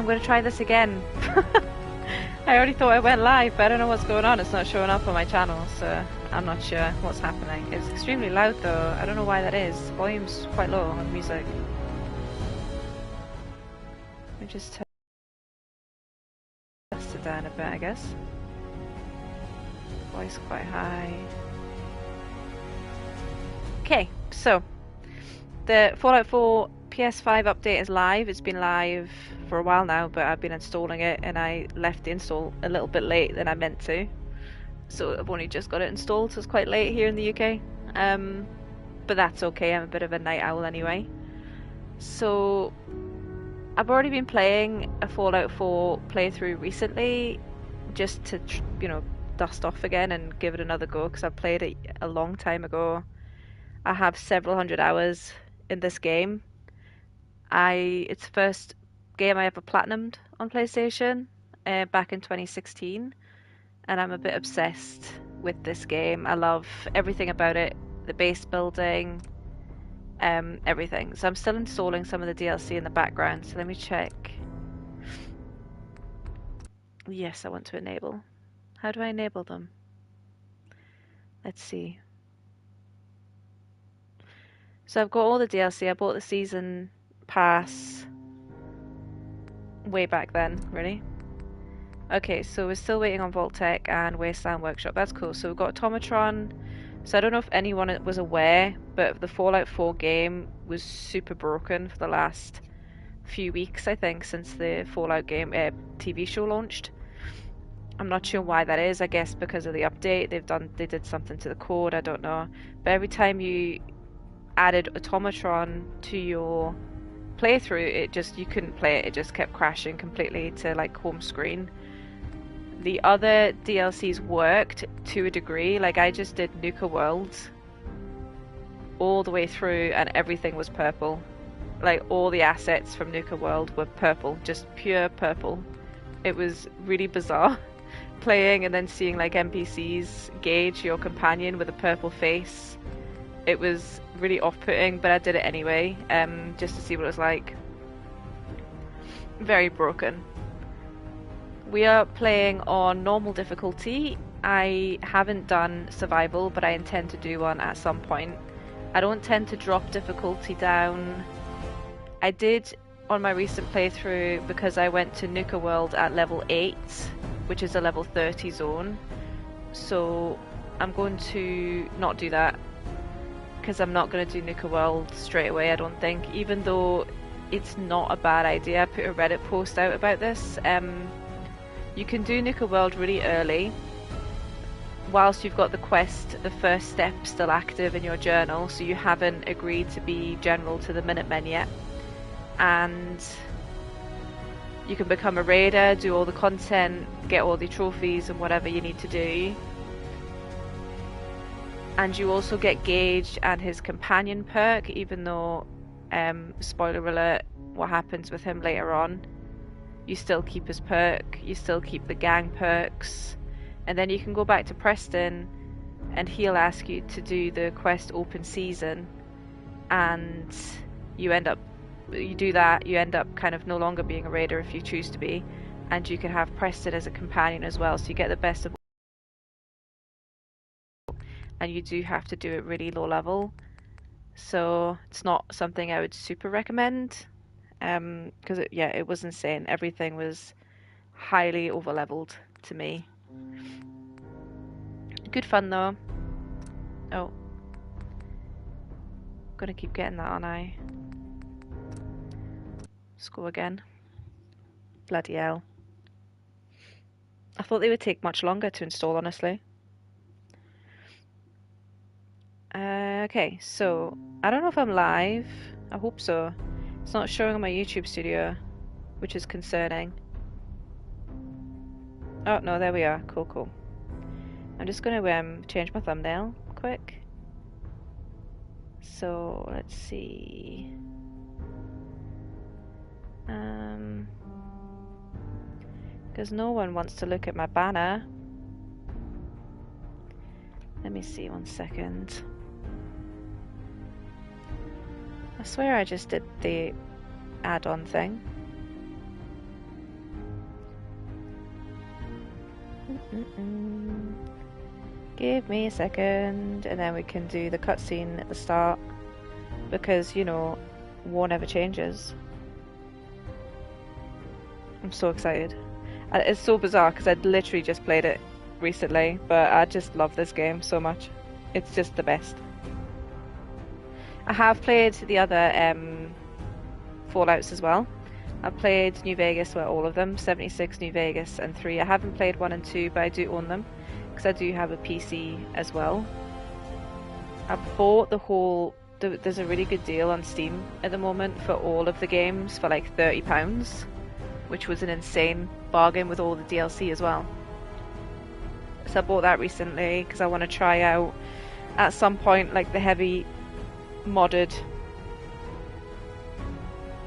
I'm going to try this again. I already thought I went live, but I don't know what's going on. It's not showing up on my channel, so I'm not sure what's happening. It's extremely loud though. I don't know why that is. Volume's quite low on the music. Let me just test it down a bit, I guess. Voice quite high. Okay, so the Fallout 4 PS5 update is live. It's been live for a while now, but I've been installing it and I left the install a little bit late than I meant to. So I've only just got it installed, so it's quite late here in the UK. But that's okay, I'm a bit of a night owl anyway. So I've already been playing a Fallout 4 playthrough recently, just to, dust off again and give it another go, because I played it a long time ago. I have several hundred hours in this game. It's the first game I ever platinumed on PlayStation back in 2016, and I'm a bit obsessed with this game. I love everything about it, the base building, everything. So I'm still installing some of the DLC in the background, so let me check. Yes, I want to enable. How do I enable them? Let's see. So I've got all the DLC. I bought the season pass way back then, really. Okay, so we're still waiting on Vault-Tec and Wasteland Workshop. That's cool. So we've got Automatron. So I don't know if anyone was aware, but the Fallout 4 game was super broken for the last few weeks, I think, since the Fallout game TV show launched. I'm not sure why that is. I guess because of the update they did something to the code. I don't know. But every time you added Automatron to your playthrough, you couldn't play it. It just kept crashing completely to like home screen. The other DLCs worked to a degree. Like I just did Nuka World all the way through and everything was purple. Like all the assets from Nuka World were purple, just pure purple. It was really bizarre playing and then seeing like NPCs gauge your companion with a purple face. It was really off-putting, but I did it anyway, just to see what it was like. Very broken. We are playing on normal difficulty. I haven't done survival, but I intend to do one at some point. I don't tend to drop difficulty down. I did on my recent playthrough because I went to Nuka World at level 8, which is a level 30 zone. So I'm going to not do that, because I'm not going to do Nuka World straight away, I don't think, even though it's not a bad idea. I put a Reddit post out about this. You can do Nuka World really early, whilst you've got the quest, the first step, still active in your journal, so you haven't agreed to be general to the Minutemen yet. And you can become a raider, do all the content, get all the trophies and whatever you need to do. And you also get Gage and his companion perk, even though, spoiler alert, what happens with him later on. You still keep his perk, you still keep the gang perks, and then you can go back to Preston and he'll ask you to do the quest open season, and you end up kind of no longer being a raider if you choose to be, and you can have Preston as a companion as well, so you get the best of, and you do have to do it really low level, so it's not something I would super recommend, because it was insane. Everything was highly over leveled to me. Good fun though. Oh, gonna keep getting that, aren't I? Let's go again. Bloody hell. I thought they would take much longer to install, honestly. Okay, so I don't know if I'm live. I hope so. It's not showing on my YouTube studio, which is concerning. Oh no, there we are. Cool. I'm just going to change my thumbnail quick. So let's see. Because no one wants to look at my banner. Let me see, 1 second. I swear I just did the add-on thing. Give me a second, and then we can do the cutscene at the start, because, you know, war never changes. I'm so excited. It's so bizarre, because I'd literally just played it recently, but I just love this game so much. It's just the best. I have played the other Fallouts as well. I've played New Vegas, well, all of them, 76, New Vegas, and 3. I haven't played 1 and 2, but I do own them, because I do have a PC as well. I bought the whole... There's a really good deal on Steam at the moment for all of the games for like £30, which was an insane bargain with all the DLC as well. So I bought that recently, because I want to try out, at some point, like the heavy modded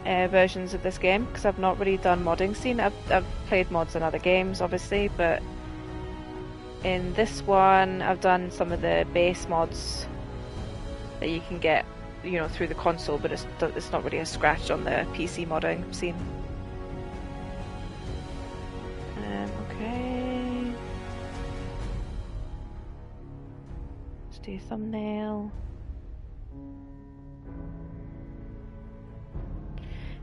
versions of this game, because I've not really done modding scene. I've played mods in other games, obviously, but in this one I've done some of the base mods that you can get, you know, through the console, but it's not really a scratch on the PC modding scene. Okay. Let's do thumbnail.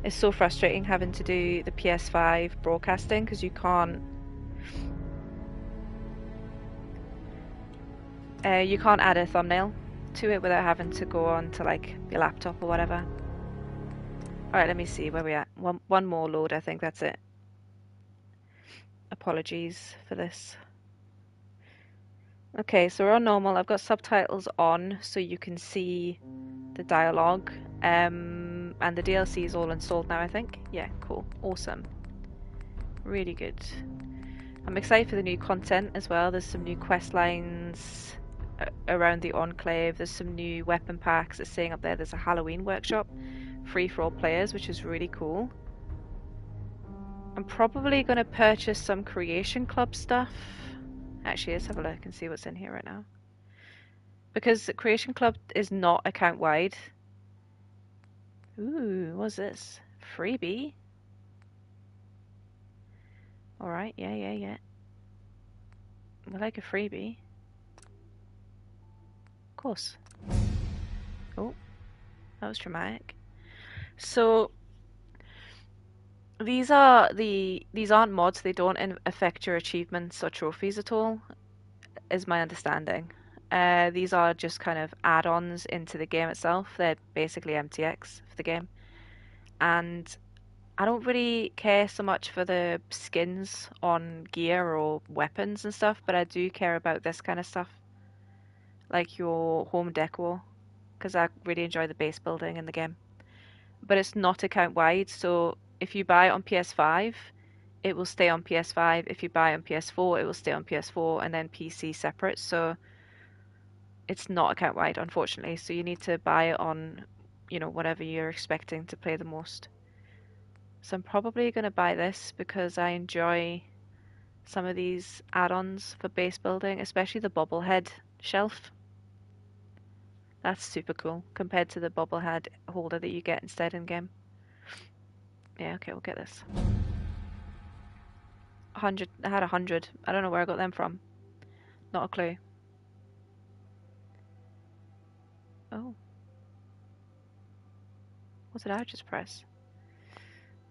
It's so frustrating having to do the PS5 broadcasting, because you can't add a thumbnail to it without having to go on to like your laptop or whatever. Alright, let me see where we at. One more load, I think that's it. Apologies for this. Okay, so we're on normal. I've got subtitles on so you can see the dialogue. And the DLC is all installed now, I think. Yeah, cool. Awesome. Really good. I'm excited for the new content as well. There's some new quest lines around the Enclave. There's some new weapon packs. It's saying up there there's a Halloween workshop free for all players, which is really cool. I'm probably going to purchase some Creation Club stuff. Actually, let's have a look and see what's in here right now. Because Creation Club is not account wide. Ooh, what's this? Freebie? Alright, yeah. We like a freebie. Of course. Oh, that was dramatic. So these aren't mods. They don't affect your achievements or trophies at all, is my understanding. These are just kind of add-ons into the game itself. They're basically MTX for the game, and I don't really care so much for the skins on gear or weapons and stuff, but I do care about this kind of stuff, like your home decor, because I really enjoy the base building in the game. But it's not account wide, so if you buy it on PS5, it will stay on PS5. If you buy it on PS4, it will stay on PS4, and then PC separate. So it's not account wide, unfortunately. So you need to buy it on, you know, whatever you're expecting to play the most. So I'm probably going to buy this because I enjoy some of these add-ons for base building, especially the bobblehead shelf. That's super cool compared to the bobblehead holder that you get instead in game. Yeah, okay, we'll get this. 100. I had 100. I don't know where I got them from. Not a clue. Oh. What did I just press?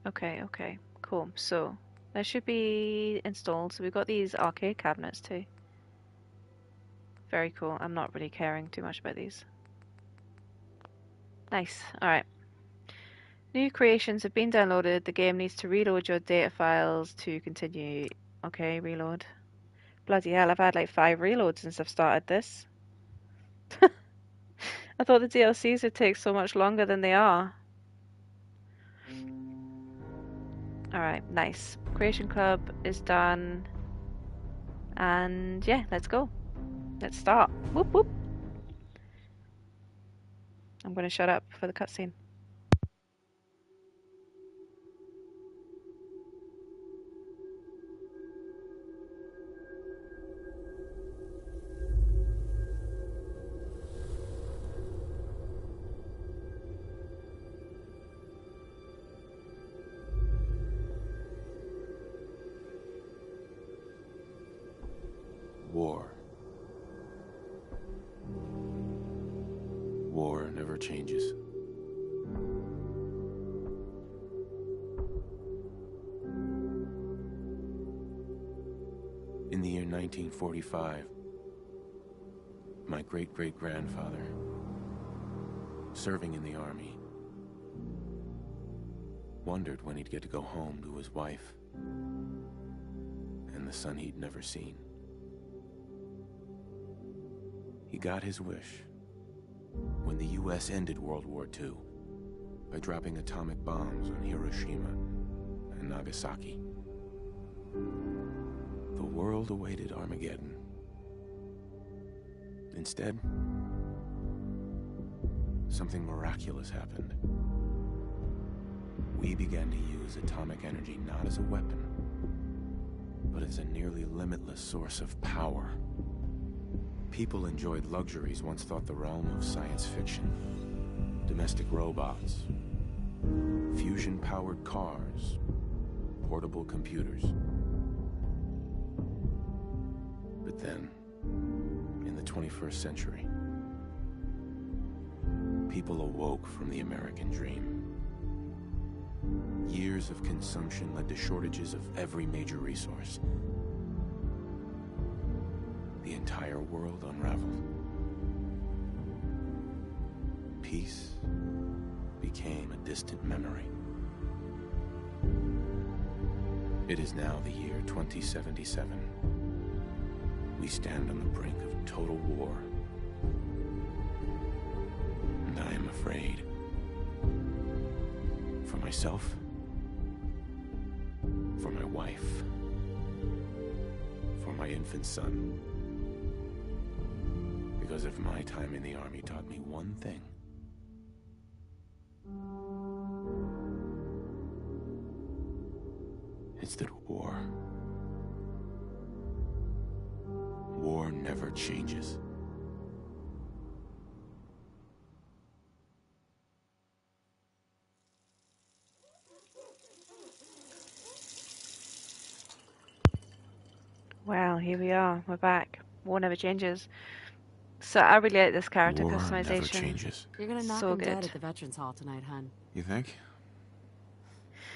Okay, cool. So that should be installed. So we've got these arcade cabinets too. Very cool. I'm not really caring too much about these. Nice. Alright. New creations have been downloaded. The game needs to reload your data files to continue. Okay, reload. Bloody hell, I've had like 5 reloads since I've started this. I thought the DLCs would take so much longer than they are. Alright, nice. Creation Club is done. And yeah, let's go. Let's start. Whoop whoop. I'm going to shut up for the cutscene. War. War never changes. In the year 1945, my great-great-grandfather, serving in the army, wondered when he'd get to go home to his wife and the son he'd never seen. He got his wish when the U.S. ended World War II by dropping atomic bombs on Hiroshima and Nagasaki. The world awaited Armageddon. Instead, something miraculous happened. We began to use atomic energy not as a weapon, but as a nearly limitless source of power. People enjoyed luxuries once thought the realm of science fiction. Domestic robots, fusion-powered cars, portable computers. But then, in the 21st century, people awoke from the American dream. Years of consumption led to shortages of every major resource. The entire world unraveled. Peace became a distant memory. It is now the year 2077. We stand on the brink of total war. And I am afraid. For myself, for my wife, for my infant son. Because if my time in the army taught me one thing, it's that war never changes. Well, here we are. We're back. War never changes. So I really like this character War customization. never changes. You're gonna knock So him dead good. at the Veterans Hall tonight, hun. You think?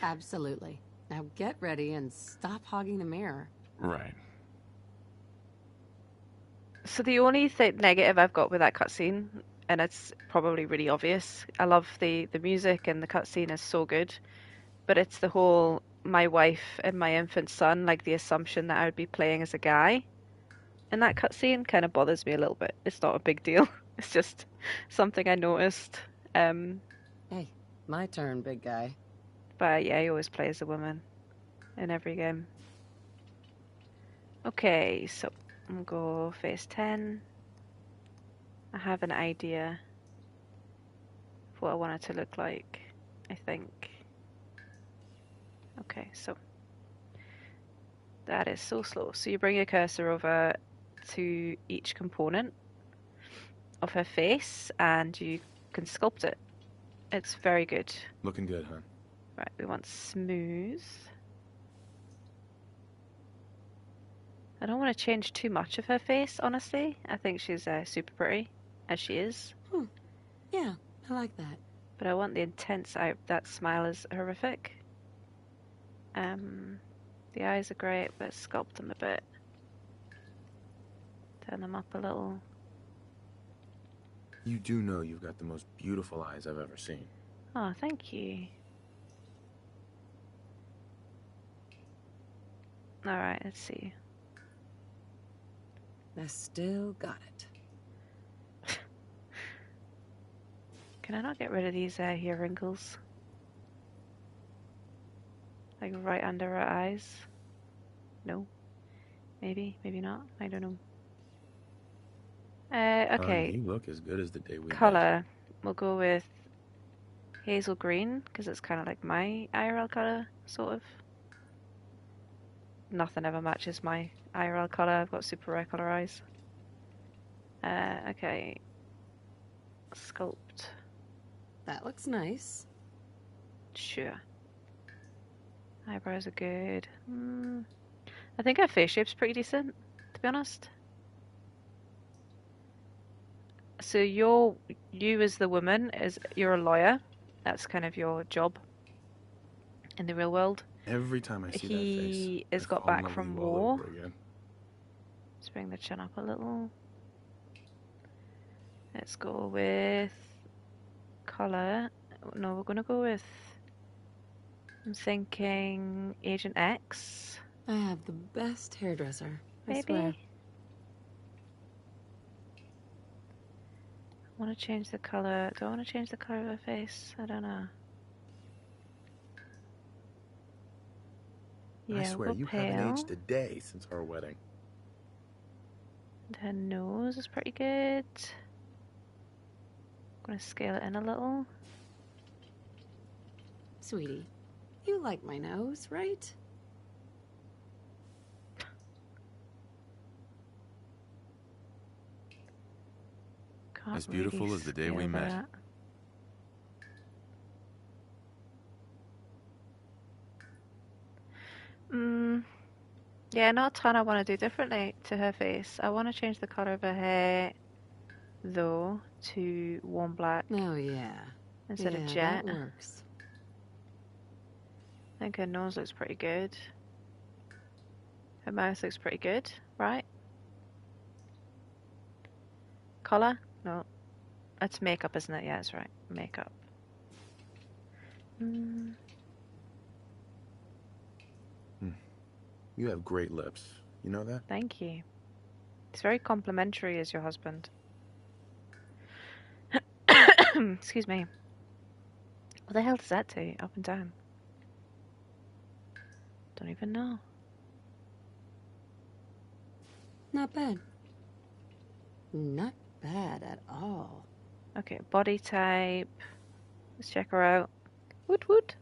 Absolutely. Now get ready and stop hogging the mirror. Right. So the only negative I've got with that cutscene, and it's probably really obvious, I love the music and the cutscene is so good, but it's the whole my wife and my infant son, like the assumption that I would be playing as a guy in that cutscene kind of bothers me a little bit. It's not a big deal. It's just something I noticed. Hey, my turn, big guy. But yeah, he always plays a woman in every game. Okay, so I'm gonna go phase 10. I have an idea of what I want it to look like, I think. Okay, so that is so slow. So you bring your cursor over to each component of her face and you can sculpt it. It's very good. Looking good, huh? Right, we want smooth. I don't want to change too much of her face, honestly. I think she's super pretty, as she is. Yeah, I like that. But I want the intense eye. That smile is horrific. The eyes are great, but sculpt them a bit. Turn them up a little. You do know you've got the most beautiful eyes I've ever seen. Oh, thank you. Alright, let's see. I still got it. Can I not get rid of these here wrinkles? Like right under her eyes? No? Maybe, maybe not. I don't know. Okay. You look as good as the day we met. Color. We'll go with hazel green, because it's kind of like my IRL color, sort of. Nothing ever matches my IRL color. I've got super rare color eyes. Okay. Sculpt. That looks nice. Sure. Eyebrows are good. I think her face shape's pretty decent, to be honest. So you as the woman you're a lawyer. That's kind of your job in the real world. Every time I see that face, He I has got fall in back love with from you all war. over again. Let's bring the chin up a little. Let's go with color. No, we're gonna go with. I'm thinking Agent X. I have the best hairdresser. I swear. Maybe. I want to change the color. Do I want to change the color of her face? I don't know. Yeah, I swear, we'll go you pale. haven't aged a day since our wedding. And her nose is pretty good. I'm gonna scale it in a little. Sweetie, you like my nose, right? Can't As beautiful really as the day we scale met. that. Yeah, not a ton I want to do differently to her face. I want to change the color of her hair, though, to warm black Oh, yeah. instead of Yeah, jet. that works. I think her nose looks pretty good. Her mouth looks pretty good, right? Color? No. That's makeup, isn't it? Yeah, that's right. Makeup. You have great lips. You know that? Thank you. It's very complimentary as your husband. Excuse me. What the hell does that do? Up and down? Don't even know. Not bad. Not bad at all. Okay, body type. Let's check her out. Woot woot.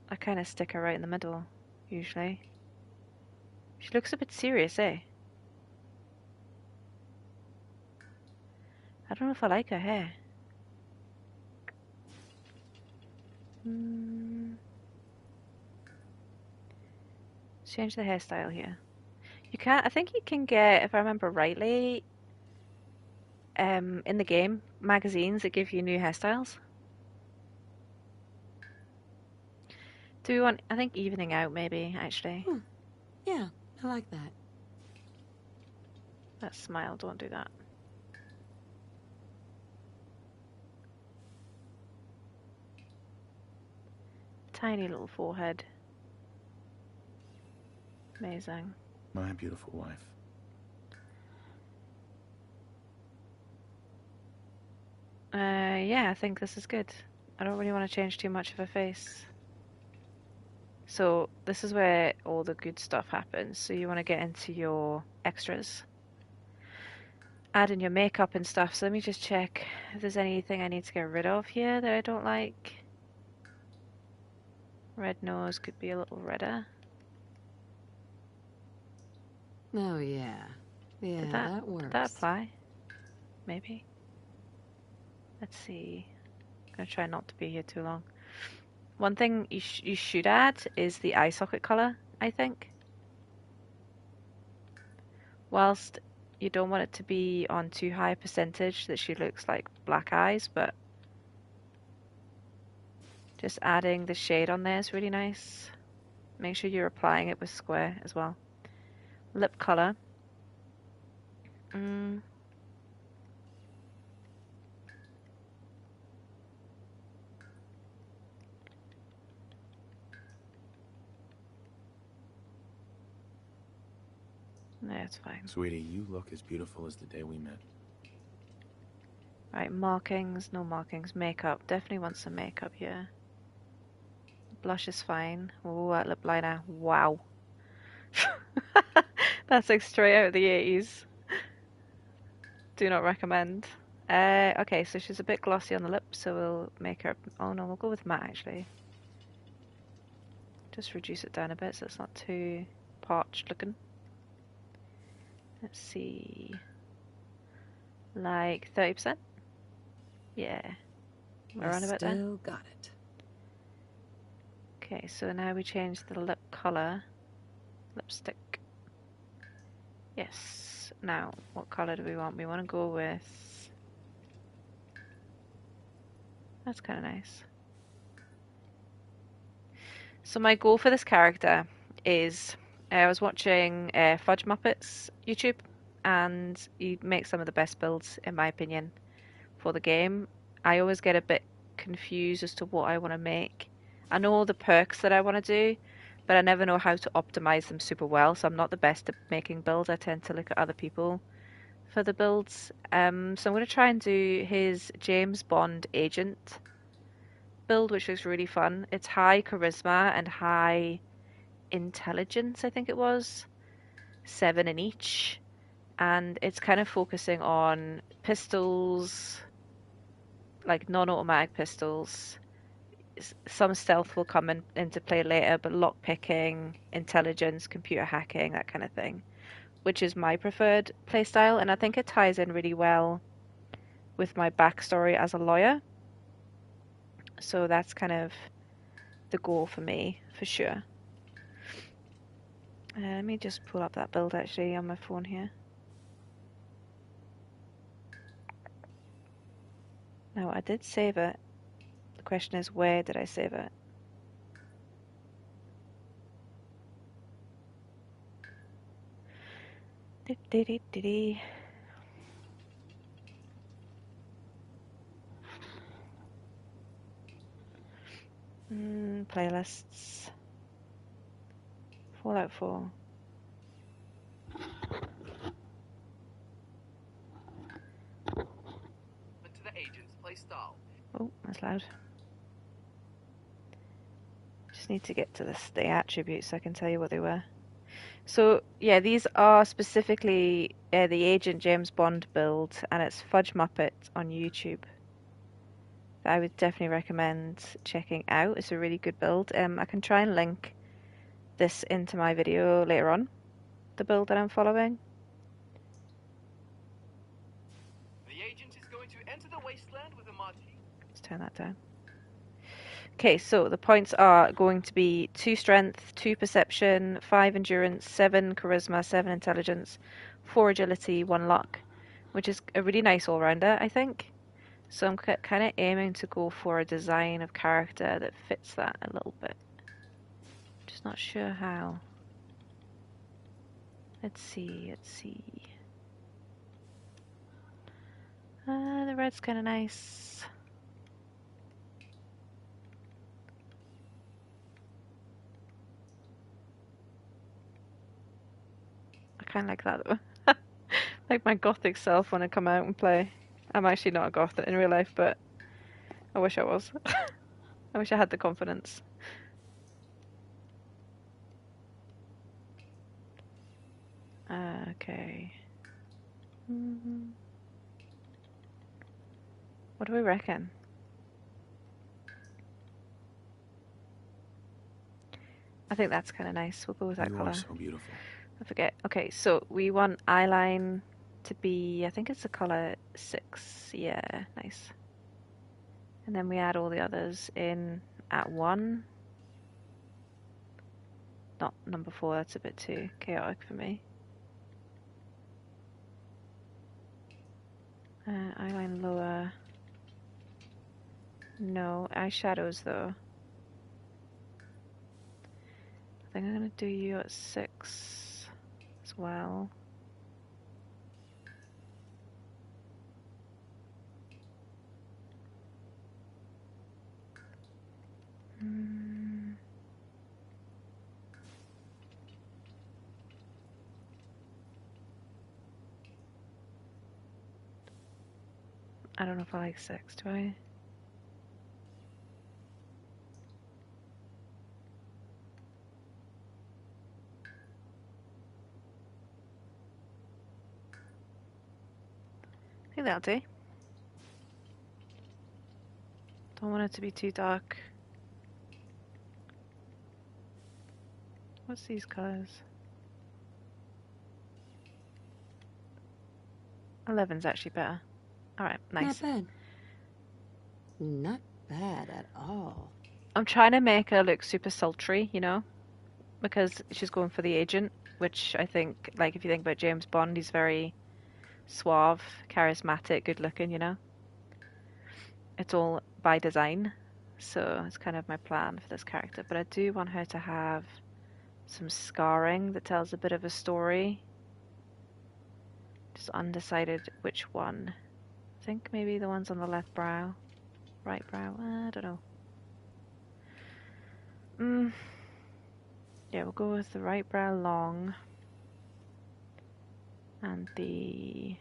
I kind of stick her right in the middle, usually. She looks a bit serious, eh? I don't know if I like her hair. Change the hairstyle here. You can't. I think you can get, if I remember rightly, in the game, magazines that give you new hairstyles. Do we want, I think, evening out, maybe, actually. Yeah, I like that. That smile, don't do that. Tiny little forehead. Amazing. My beautiful wife. Yeah, I think this is good. I don't really want to change too much of her face. So this is where all the good stuff happens. So you want to get into your extras. Add in your makeup and stuff. So let me just check if there's anything I need to get rid of here that I don't like. Red nose could be a little redder. Oh, yeah. Yeah, that works. Did that apply? Maybe. Let's see. I'm going to try not to be here too long. One thing you should add is the eye socket color, I think. Whilst you don't want it to be on too high a percentage that she looks like black eyes, but just adding the shade on there is really nice. Make sure you're applying it with square as well. Lip color. No, it's fine. Sweetie, you look as beautiful as the day we met. Right, markings, no markings. Makeup. Definitely want some makeup here. Blush is fine. Oh, that lip liner. Wow. That's like straight out of the 80s. Do not recommend. Okay, so she's a bit glossy on the lips, so we'll make her... Oh no, we'll go with matte actually. Just reduce it down a bit so it's not too parched looking. Let's see. Like 30%? Yeah. Around about there. Still got it. Okay, so now we change the lip color. Lipstick. Yes. Now, what colour do we want? We want to go with... That's kind of nice. So my goal for this character is... I was watching Fudge Muppets YouTube, and he makes some of the best builds, in my opinion, for the game. I always get a bit confused as to what I want to make. I know all the perks that I want to do, but I never know how to optimize them super well, so I'm not the best at making builds. I tend to look at other people for the builds. So I'm going to try and do his James Bond agent build, which looks really fun. It's high charisma and high intelligence, I think it was. 7 in each. And it's kind of focusing on pistols, like non-automatic pistols. Some stealth will come into play later, but lockpicking, intelligence, computer hacking, that kind of thing, which is my preferred playstyle, and I think it ties in really well with my backstory as a lawyer. So that's kind of the goal for me, for sure. Let me just pull up that build actually on my phone here. Now, I did save it. The question is, where did I save it? Playlists. Fallout 4. To the agents, play style. Oh, that's loud. Just need to get to the attributes so I can tell you what they were. So, yeah, these are specifically the Agent James Bond build, and it's Fudge Muppet on YouTube. That I would definitely recommend checking out. It's a really good build. I can try and link this into my video later on, the build that I'm following. The agent is going to enter the wasteland with a martini. Let's turn that down. Okay, so the points are going to be 2 strength, 2 perception, 5 endurance, 7 charisma, 7 intelligence, 4 agility, 1 luck, which is a really nice all-rounder, I think. So I'm kind of aiming to go for a design of character that fits that a little bit. Just not sure how. Let's see. The red's kind of nice. I kind of like that though. Like my gothic self when I come out and play. I'm actually not a goth in real life, but I wish I was. I wish I had the confidence. Okay. What do we reckon? I think that's kind of nice. We'll go with that You color. are so beautiful. I forget. Okay, so we want eyeline to be, I think it's the color 6. Yeah, nice. And then we add all the others in at 1. Not number 4, that's a bit too chaotic for me. Eyeline lower. No, eyeshadows though. I think I'm going to do you at 6 as well. I don't know if I like 6, do I? I think that'll do. Don't want it to be too dark. What's these colors? 11's actually better. Alright, nice. Not bad. Not bad at all. I'm trying to make her look super sultry, you know? because she's going for the agent, which I think, like, if you think about James Bond, he's very suave, charismatic, good looking, you know? It's all by design, so it's kind of my plan for this character. But I do want her to have some scarring that tells a bit of a story. Just undecided which one. I think maybe the ones on the left brow, right brow, I don't know. Yeah, we'll go with the right brow long. And there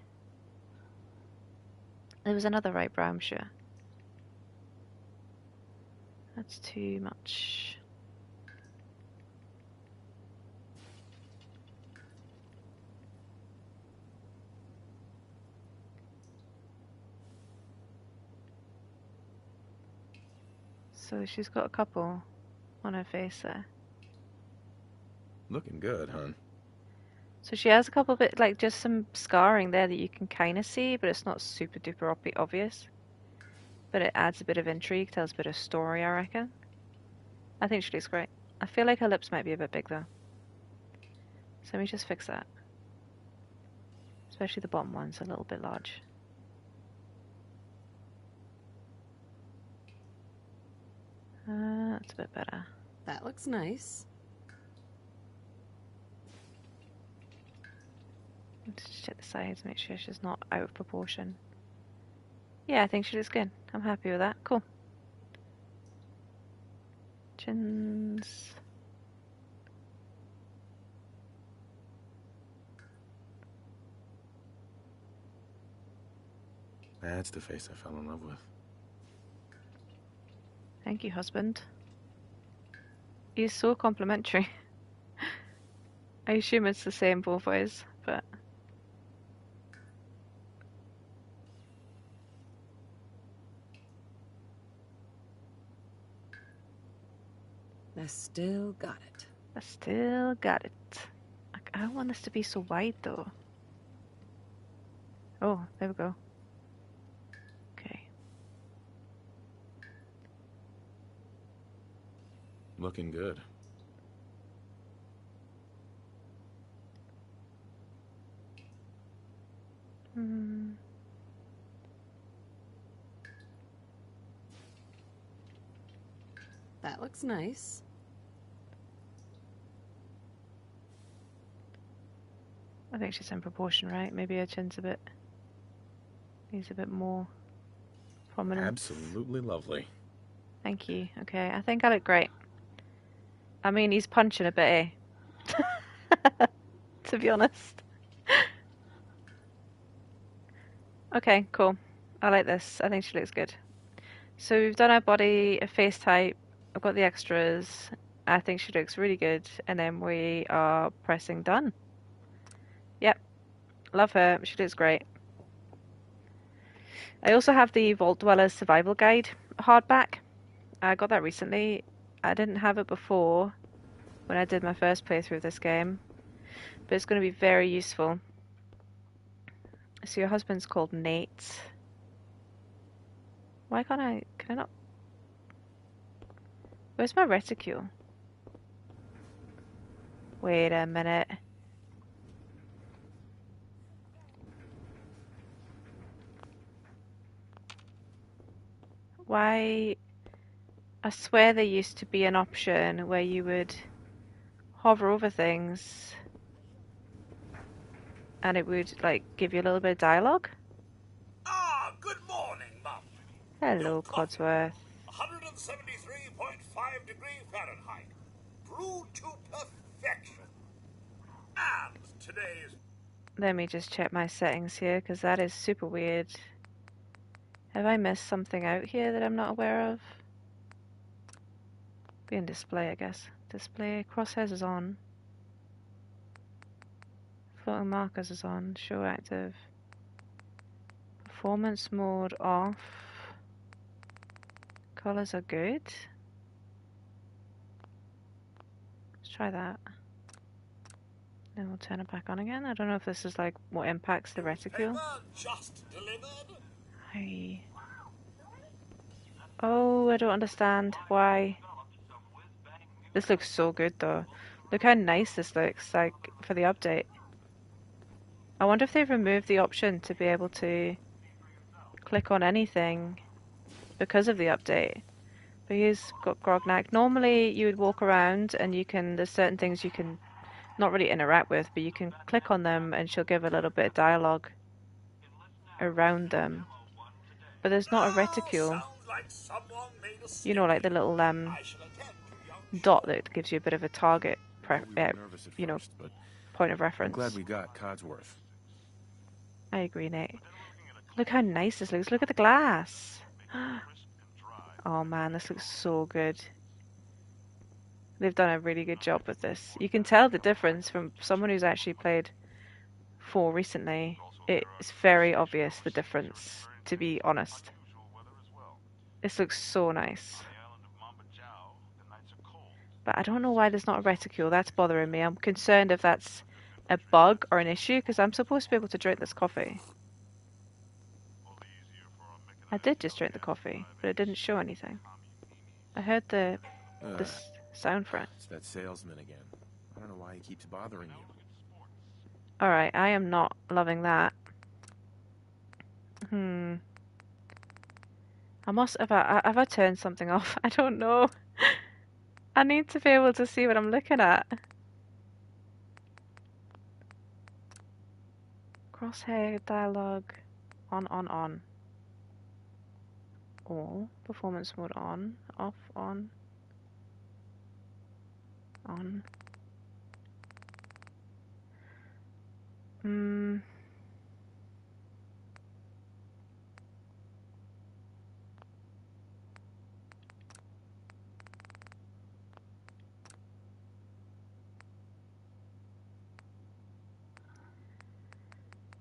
was another right brow, I'm sure. That's too much. So she's got a couple on her face there. Looking good, hon. So she has a couple bit, like just some scarring there that you can kind of see, but it's not super duper obvious. But it adds a bit of intrigue, tells a bit of story, I reckon. I think she looks great. I feel like her lips might be a bit big though. So let me just fix that. Especially the bottom one's a little bit large. That's a bit better. That looks nice. Just check the sides, make sure she's not out of proportion. Yeah, I think she looks good. I'm happy with that. Cool. Chins. That's the face I fell in love with. Thank you, husband. He's so complimentary. I assume it's the same both ways, but... I still got it. I still got it. I don't want this to be so wide, though. Oh, there we go. Okay. Looking good. That looks nice. I think she's in proportion, right? Maybe her chin's needs a bit more prominence. Absolutely lovely. Thank you. Okay, I think I look great. I mean, he's punching a bit, eh? To be honest. Okay, cool. I like this. I think she looks good. So we've done our body, a face type. I've got the extras. I think she looks really good. And then we are pressing done. Yep. Love her. She looks great. I also have the Vault Dwellers Survival Guide hardback. I got that recently. I didn't have it before when I did my first playthrough of this game. But it's going to be very useful. So your husband's called Nate. Why can't I... Can I not... Where's my reticule? Wait a minute. Why... I swear there used to be an option where you would hover over things and it would, like, give you a little bit of dialogue. Ah, good morning, Mum. Hello, Codsworth. 173.5 degree Fahrenheit. Brewed to perfection. And today's... Let me just check my settings here, because that is super weird. Have I missed something out here that I'm not aware of? Be in display, I guess. Display, crosshairs is on. Floating markers is on. Show active. Performance mode off. Colors are good. Let's try that. Then we'll turn it back on again. I don't know if this is like what impacts the reticule. Just delivered. Hi. Oh, I don't understand why. This looks so good though. Look how nice this looks, like, for the update. I wonder if they've removed the option to be able to click on anything because of the update. But here's got Grognak. Normally you would walk around and there's certain things you can not really interact with, but you can click on them and she'll give a little bit of dialogue around them. But there's not a reticule. Sounds like someone made a You know, like the little I shall attend to young dot that gives you a bit of a target, We were nervous at first, but point of I'm reference. glad we got Codsworth. I agree, Nate. Look how nice this looks. Look at the glass. Oh man, this looks so good. They've done a really good job with this. You can tell the difference from someone who's actually played 4 recently. It's very obvious, the difference, to be honest. This looks so nice. But I don't know why there's not a reticule. That's bothering me. I'm concerned if that's a bug or an issue, because I'm supposed to be able to drink this coffee. I did just drink the coffee, but it didn't show anything. I heard the sound for it. It's that salesman again. I don't know why he keeps bothering you. Alright, I am not loving that. Have I turned something off? I don't know. I need to be able to see what I'm looking at. Crosshair dialogue on. All. Performance mode on. Off, on.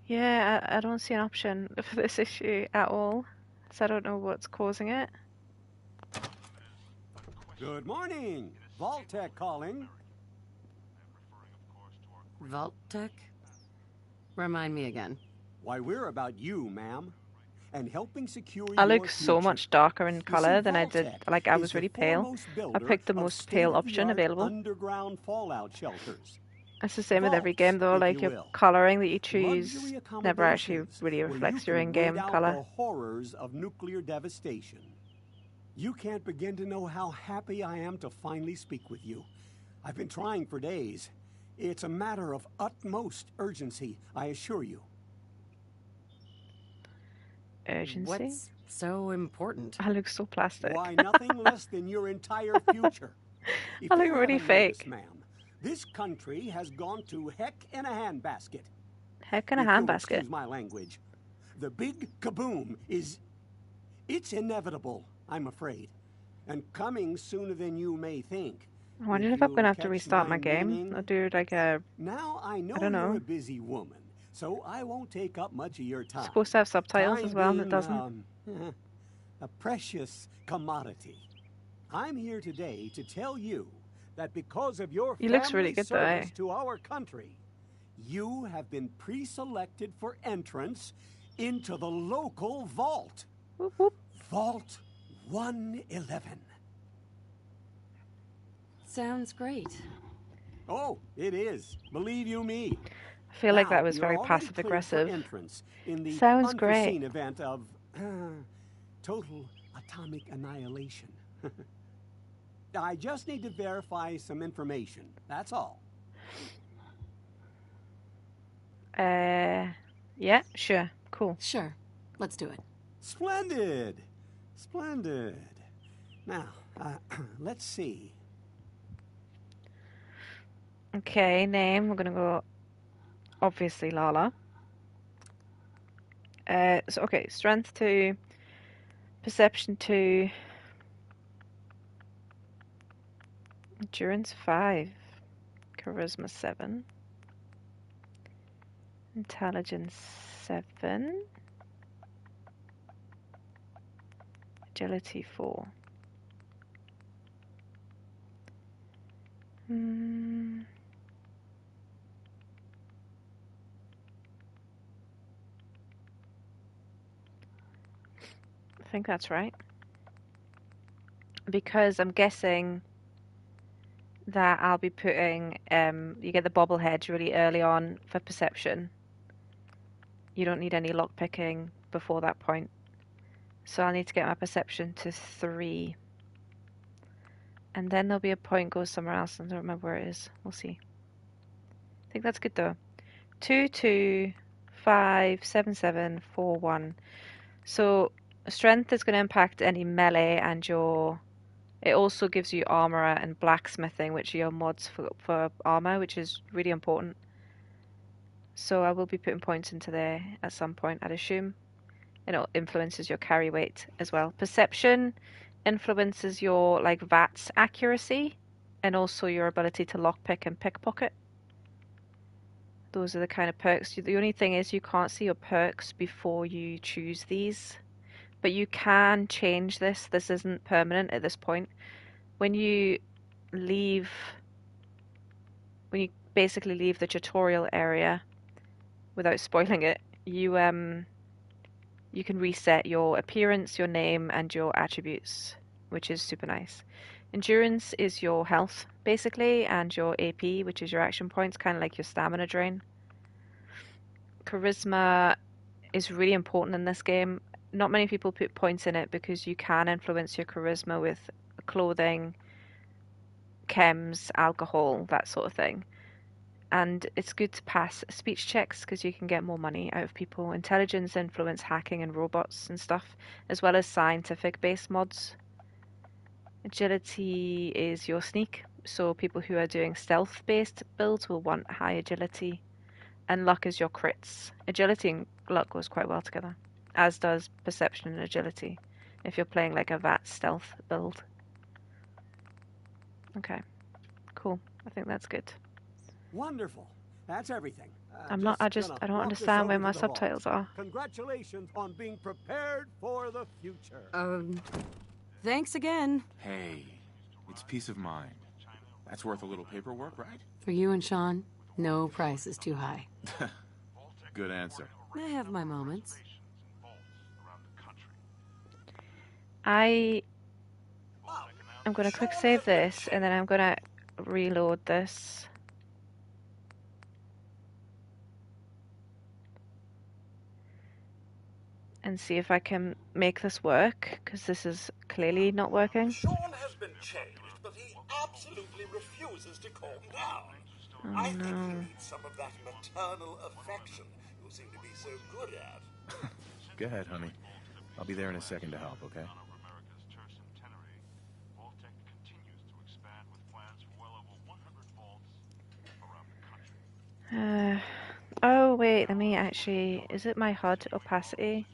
Yeah, I don't see an option for this issue at all, so I don't know what's causing it. Good morning. Vault-Tec calling. Vault-Tec? Remind me again. Why, we're about you, ma'am. And helping secure I your look so future. much darker in You color see, than I did. Vault-Tec Like, I is was the really pale. foremost I builder picked the of most pale option state-of-the-art available. underground fallout shelters. It's the same with every Vaults, game, though. if Like, you your will. coloring that you choose Luxury never actually accommodations really where reflects you your can in-game wait out color. the horrors of nuclear devastation. You can't begin to know how happy I am to finally speak with you. I've been trying for days. It's a matter of utmost urgency, I assure you. Urgency? What's so important? I look so plastic. Why, nothing less than your entire future. If I look you really haven't fake. noticed, ma'am, this country has gone to heck in a handbasket. Heck in a If you'll handbasket. excuse my language. The big kaboom is... It's inevitable, I'm afraid. And coming sooner than you may think. I wonder if I'm you'll gonna have to catch restart my game meaning. or do like a. Now, I know don't know. you're a busy woman, so I won't take up much of your time. Supposed to have subtitles Time as well, and it being, doesn't. a precious commodity. I'm here today to tell you that because of your He looks really family good though, eh? service to our country, you have been pre-selected for entrance into the local vault. Whoop, whoop. Vault 111. Sounds great. Oh, it is. Believe you me. I feel like Now, that was you're very already passive cleared for aggressive. entrance in the Sounds unforeseen great. event of total atomic annihilation. I just need to verify some information. That's all. Yeah, sure, cool. Sure. Let's do it. Splendid. Splendid. Now, let's see. Okay, name. We're gonna go. Obviously, Lala. Okay, strength 2, perception 2, endurance 5, charisma 7, intelligence 7, agility 4. I think that's right. Because I'm guessing that I'll be putting, you get the bobblehead really early on for perception. You don't need any lockpicking before that point. So I'll need to get my perception to 3. And then there'll be a point goes somewhere else. I don't remember where it is. We'll see. I think that's good though. 2, 2, 5, 7, 7, 4, 1. So strength is going to impact any melee and your... It also gives you armorer and blacksmithing, which are your mods for armor, which is really important. So I will be putting points into there at some point, I'd assume. And it influences your carry weight as well. Perception influences your like VATS accuracy and also your ability to lockpick and pickpocket. Those are the kind of perks. The only thing is you can't see your perks before you choose these. But you can change this. This isn't permanent at this point. When you basically leave the tutorial area without spoiling it, you can reset your appearance, your name, and your attributes, which is super nice. Endurance is your health, basically, and your AP, which is your action points, kind of like your stamina drain. Charisma is really important in this game. Not many people put points in it because you can influence your charisma with clothing, chems, alcohol, that sort of thing. And it's good to pass speech checks because you can get more money out of people. Intelligence influence hacking and robots and stuff, as well as scientific-based mods. Agility is your sneak, so people who are doing stealth-based builds will want high agility. And luck is your crits. Agility and luck goes quite well together, as does perception and agility, if you're playing like a VAT stealth build. Okay, cool. I think that's good. Wonderful. That's everything. I don't understand where my subtitles are. Congratulations on being prepared for the future. Thanks again. Hey, it's peace of mind. That's worth a little paperwork, right? For you and Sean, no price is too high. Good answer. I have my moments. I'm going to quick save this, and then I'm going to reload this. And see if I can make this work, because this is clearly not working. Sean has been changed, but he absolutely refuses to calm down. Oh, I think no. he needs some of that maternal affection you seem to be so good at. Go ahead, honey. I'll be there in a second to help, okay? Oh, wait, let me actually... Is it my HUD opacity?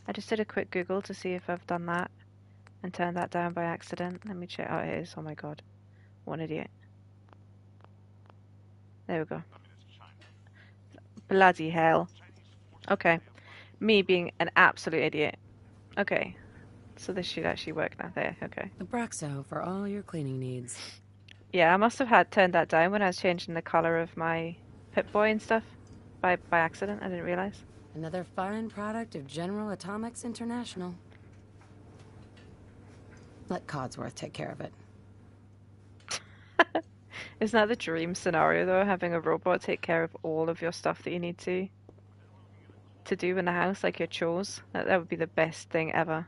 I just did a quick Google to see if I've done that and turned that down by accident. Let me check. Oh, it is. Oh my god. What an idiot. There we go. Bloody hell. Okay. Me being an absolute idiot. Okay. So this should actually work now. There. Okay. Abraxo for all your cleaning needs. Yeah, I must have had turned that down when I was changing the color of my Pip Boy and stuff by accident. I didn't realize. Another fine product of General Atomics International. Let Codsworth take care of it. Isn't that the dream scenario though? Having a robot take care of all of your stuff that you need to do in the house, like your chores. That would be the best thing ever.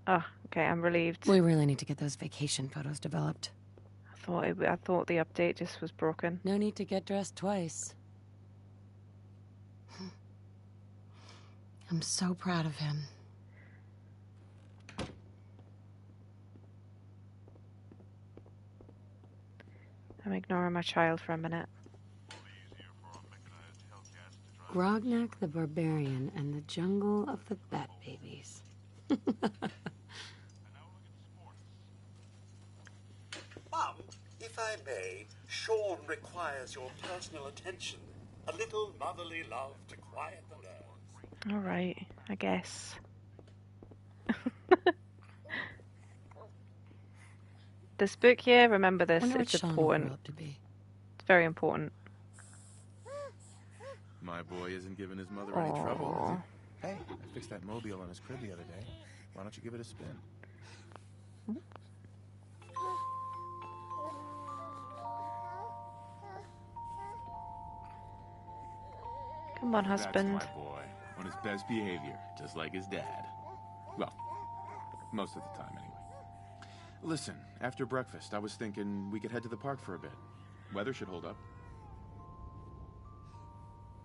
Oh, okay, I'm relieved. We really need to get those vacation photos developed. I thought the update just was broken. No need to get dressed twice. I'm so proud of him. I'm ignoring my child for a minute. Grognak the Barbarian and the Jungle of the Bat Babies. Mum, if I may, Sean requires your personal attention. A little motherly love to quiet the nerves. Alright, I guess. This book here, remember this, Wonder what it's Sean will grow important. up to be. It's very important. My boy isn't giving his mother any trouble, is he? Hey, I fixed that mobile on his crib the other day. Why don't you give it a spin? Come on, husband. That's my boy, on his best behavior, just like his dad. Well, most of the time, anyway. Listen, after breakfast, I was thinking we could head to the park for a bit. Weather should hold up.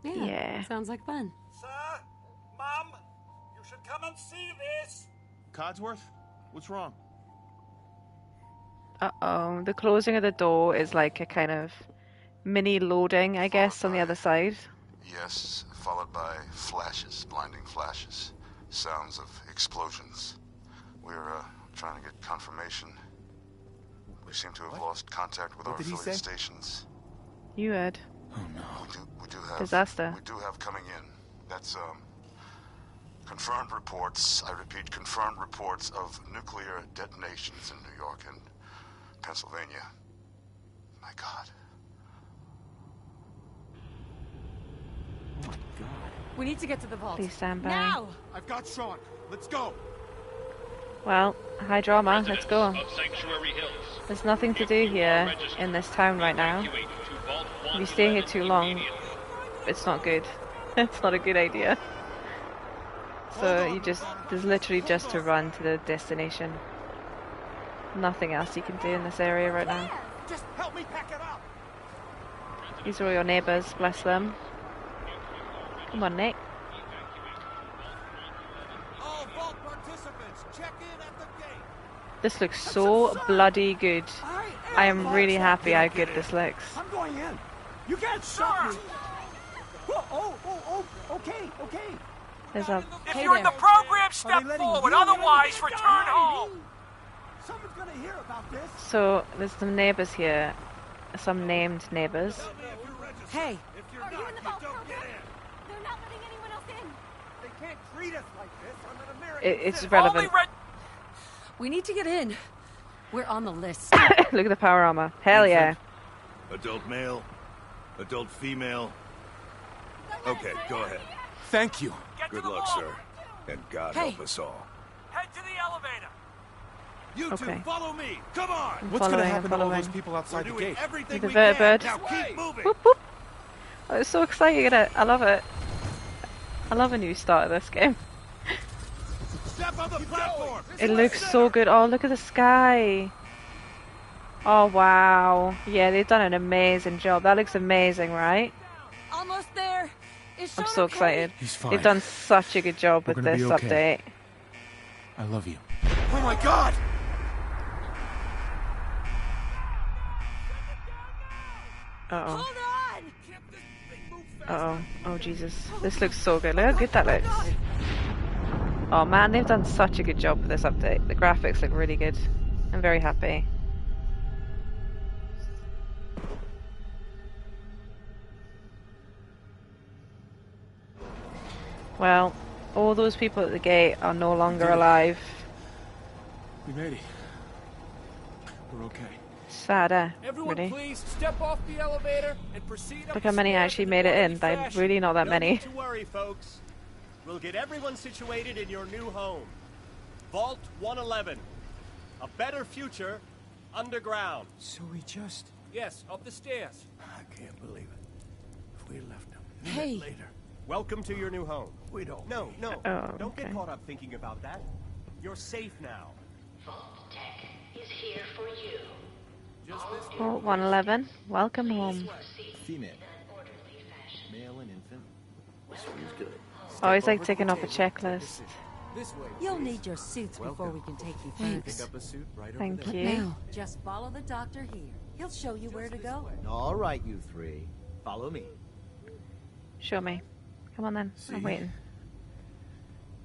Yeah. Sounds like fun. Sir, Mum, you should come and see this. Codsworth? What's wrong? Uh-oh. The closing of the door is like a kind of mini loading, I guess, on the other side. Yes, followed by flashes, blinding flashes. Sounds of explosions. We're trying to get confirmation. We seem to have lost contact with our affiliate stations. You heard. Oh no. We do have Disaster. We do have coming in. That's confirmed reports. I repeat, confirmed reports of nuclear detonations in New York and Pennsylvania. My God. Oh my God. We need to get to the vault. Please stand by. Now! I've got Sean. Let's go. Well, high drama. Let's go. Of Sanctuary Hills. There's nothing to do here in this town right now. If you stay here too long, it's not good. It's not a good idea. So there's literally just to run to the destination. Nothing else you can do in this area right now. Just help me pack it up. These are all your neighbours, bless them. Come on, Nick. All vault participants, check in at the gate. This looks so bloody good. I am really happy how good this looks. I'm going in. You can't stop me. Okay. There's a If you're in the program, step forward. Otherwise, return home. Someone's gonna hear about this. So there's some neighbours here, some named neighbours. Hey! Are you in the vault program? They're not letting anyone else in. They can't treat us like this. I'm an American. It's citizen. relevant. We need to get in. We're on the list. Look at the power armor. Hell yeah. Adult male, adult female. Okay, go ahead. Thank you. Get Good to the luck, vault. sir. And God Hey. help us all. Head to the elevator. You Okay. two, follow me. Come on. What's gonna I'm happen to all following. those people outside the We're doing gate? everything The we vertibird. can. Now keep moving. Whoop, whoop. Oh, it's so exciting. I love it. I love a new start of this game. Step on the platform. It looks so good. Oh, look at the sky. Oh, wow. Yeah, they've done an amazing job. That looks amazing, right? Almost there. Is I'm Sean so okay? excited. He's fine. They've done such a good job We're with gonna this be okay. update. I love you. Oh my God! Uh-oh. Hold on! Uh-oh. Oh, Jesus. This looks so good. Look how good that looks. Oh, man, they've done such a good job with this update. The graphics look really good. I'm very happy. Well, all those people at the gate are no longer alive. We made it. We're okay. Sad, eh? Everyone, Really? please step off the elevator and proceed up Look the how many stairs actually in made an it in. orderly They're fashion. really not that No many. need to worry, folks. We'll get everyone situated in your new home. Vault 111. A better future underground. So we just... Yes, up the stairs. I can't believe it. If we left them Hey. later, Welcome to your new home. we don't... No, Oh, don't get okay. caught up thinking about that. You're safe now. Vault Tech is here for you. Just this Oh, 111. Welcome home. Female. Male and infant. This feels good. Always like ticking off a checklist. This way. You'll need your suits before we can take you Pick up a suit right over Thank there. you. Now, just follow the doctor here. He'll show you where to go. All right, you three. Follow me. Show me. Come on then. I'm waiting.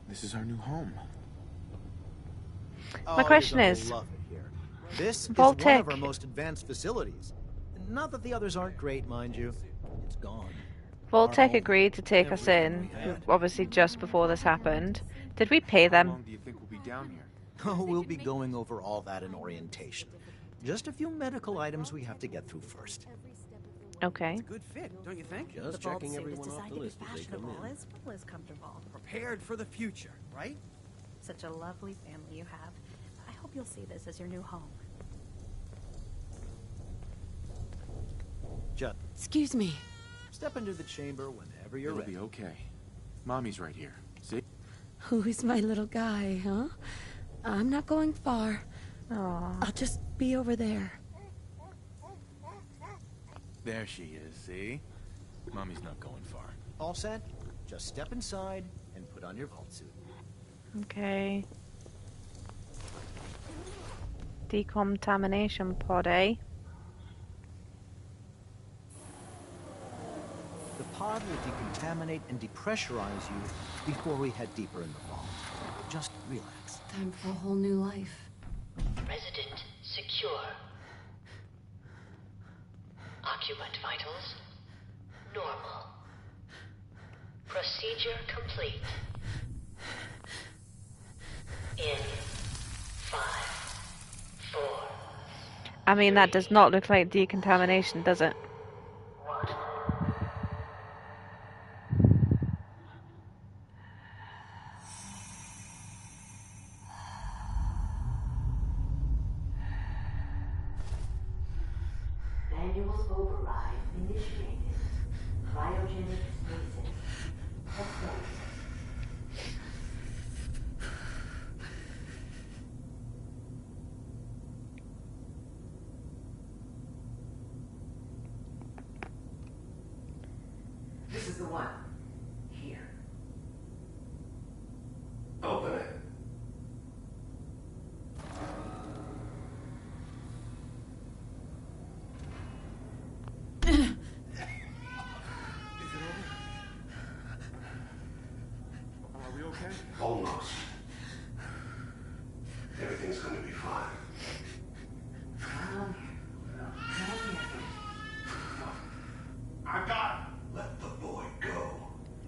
This is our new home. My question you're gonna is, love it here. This is Vault one of Tech. our most advanced facilities. Not that the others aren't great, mind you. It's gone. Voltec agreed to take us in, obviously just before this happened. Did we pay How them? long do you think we'll be down here? Oh, we'll be going over all that in orientation. Just a few medical items we have to get through first. Okay. Good fit, don't you think? Just checking everyone off the list as they come in. as well as comfortable. Prepared for the future, right? Such a lovely family you have. I hope you'll see this as your new home. Just Excuse me. step into the chamber whenever Whenever you're It'll ready. be okay. Mommy's right here. See? Who's my little guy, huh? I'm not going far. Aww. I'll just be over there. There she is, see? Mommy's not going far. All set? Just step inside and put on your vault suit. Okay. Decontamination pod, eh? The pod will decontaminate and depressurize you before we head deeper in the vault. Just relax. Time for a whole new life. Resident secure. Occupant vitals normal. Procedure complete. In 5, 4. I mean, that does not look like decontamination, does it? Manuals override initiated. Cryogenic spaces. Effect. This is the one. Here. Open it. Are we okay? Almost. Everything's going to be fine. I got it. Let the boy go.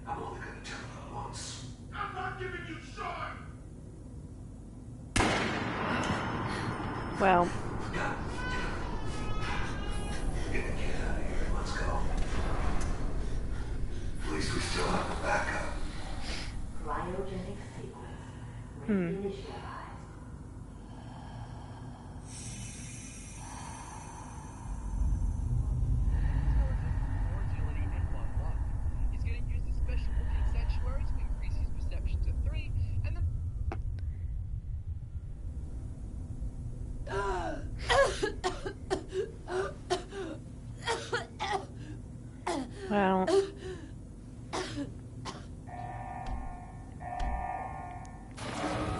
I'm only going to tell her once. I'm not giving you shine. Well, Get the kid out of here. Let's go. At least we still have the backup. Cryogenic sequence. Reinitialized. He's getting used to special looking sanctuaries to increase his perception to 3, and then well.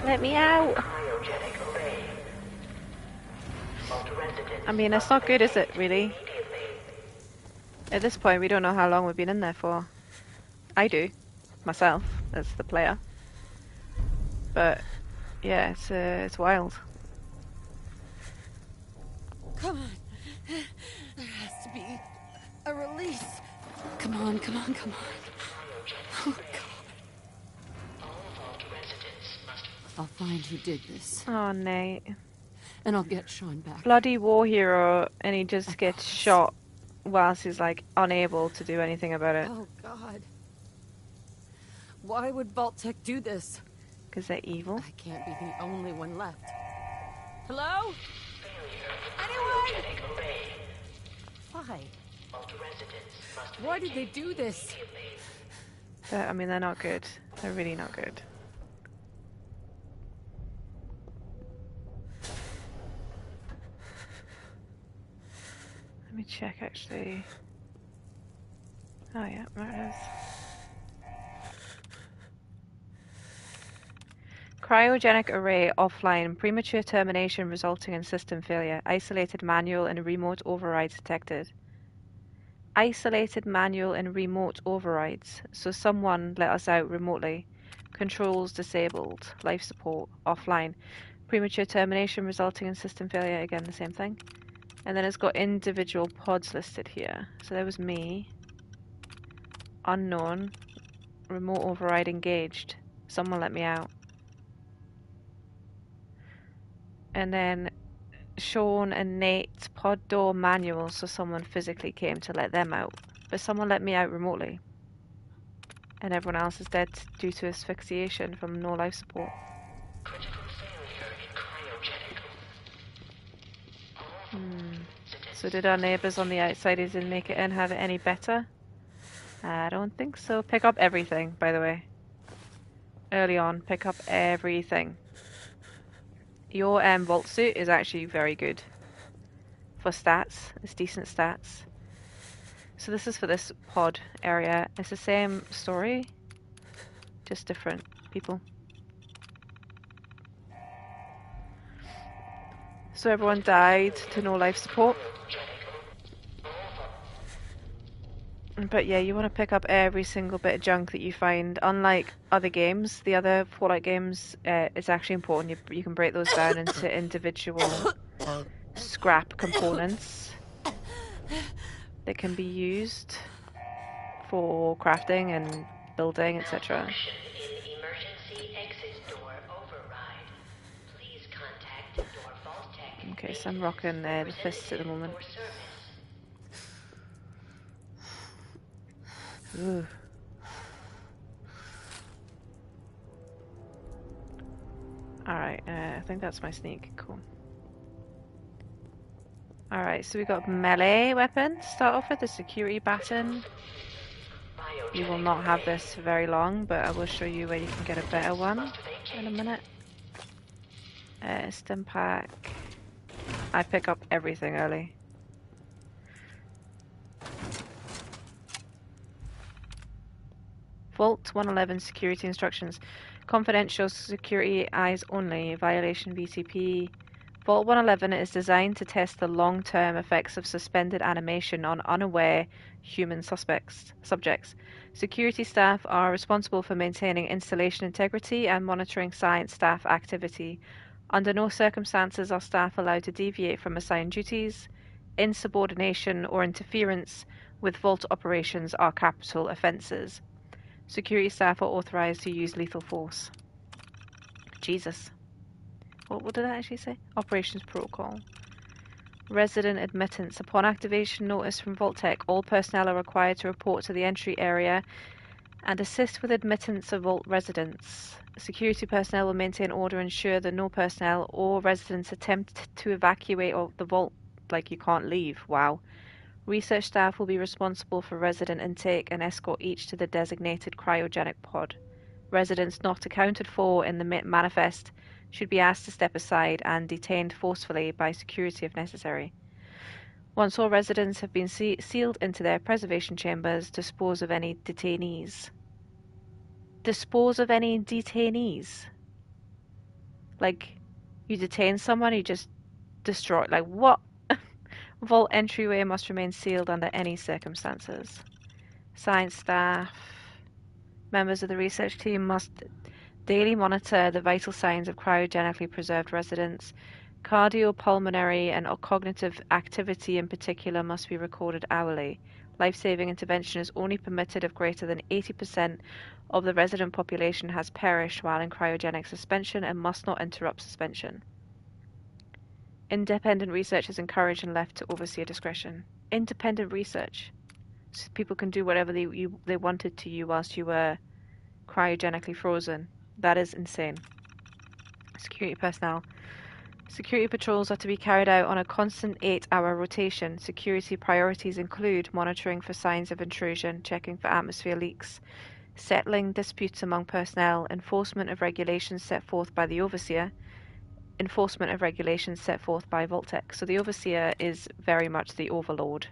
Let me out. Cryogenic array. Vault residents I mean, it's not good, is it, really? immediately. At this point, we don't know how long we've been in there for. I do. Myself, as the player. But, yeah, it's wild. Come on. There has to be a release. Come on, come on, come on. Oh, God. All vault residents must I'll find who did this, Oh, Nate. and I'll get Sean back. Bloody war hero, and he just gets shot whilst he's, like, unable to do anything about it. Oh, God. Why would Vault-Tec do this? Because they're evil. I can't be the only one left. Hello? cryogenic Anyone? array. Why? Vault residents must Why did they do this? I mean, they're not good. They're really not good. Let me check, actually. Oh, yeah, there it is. Cryogenic array offline. Premature termination resulting in system failure. Isolated manual and remote overrides detected. Isolated manual and remote overrides. So someone let us out remotely. Controls disabled. Life support offline. Premature termination resulting in system failure. Again, the same thing. And then it's got individual pods listed here. So there was me. Unknown. Remote override engaged. Someone let me out. And then Sean and Nate pod door manual, so someone physically came to let them out. But someone let me out remotely. And everyone else is dead due to asphyxiation from no life support. Critical failure in cryogenic. So did our neighbours on the outside who didn't make it in have it any better? I don't think so. Pick up everything, by the way. Early on, pick up everything. Your vault suit is actually very good for stats. It's decent stats. So this is for this pod area. It's the same story, just different people. So everyone died to no life support. But yeah, you want to pick up every single bit of junk that you find. Unlike other games, the other Fallout games, it's actually important. You can break those down into individual scrap components that can be used for crafting and building, etc. Okay, so I'm rocking the fists at the moment. Ooh. Alright, I think that's my sneak. Cool. Alright, so we got melee weapons. Start off with the security baton. You will not have this for very long, but I will show you where you can get a better one in a minute. Stim pack. I pick up everything early. Vault 111 security instructions. Confidential security eyes only. Violation VTP. Vault 111 is designed to test the long-term effects of suspended animation on unaware human subjects. Security staff are responsible for maintaining installation integrity and monitoring science staff activity. Under no circumstances are staff allowed to deviate from assigned duties. Insubordination or interference with vault operations are capital offences. Security staff are authorized to use lethal force. Jesus. What did that actually say? Operations protocol. Resident admittance. Upon activation notice from Vault-Tec, all personnel are required to report to the entry area and assist with admittance of Vault residents. Security personnel will maintain order and ensure that no personnel or residents attempt to evacuate the Vault. Like, you can't leave. Wow. Research staff will be responsible for resident intake and escort each to the designated cryogenic pod. Residents not accounted for in the manifest should be asked to step aside and detained forcefully by security if necessary. Once all residents have been sealed into their preservation chambers, dispose of any detainees. Dispose of any detainees? Like, you detain someone, you just destroy. Like, what? Vault entryway must remain sealed under any circumstances. Science staff, members of the research team must daily monitor the vital signs of cryogenically preserved residents. Cardiopulmonary and cognitive activity in particular must be recorded hourly. Life-saving intervention is only permitted if greater than 80% of the resident population has perished while in cryogenic suspension and must not interrupt suspension. Independent research is encouraged and left to overseer discretion. Independent research. So people can do whatever they wanted to you whilst you were cryogenically frozen. That is insane. Security personnel. Security patrols are to be carried out on a constant 8-hour rotation. Security priorities include monitoring for signs of intrusion, checking for atmosphere leaks, settling disputes among personnel, enforcement of regulations set forth by the overseer, enforcement of regulations set forth by Vault-Tec. So the overseer is very much the overlord.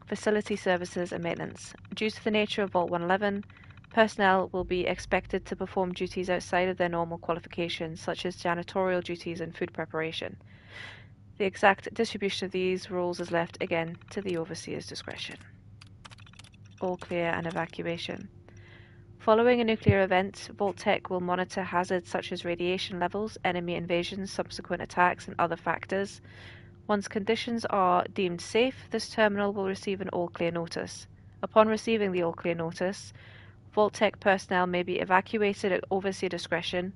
Facility services and maintenance. Due to the nature of Vault 111, personnel will be expected to perform duties outside of their normal qualifications, such as janitorial duties and food preparation. The exact distribution of these roles is left, again, to the overseer's discretion. All clear and evacuation. Following a nuclear event, Vault-Tec will monitor hazards such as radiation levels, enemy invasions, subsequent attacks, and other factors. Once conditions are deemed safe, this terminal will receive an all-clear notice. Upon receiving the all-clear notice, Vault-Tec personnel may be evacuated at overseer discretion.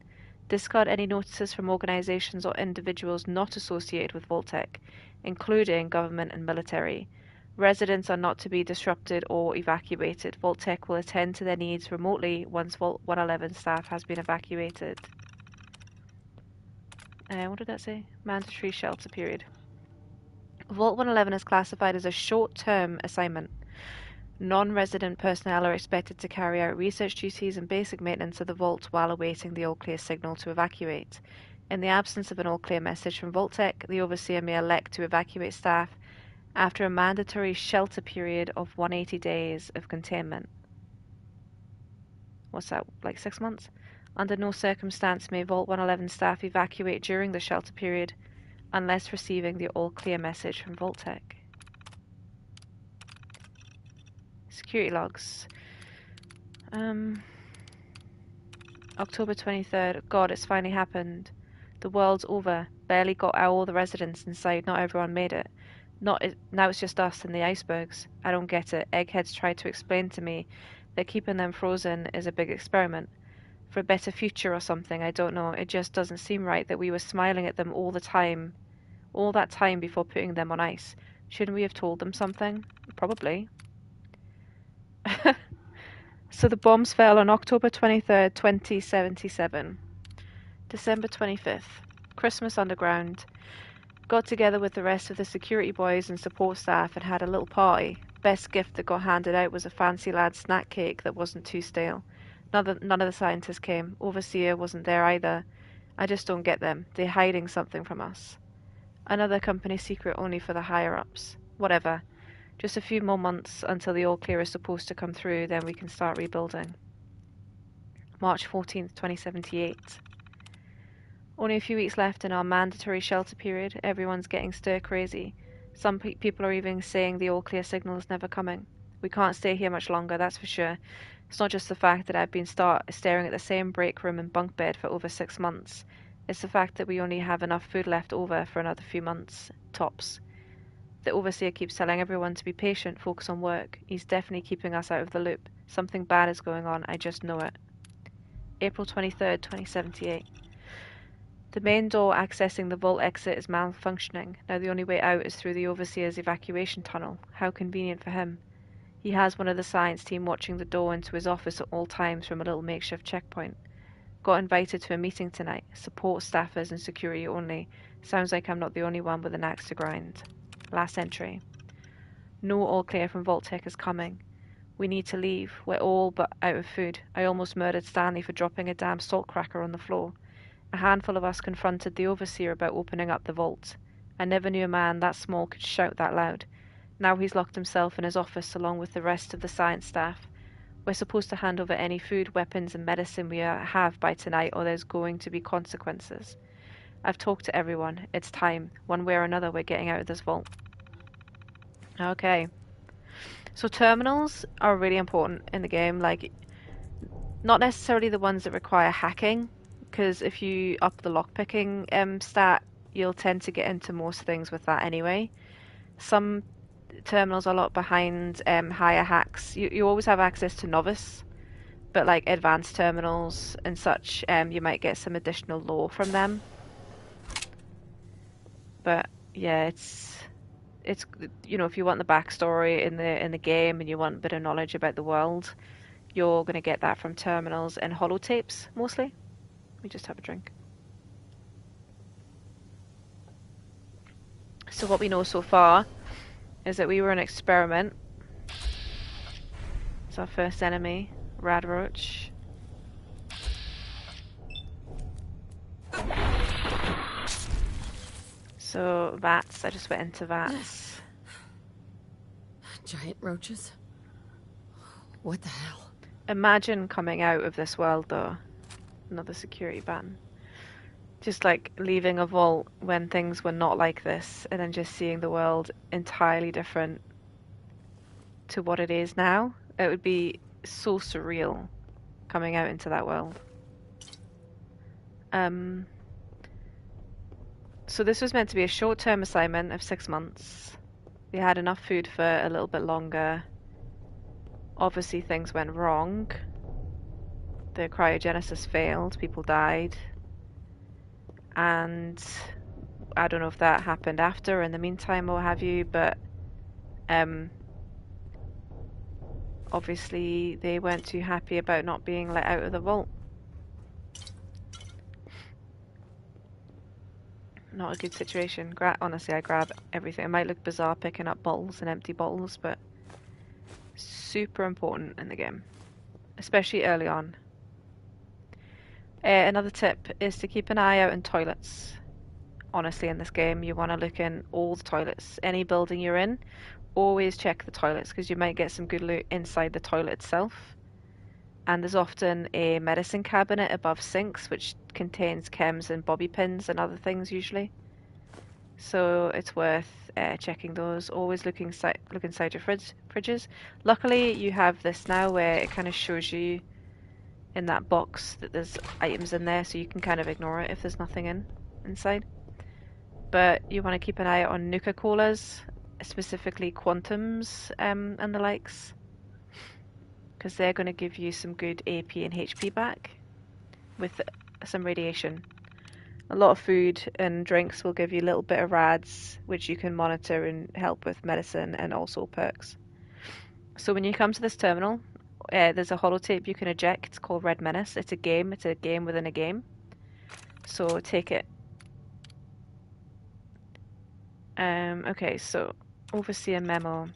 Discard any notices from organizations or individuals not associated with Vault-Tec, including government and military. Residents are not to be disrupted or evacuated. Vault-Tec will attend to their needs remotely once Vault 111 staff has been evacuated. What did that say? Mandatory shelter period. Vault 111 is classified as a short-term assignment. Non-resident personnel are expected to carry out research duties and basic maintenance of the vault while awaiting the all-clear signal to evacuate. In the absence of an all-clear message from Vault-Tec, the Overseer may elect to evacuate staff after a mandatory shelter period of 180 days of containment. What's that, like 6 months? Under no circumstance may Vault 111 staff evacuate during the shelter period unless receiving the all-clear message from Vault-Tec. Security logs. October 23rd. God, it's finally happened. The world's over. Barely got all the residents inside. Not everyone made it. Now it's just us and the icebergs. I don't get it. Eggheads tried to explain to me that keeping them frozen is a big experiment. For a better future or something, I don't know. It just doesn't seem right that we were smiling at them all the time. All that time before putting them on ice. Shouldn't we have told them something? Probably. So the bombs fell on October 23rd, 2077. December 25th. Christmas underground. Got together with the rest of the security boys and support staff and had a little party. Best gift that got handed out was a fancy lad snack cake that wasn't too stale. None of the scientists came. Overseer wasn't there either. I just don't get them. They're hiding something from us. Another company secret only for the higher-ups. Whatever. Just a few more months until the all-clear is supposed to come through, then we can start rebuilding. March 14th, 2078. Only a few weeks left in our mandatory shelter period. Everyone's getting stir-crazy. Some people are even saying the all-clear signal is never coming. We can't stay here much longer, that's for sure. It's not just the fact that I've been staring at the same break room and bunk bed for over 6 months. It's the fact that we only have enough food left over for another few months, tops. The Overseer keeps telling everyone to be patient, focus on work. He's definitely keeping us out of the loop. Something bad is going on, I just know it. April 23rd, 2078. The main door accessing the vault exit is malfunctioning. Now the only way out is through the Overseer's evacuation tunnel. How convenient for him. He has one of the science team watching the door into his office at all times from a little makeshift checkpoint. Got invited to a meeting tonight. Support staffers and security only. Sounds like I'm not the only one with an axe to grind. Last entry. No all clear from Vault-Tec is coming. We need to leave. We're all but out of food. I almost murdered Stanley for dropping a damn salt cracker on the floor. A handful of us confronted the Overseer about opening up the vault. I never knew a man that small could shout that loud. Now he's locked himself in his office along with the rest of the science staff. We're supposed to hand over any food, weapons and medicine we have by tonight or there's going to be consequences. I've talked to everyone. It's time. One way or another we're getting out of this vault. Okay. So terminals are really important in the game. Like, not necessarily the ones that require hacking, because if you up the lockpicking stat, you'll tend to get into most things with that anyway. Some terminals are a lot behind higher hacks. You always have access to novice, but like advanced terminals and such, you might get some additional lore from them. But yeah, it's you know, if you want the backstory in the game and you want a bit of knowledge about the world, you're going to get that from terminals and holotapes mostly. Let me just have a drink. So what we know so far is that we were an experiment. It's our first enemy, Radroach. So vats, I just went into vats. Giant roaches? What the hell? Imagine coming out of this world though. Another security ban. Just like leaving a vault when things were not like this and then just seeing the world entirely different to what it is now. It would be so surreal coming out into that world. So this was meant to be a short-term assignment of 6 months. We had enough food for a little bit longer. Obviously things went wrong. The cryogenesis failed, people died. And I don't know if that happened after or in the meantime or what have you, but obviously they weren't too happy about not being let out of the vault. Not a good situation. Honestly, I grab everything. It might look bizarre picking up bottles and empty bottles, but Super important in the game, especially early on. Another tip is to keep an eye out in toilets. Honestly, in this game, you want to look in all the toilets. Any building you're in, always check the toilets because you might get some good loot inside the toilet itself. And there's often a medicine cabinet above sinks which contains chems and bobby pins and other things usually. So it's worth checking those. Always look inside your fridges. Luckily, you have this now where it kind of shows you in that box that there's items in there, so you can kind of ignore it if there's nothing inside. But you want to keep an eye on Nuka-Colas, specifically Quantums and the likes, because they're going to give you some good AP and HP back with some radiation. A lot of food and drinks will give you a little bit of rads, which you can monitor and help with medicine and also perks. So when you come to this terminal, there's a holotape you can eject called Red Menace. It's a game within a game. So take it. Okay, so Overseer memo.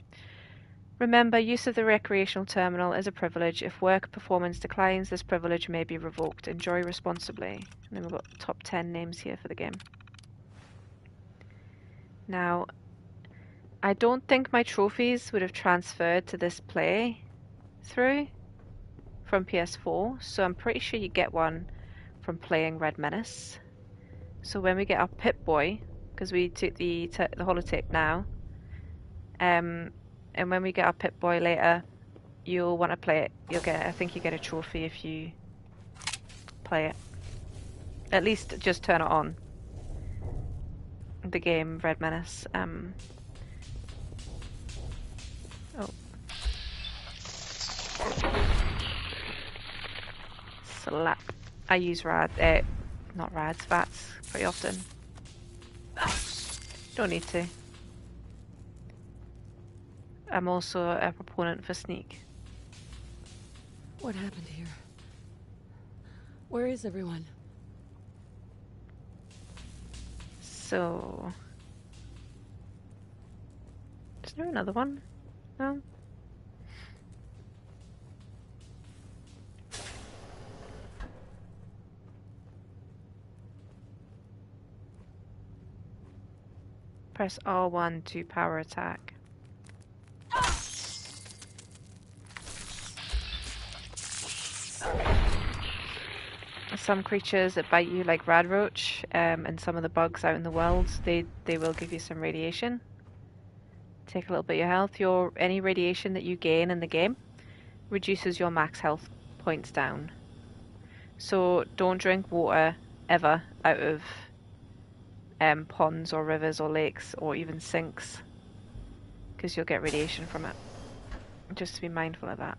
Remember, use of the recreational terminal is a privilege. If work performance declines, this privilege may be revoked. Enjoy responsibly. And then we've got top 10 names here for the game. Now, I don't think my trophies would have transferred to this play through from PS4, so I'm pretty sure you get one from playing Red Menace. So when we get our Pip Boy, because we took the holotape now, and when we get our Pip Boy later, you'll want to play it. I think you get a trophy if you play it. At least just turn it on. The game Red Menace. Oh. Slap. I use not rads, VATs pretty often. Don't need to. I'm also a proponent for sneak. What happened here? Where is everyone? So... Is there another one? No? Press R1 to power attack. Some creatures that bite you, like Radroach, and some of the bugs out in the world, they will give you some radiation. Take a little bit of your health. Any radiation that you gain in the game reduces your max health points down. So don't drink water ever out of ponds or rivers or lakes or even sinks, because you'll get radiation from it. Just to be mindful of that.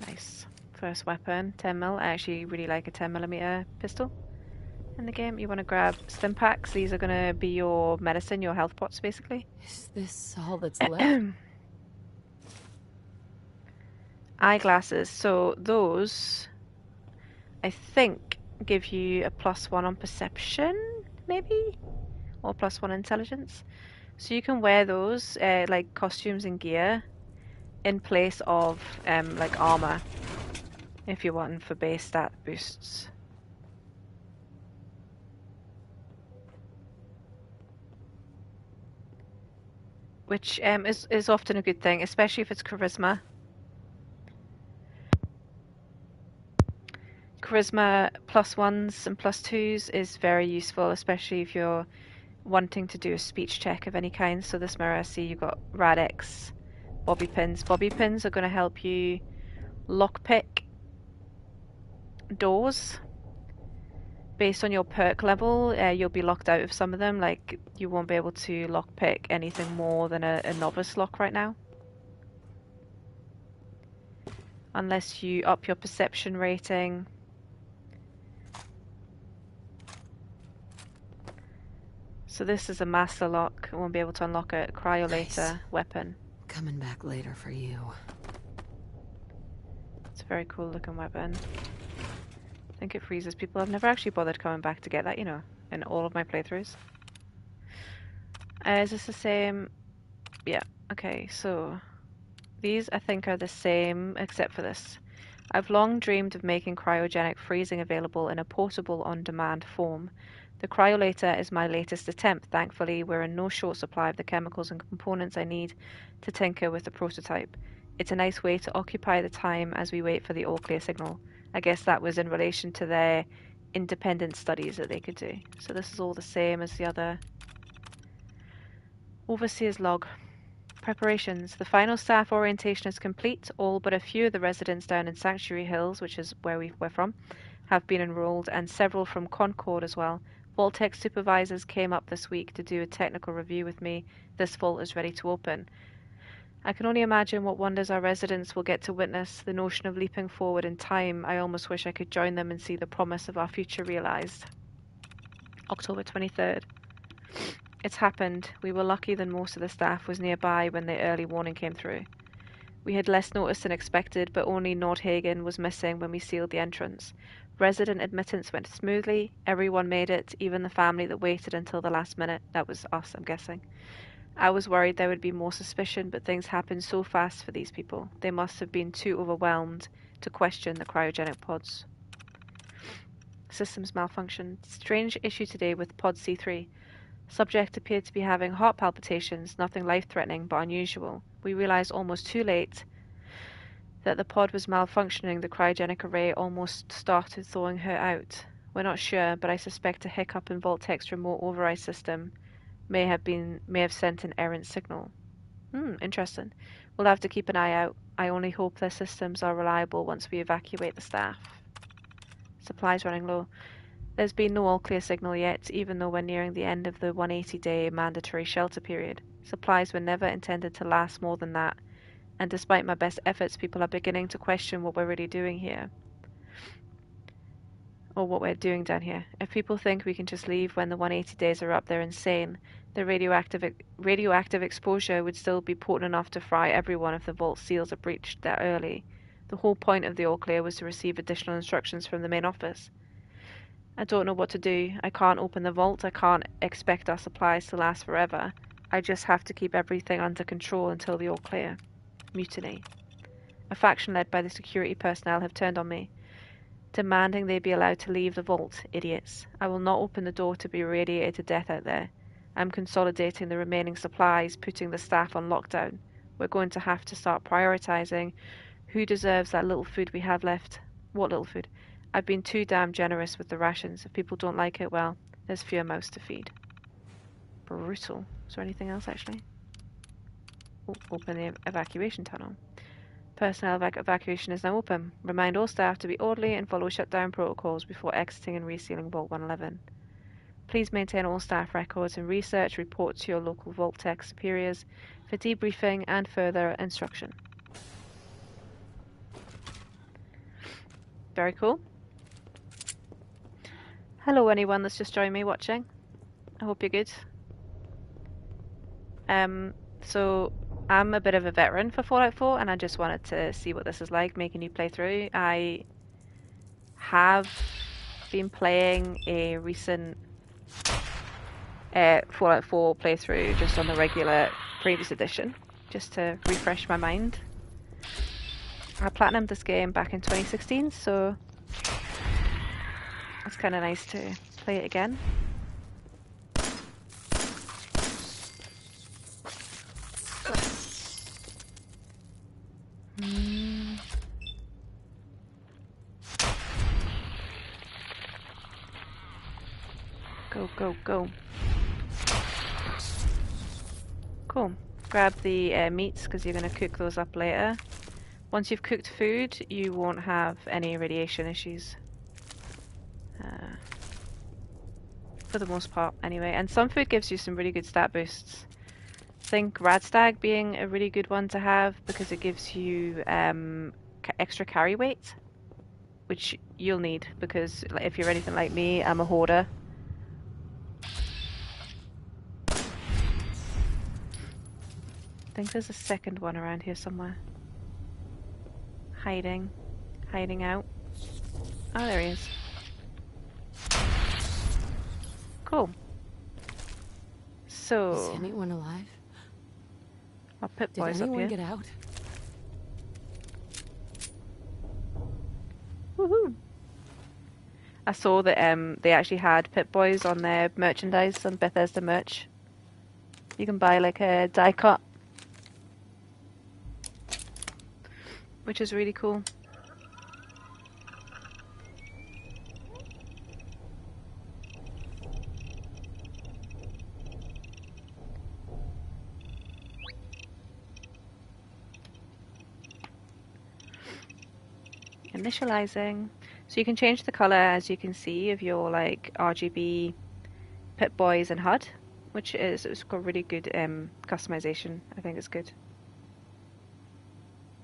Nice. First weapon, 10mm. I actually really like a 10mm pistol in the game. You want to grab stim packs. These are going to be your medicine, your health pots, basically. Is this all that's left? Eyeglasses. So those, I think, give you a +1 on perception, maybe? Or +1 intelligence. So you can wear those, like costumes and gear, in place of like armor, if you want, for base stat boosts. Which is often a good thing, especially if it's charisma. Charisma +1s and +2s is very useful, especially if you're wanting to do a speech check of any kind. So this mirror, I see you've got Radix, bobby pins. Bobby pins are going to help you lockpick doors. Based on your perk level, you'll be locked out of some of them. Like, you won't be able to lockpick anything more than a novice lock right now. Unless you up your perception rating. So this is a master lock. I won't be able to unlock it. Cryolator weapon. Coming back later for you. It's a very cool looking weapon. I think it freezes people. I've never actually bothered coming back to get that, in all of my playthroughs. Is this the same? Yeah, okay, so these I think are the same except for this. I've long dreamed of making cryogenic freezing available in a portable on-demand form. The cryolator is my latest attempt. Thankfully, we're in no short supply of the chemicals and components I need to tinker with the prototype. It's a nice way to occupy the time as we wait for the all-clear signal. I guess that was in relation to their independent studies that they could do. So this is all the same as the other. Overseer's log. Preparations. The final staff orientation is complete. All but a few of the residents down in Sanctuary Hills, which is where we're from, have been enrolled, and several from Concord as well. Vault-Tec supervisors came up this week to do a technical review with me. This vault is ready to open. I can only imagine what wonders our residents will get to witness. The notion of leaping forward in time, I almost wish I could join them and see the promise of our future realized. October 23rd. It's happened. We were lucky that most of the staff was nearby when the early warning came through. We had less notice than expected, but only Nordhagen was missing when we sealed the entrance. Resident admittance went smoothly. Everyone made it, even the family that waited until the last minute. That was us, I'm guessing. I was worried there would be more suspicion, but things happened so fast for these people. They must have been too overwhelmed to question the cryogenic pods. Systems malfunctioned. Strange issue today with pod C3. Subject appeared to be having heart palpitations, nothing life-threatening but unusual. We realized almost too late that the pod was malfunctioning. The cryogenic array almost started thawing her out. We're not sure, but I suspect a hiccup in Vault-Tec's remote override system may have sent an errant signal. Interesting. We'll have to keep an eye out. I only hope their systems are reliable once we evacuate the staff. Supplies running low. There's been no all-clear signal yet, even though we're nearing the end of the 180-day mandatory shelter period. Supplies were never intended to last more than that, and despite my best efforts, people are beginning to question what we're really doing here. Or what we're doing down here. If people think we can just leave when the 180 days are up, they're insane. The radioactive exposure would still be potent enough to fry everyone if the vault seals are breached that early. The whole point of the all-clear was to receive additional instructions from the main office. I don't know what to do. I can't open the vault. I can't expect our supplies to last forever. I just have to keep everything under control until the all-clear. Mutiny. A faction led by the security personnel have turned on me, demanding they be allowed to leave the vault. Idiots. I will not open the door to be radiated to death out there. I'm consolidating the remaining supplies, putting the staff on lockdown. We're going to have to start prioritizing who deserves that little food we have left. What little food? I've been too damn generous with the rations. If people don't like it, well, there's fewer mouths to feed. Brutal. Is there anything else, actually? Oh, open the evacuation tunnel. Personnel evacuation is now open. Remind all staff to be orderly and follow shutdown protocols before exiting and resealing Vault 111. Please maintain all staff records and research. Report to your local Vault-Tec superiors for debriefing and further instruction. Very cool. Hello anyone that's just joined me watching. I hope you're good. So I'm a bit of a veteran for Fallout 4 and I just wanted to see what this is like, make a new playthrough. I have been playing a recent Fallout 4 playthrough just on the regular previous edition, just to refresh my mind. I platinumed this game back in 2016, so it's kind of nice to play it again. Go, go, go. Cool. Grab the meats because you're going to cook those up later. Once you've cooked food, you won't have any radiation issues. For the most part, anyway. And some food gives you some really good stat boosts. I think Radstag being a really good one to have because it gives you extra carry weight, which you'll need because if you're anything like me, I'm a hoarder. I think there's a second one around here somewhere. Hiding out. Oh, there he is. Cool. So. Is anyone alive? Our Pip Did Boys up anyone here. get out? Woohoo! I saw that they actually had Pip Boys on their merchandise on Bethesda merch. You can buy like a die cut, which is really cool. Initializing. So you can change the color, as you can see, of your like RGB Pip Boys and HUD, which is it's got really good customization. I think it's good.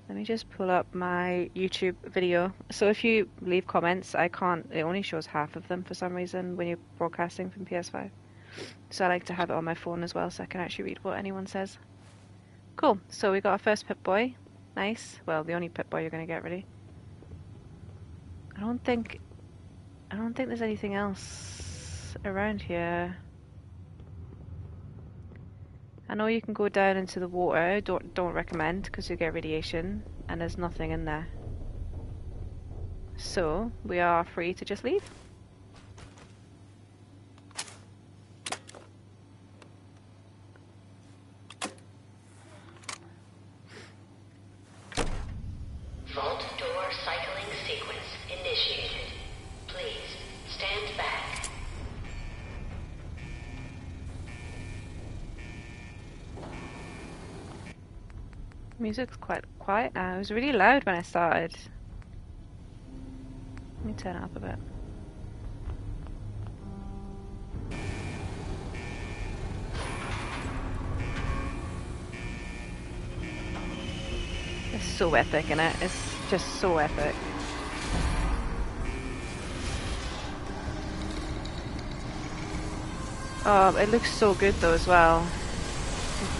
Let me just pull up my YouTube video. So if you leave comments, I can't. It only shows half of them for some reason when you're broadcasting from PS5. So I like to have it on my phone as well, so I can actually read what anyone says. Cool. So we got our first Pip Boy. Nice. Well, the only Pip Boy you're gonna get, really. I don't think there's anything else around here. I know you can go down into the water. Don't recommend, because you get radiation, and there's nothing in there. So we are free to just leave. Vault door cycling sequence initiated. Please stand back. Music's quite quiet now. It was really loud when I started. Let me turn it up a bit. It's so epic, isn't it? It's just so epic. Oh, it looks so good though as well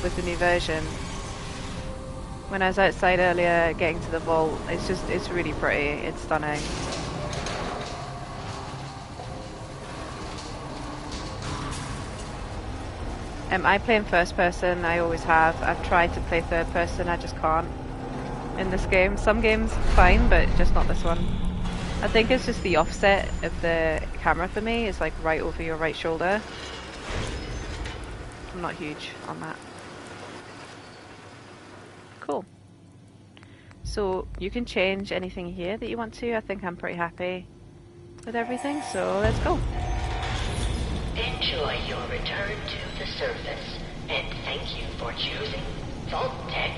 with the new version. When I was outside earlier getting to the vault, it's really pretty. It's stunning. I play in first person, I always have. I've tried to play third person, I just can't in this game. Some games fine, but just not this one. I think it's just the offset of the camera for me. It's like right over your right shoulder. I'm not huge on that. Cool. So you can change anything here that you want to. I think I'm pretty happy with everything, so let's go. Enjoy your return to the surface, and thank you for choosing Vault Tech.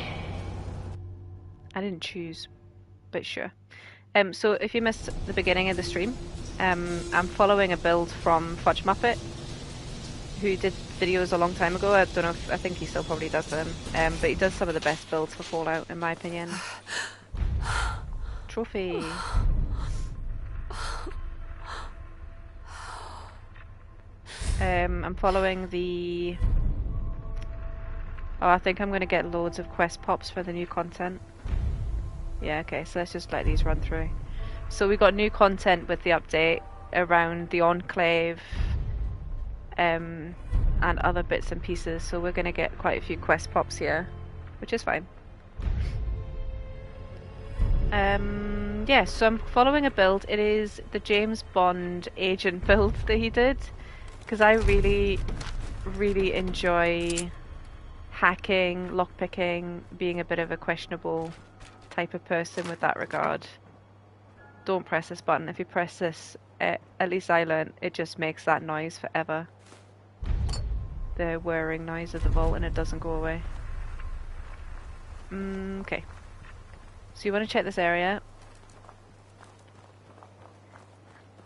I didn't choose, but sure. So if you missed the beginning of the stream, I'm following a build from Fudge Muppet, who did videos a long time ago. I don't know if, I think he still probably does them, but he does some of the best builds for Fallout, in my opinion. Trophy. I'm following the... Oh, I think I'm going to get loads of quest pops for the new content. Yeah, okay, so let's just let these run through. So we got new content with the update around the Enclave and other bits and pieces, so we're going to get quite a few quest pops here, which is fine. Yeah, so I'm following a build. It is the James Bond agent build that he did, because I really, really enjoy hacking, lockpicking, being a bit of a questionable type of person with that regard. Don't press this button. If you press this, at least I learned, it just makes that noise forever. The whirring noise of the vault, and it doesn't go away. Okay. So you want to check this area.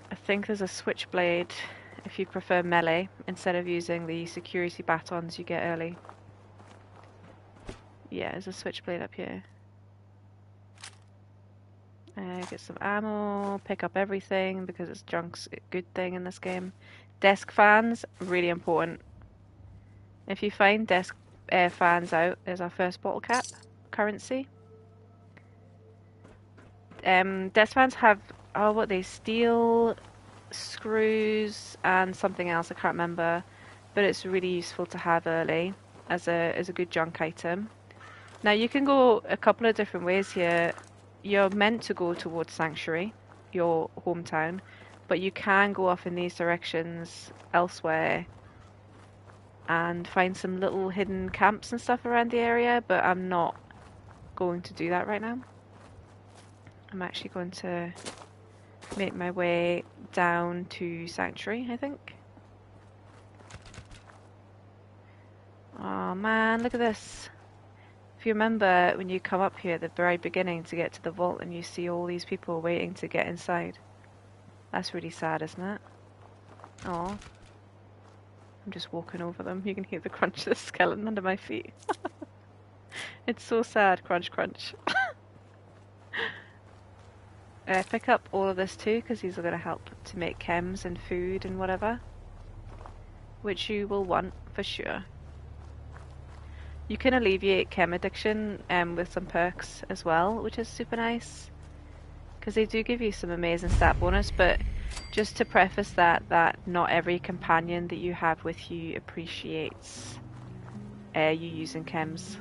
I think there's a switchblade if you prefer melee instead of using the security batons you get early. Yeah, there's a switchblade up here. Get some ammo, pick up everything because it's junk's a good thing in this game. Desk fans, really important. If you find desk fans out, there's our first bottle cap currency. Desk fans have, oh, what they steel, screws, and something else I can't remember, but it's really useful to have early as a good junk item. Now you can go a couple of different ways here. You're meant to go towards Sanctuary, your hometown, but you can go off in these directions elsewhere and find some little hidden camps and stuff around the area, but I'm not going to do that right now. I'm actually going to make my way down to Sanctuary, I think. Oh man, look at this. If you remember when you come up here at the very beginning to get to the vault and you see all these people waiting to get inside. That's really sad, isn't it? Oh, I'm just walking over them. You can hear the crunch of the skeleton under my feet. It's so sad, crunch, crunch. Pick up all of this too, because these are going to help to make chems and food and whatever, which you will want for sure. You can alleviate chem addiction with some perks as well, which is super nice, because they do give you some amazing stat bonus, but just to preface that not every companion that you have with you appreciates you using chems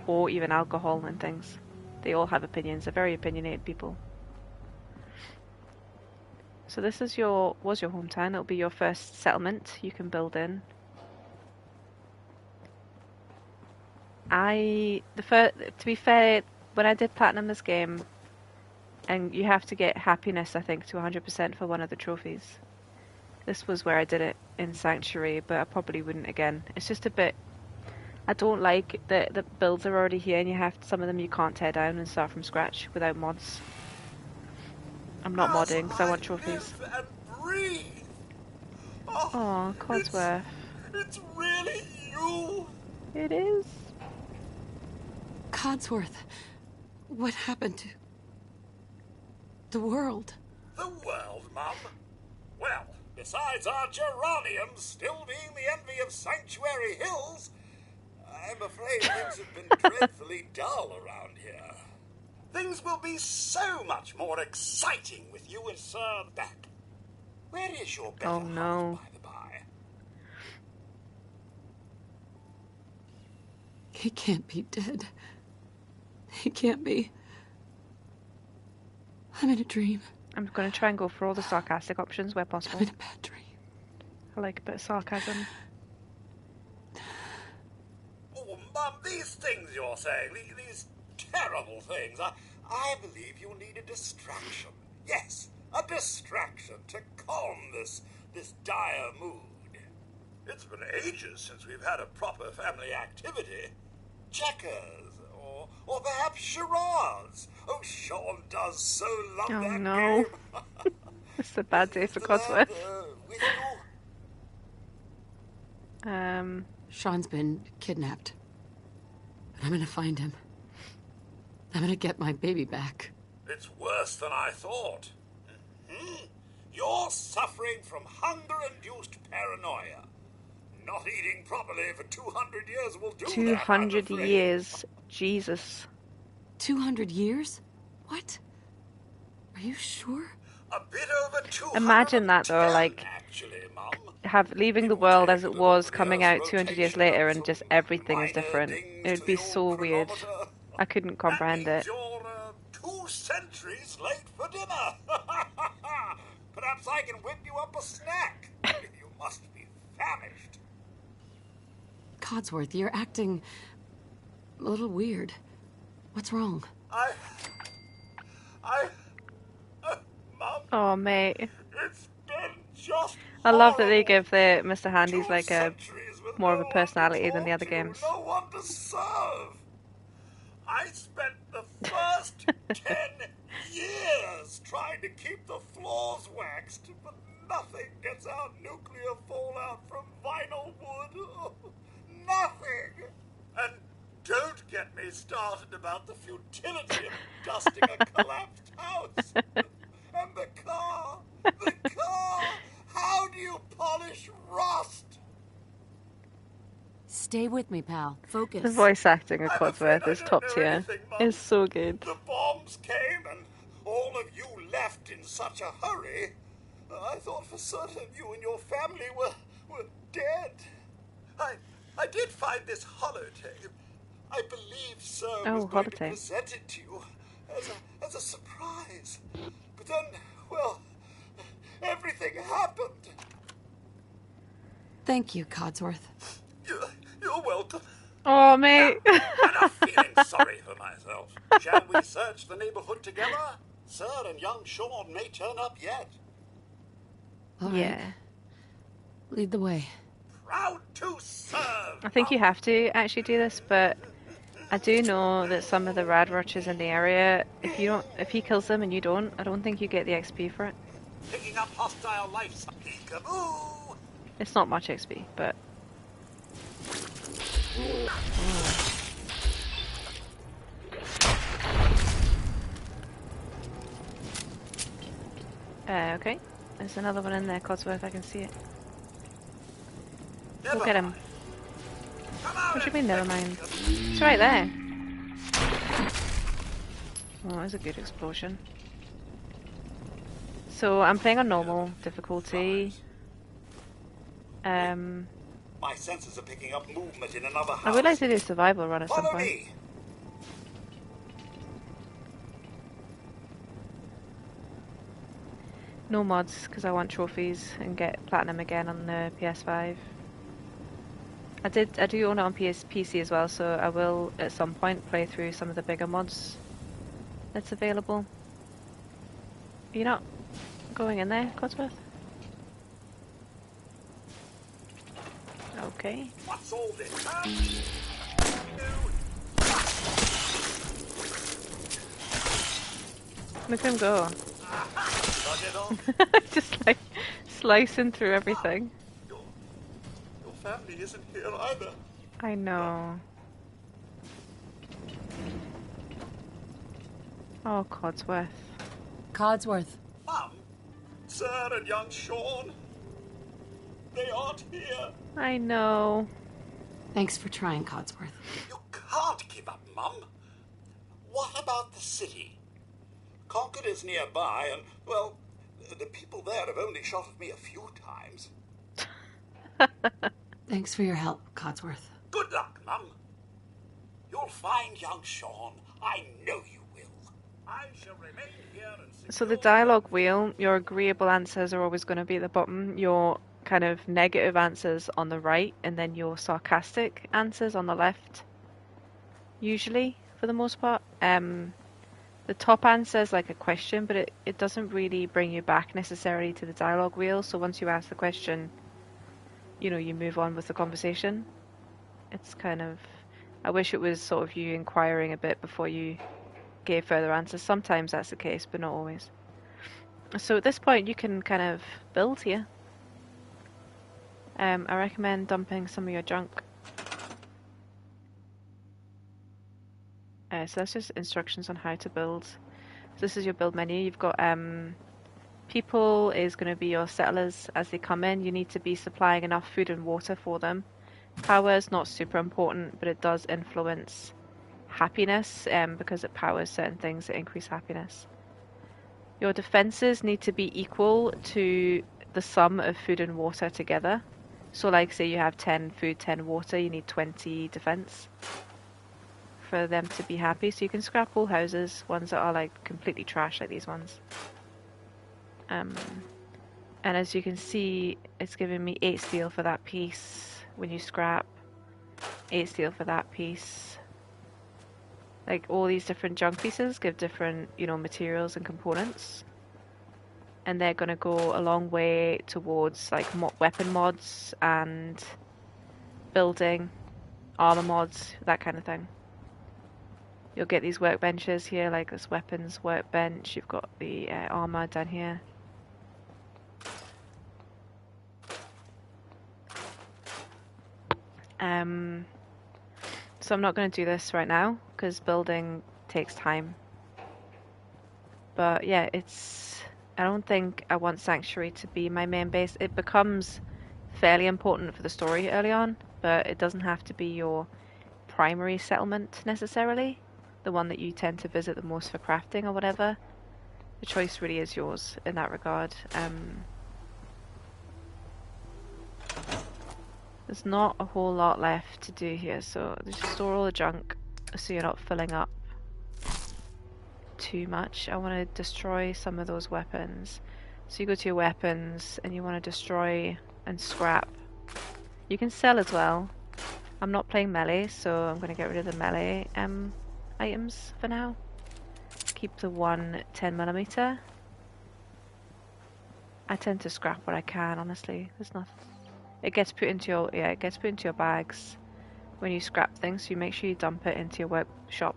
or even alcohol and things. They all have opinions. They're very opinionated people. So this is was your hometown. It'll be your first settlement you can build in. To be fair, when I did platinum this game, and you have to get happiness, I think, to 100% for one of the trophies. This was where I did it in Sanctuary, but I probably wouldn't again. It's just a bit. I don't like that the builds are already here, and you have some of them you can't tear down and start from scratch without mods. I'm not modding because I want trophies. Oh, Codsworth. It's really you. It is. Codsworth, what happened to the world? The world, Mum? Well, besides our geraniums still being the envy of Sanctuary Hills, I'm afraid things have been dreadfully dull around here. Things will be so much more exciting with you and Sir back. Where is your better Oh no. half, by the by? He can't be dead. He can't be. I'm in a dream. I'm going to try and go for all the sarcastic options where possible. I'm in a bad dream. I like a bit of sarcasm. Oh, Mum, these things you're saying, these terrible things, I believe you need a distraction. Yes, a distraction to calm this dire mood. It's been ages since we've had a proper family activity. Checkers, or perhaps charades. Oh, Sean does so love that game. It's a bad day for Codsworth. With you? Sean's been kidnapped. But I'm gonna find him. I'm gonna get my baby back. It's worse than I thought. You're suffering from hunger-induced paranoia. Not eating properly for 200 years will do 200 years. Jesus. 200 years? What? Are you sure? A bit over 200. Imagine that though, like actually, leaving the world as it was, coming out 200 years later, and just everything is different. It would be so weird. I couldn't comprehend it. You're 2 centuries late for dinner. Perhaps I can whip you up a snack. You must be famished. Codsworth, you're acting a little weird. What's wrong? Mum. Oh, mate. It's been just I love that they give the Mr. Handy's like a more of a personality than the other games. No one to serve. I spent the first 10 years trying to keep the floors waxed, but nothing gets out nuclear fallout from vinyl wood. Nothing. And don't get me started about the futility of dusting a collapsed house. And the car. How do you polish rust? Stay with me, pal. Focus. The voice acting of Codsworth is top tier. It's so good. The bombs came and all of you left in such a hurry. I thought for certain you and your family were dead. I did find this holotape. I believe Sir Oh, was going to holotape. present it to you as a surprise. But then, well, everything happened. Thank you, Codsworth. You're welcome. Oh, mate. Enough feeling sorry for myself. Shall we search the neighborhood together? Sir and young Sean may turn up yet. All Yeah. right. Lead the way. Proud to serve. I think you have to actually do this, but I do know that some of the rad rushes in the area, if he kills them and you don't, I don't think you get the XP for it. Picking up hostile life. Peekaboo. It's not much XP, but okay. There's another one in there, Codsworth. I can see it. Go get him. What do you mean, never mind? It's right there. Oh, that was a good explosion. So I'm playing on normal difficulty. My senses are picking up movement in another house. I would like to do a survival run at some Follow point. me. No mods, because I want trophies and get platinum again on the PS5. I do own it on PC as well, so I will at some point play through some of the bigger mods that's available. Are you not going in there, Codsworth? Okay. What's all this, huh? Look at him go. It Just like slicing through everything. Your family isn't here either. I know. Oh, Codsworth. Codsworth. Mum, Sir and young Sean, they aren't here. I know. Thanks for trying, Codsworth. You can't give up, Mum. What about the city? Concord is nearby, and, well, the people there have only shot at me a few times. Thanks for your help, Codsworth. Good luck, Mum. You'll find young Sean. I know you will. I shall remain here and see. So the dialogue wheel, your agreeable answers are always going to be at the bottom, your kind of negative answers on the right, and then your sarcastic answers on the left. Usually, for the most part. The top answer is like a question, but it doesn't really bring you back necessarily to the dialogue wheel. So once you ask the question, you know, you move on with the conversation. It's kind of, I wish it was sort of you inquiring a bit before you gave further answers. Sometimes that's the case, but not always. So at this point, you can kind of build here. I recommend dumping some of your junk. So that's just instructions on how to build. So this is your build menu. You've got people is going to be your settlers as they come in. You need to be supplying enough food and water for them. Power is not super important, but it does influence happiness because it powers certain things that increase happiness. Your defenses need to be equal to the sum of food and water together. So like say you have 10 food, 10 water, you need 20 defense for them to be happy. So you can scrap all houses, ones that are like completely trash like these ones. And as you can see, it's giving me 8 steel for that piece when you scrap, 8 steel for that piece. Like all these different junk pieces give different, you know, materials and components. And they're going to go a long way towards like weapon mods and building, armor mods, that kind of thing. You'll get these workbenches here, like this weapons workbench. You've got the armor down here. So I'm not going to do this right now because building takes time. But yeah, I don't think I want Sanctuary to be my main base. It becomes fairly important for the story early on, but it doesn't have to be your primary settlement necessarily. The one that you tend to visit the most for crafting or whatever. The choice really is yours in that regard. There's not a whole lot left to do here, so just store all the junk. so you're not filling up too much. I want to destroy some of those weapons. So you go to your weapons and you want to destroy and scrap. You can sell as well. I'm not playing melee, so I'm going to get rid of the melee items for now. Keep the one 10mm. I tend to scrap what I can, honestly. There's nothing. It gets put into your it gets put into your bags when you scrap things, so you make sure you dump it into your workshop.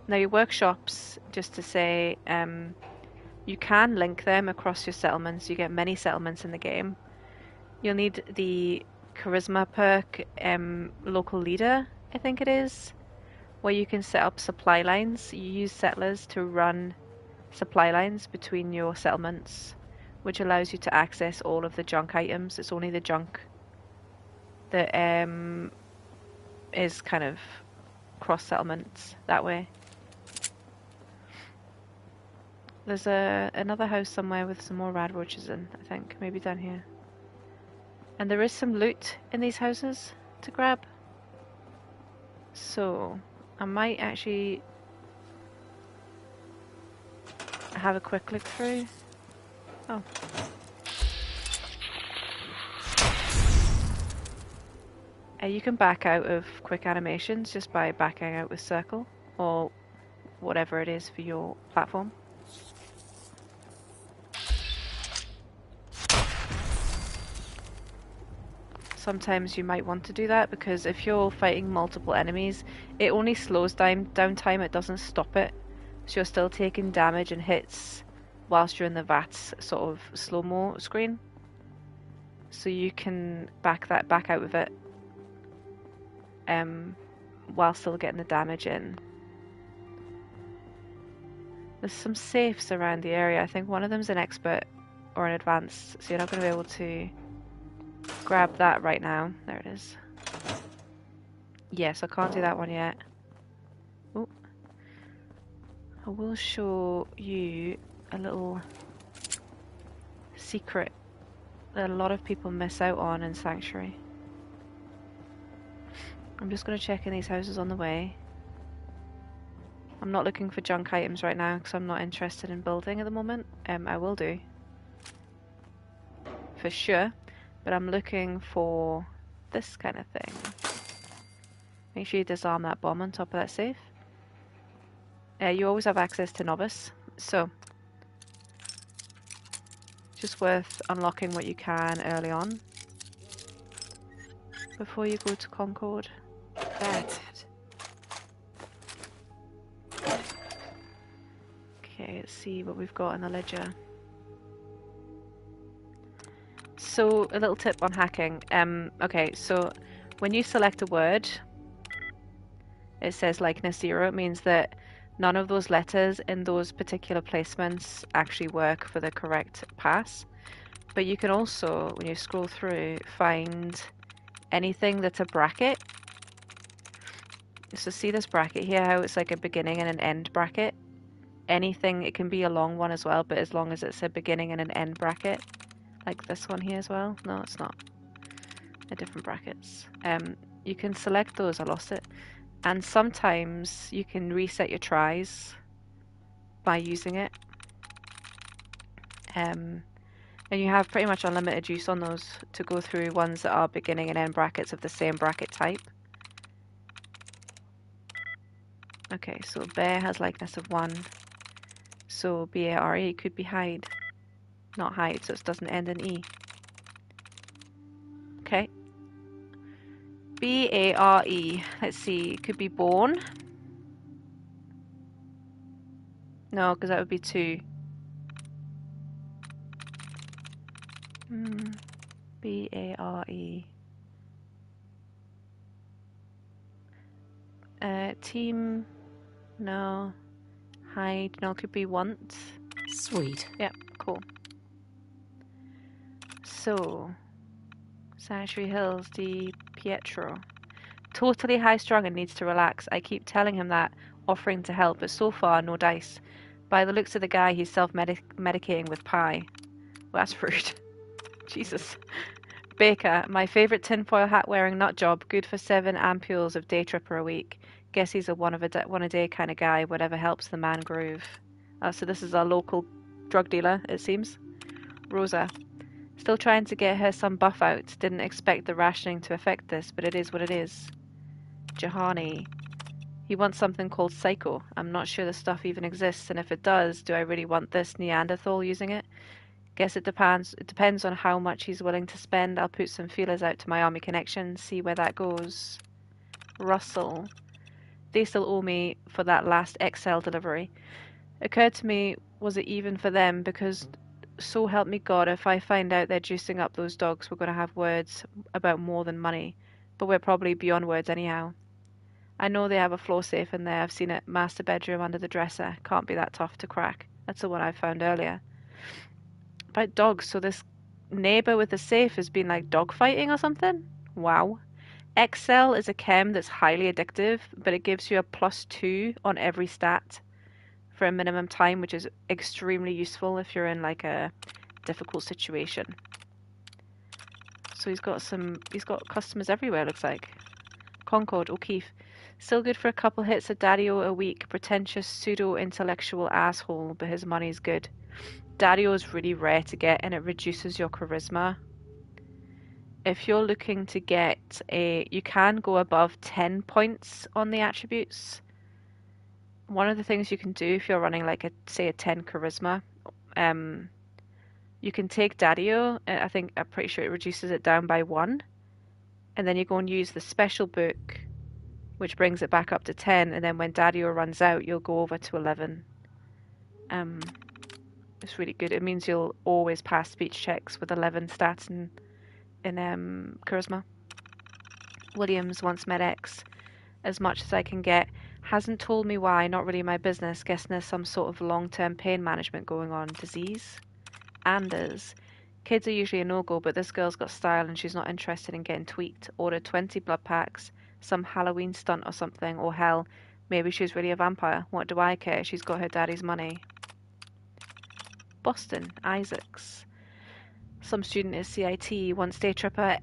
Now your workshops, just to say, you can link them across your settlements. You get many settlements in the game. You'll need the charisma perk, local leader, I think it is, where you can set up supply lines. You use settlers to run supply lines between your settlements, which allows you to access all of the junk items. It's only the junk that is kind of cross settlements that way. There's another house somewhere with some more rad roaches in, I think, maybe down here. And there is some loot in these houses to grab. So I might actually have a quick look through. Oh. You can back out of quick animations just by backing out with circle or whatever it is for your platform. Sometimes you might want to do that because if you're fighting multiple enemies, it only slows down time, it doesn't stop it. So you're still taking damage and hits whilst you're in the VATS sort of slow-mo screen. So you can back out with it while still getting the damage in. There's some safes around the area. I think one of them's an expert or an advanced, so you're not going to be able to grab that right now. There it is. Yes, I can't do that one yet. Oh. I will show you a little secret that a lot of people miss out on in Sanctuary. I'm just going to check in these houses on the way. I'm not looking for junk items right now because I'm not interested in building at the moment. I will do. For sure. But I'm looking for this kind of thing. Make sure you disarm that bomb on top of that safe. You always have access to Novice, so just worth unlocking what you can early on before you go to Concord. That's it. Okay, let's see what we've got in the ledger. So, a little tip on hacking. Okay, so when you select a word, it says likeness 0. It means that none of those letters in those particular placements actually work for the correct pass. But you can also, when you scroll through, find anything that's a bracket. So see this bracket here, how it's like a beginning and an end bracket? Anything, it can be a long one as well, but as long as it's a beginning and an end bracket. Like this one here as well. No, it's not. They're different brackets. You can select those. I lost it. And sometimes you can reset your tries by using it. And you have pretty much unlimited use on those to go through ones that are beginning and end brackets of the same bracket type. Okay, so bear has likeness of 1. So B-A-R-E could be hide. Not hide, so it doesn't end in E. Okay. B-A-R-E. Let's see, it could be born. No, because that would be 2. B-A-R-E. Team. No. Hide. No, it could be want. Sweet. Yep, cool. So, Sanctuary Hills, Di Pietro. Totally high-strung and needs to relax. I keep telling him that, offering to help, but so far, no dice. By the looks of the guy, he's self-medicating with pie. Well, that's rude. Jesus. Baker, my favourite tinfoil hat-wearing nut job, good for 7 ampules of day tripper a week. Guess he's a one a day kind of guy, whatever helps the man groove. So this is our local drug dealer, it seems. Rosa. Still trying to get her some buff out. Didn't expect the rationing to affect this, but it is what it is. Jahani. He wants something called Psycho. I'm not sure the stuff even exists, and if it does, do I really want this Neanderthal using it? Guess it depends. It depends on how much he's willing to spend. I'll put some feelers out to my army connections, see where that goes. Russell. They still owe me for that last XL delivery. Occurred to me, was it even for them? Because so help me God, if I find out they're juicing up those dogs, we're going to have words about more than money. But we're probably beyond words anyhow. I know they have a floor safe in there. I've seen it. Master bedroom under the dresser. Can't be that tough to crack. That's the one I found earlier. About dogs, so this neighbour with the safe has been like dog fighting or something? Wow. XL is a chem that's highly addictive, but it gives you a +2 on every stat for a minimum time, which is extremely useful if you're in like a difficult situation. So he's got customers everywhere, looks like. Concord, O'Keefe. Still good for a couple hits of Daddy-O a week. Pretentious, pseudo-intellectual asshole, but his money's good. Daddy-O is really rare to get, and it reduces your charisma. If you're looking to get you can go above 10 points on the attributes. One of the things you can do if you're running like say a 10 charisma, you can take Daddy-O, I'm pretty sure it reduces it down by 1, and then you go and use the special book, which brings it back up to 10, and then when Daddy-O runs out, you'll go over to 11. It's really good. It means you'll always pass speech checks with 11 stats in charisma. Williams wants MedX as much as I can get. Hasn't told me why, not really my business. Guessing there's some sort of long-term pain management going on. Disease? Anders. Kids are usually a no-go, but this girl's got style and she's not interested in getting tweaked. Order 20 blood packs, some Halloween stunt or something, or hell, maybe she's really a vampire. What do I care? She's got her daddy's money. Boston. Isaacs. Some student is CIT, wants day tripper,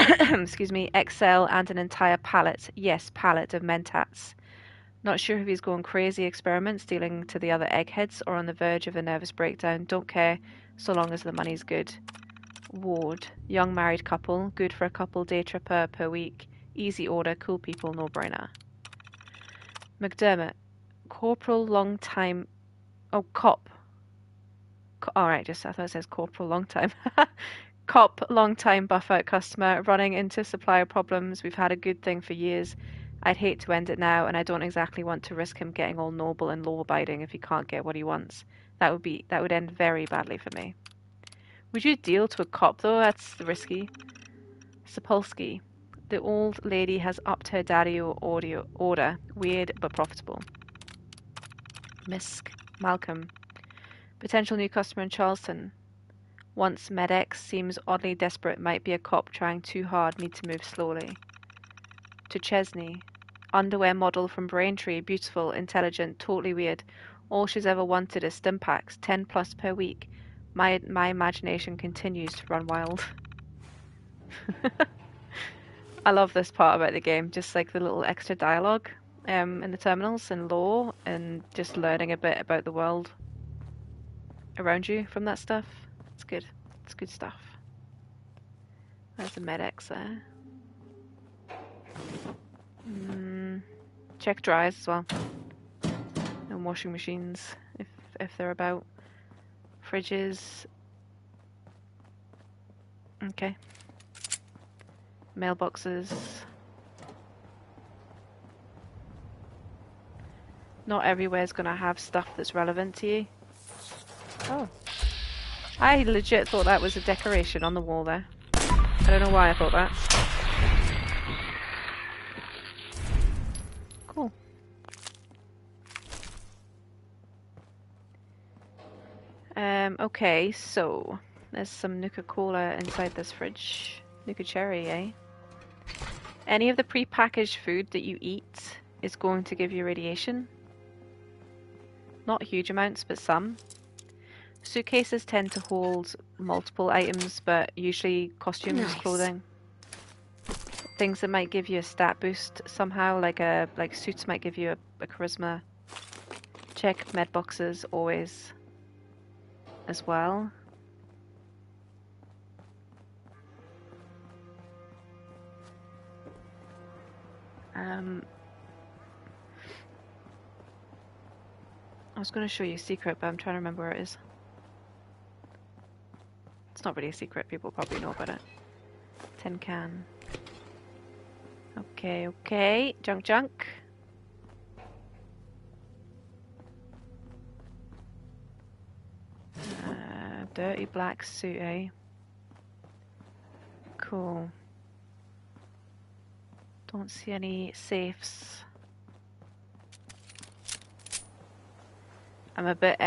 excuse me, XL and an entire pallet. Yes, pallet of Mentats. Not sure if he's going crazy experiments dealing to the other eggheads or on the verge of a nervous breakdown. Don't care, so long as the money's good. Ward. Young married couple, good for a couple day tripper per week. Easy order, cool people, no-brainer. McDermott. Corporal long time... Oh, cop. Alright, I thought it says corporal long time. Cop, long time buff out customer, running into supplier problems. We've had a good thing for years. I'd hate to end it now, and I don't exactly want to risk him getting all noble and law-abiding if he can't get what he wants. That would end very badly for me. Would you deal to a cop though? That's risky. Sapolsky. The old lady has upped her Daddy-O order. Weird but profitable. Misk. Malcolm. Potential new customer in Charleston. Once MedX seems oddly desperate, might be a cop trying too hard, need to move slowly. To Chesney. Underwear model from Braintree, beautiful, intelligent, totally weird. All she's ever wanted is Stimpaks, 10 plus per week. My imagination continues to run wild. I love this part about the game, just like the little extra dialogue in the terminals and lore, and just learning a bit about the world around you from that stuff. It's good. It's good stuff. There's the MedX there. Check dryers as well. And washing machines if they're about. Fridges. Okay. Mailboxes. Not everywhere's gonna have stuff that's relevant to you. Oh. I legit thought that was a decoration on the wall there. I don't know why I thought that. Cool. Okay, so there's some Nuka-Cola inside this fridge. Nuka Cherry, eh? Any of the pre-packaged food that you eat is going to give you radiation. Not huge amounts, but some. Suitcases tend to hold multiple items, but usually costumes, Nice. clothing. things that might give you a stat boost somehow, like suits might give you a charisma. Check med boxes always as well. I was going to show you a secret, but I'm trying to remember where it is. It's not really a secret, people probably know about it. Tin can. Okay, okay. Junk. Dirty black suit, eh? Cool. Don't see any safes. I'm a bit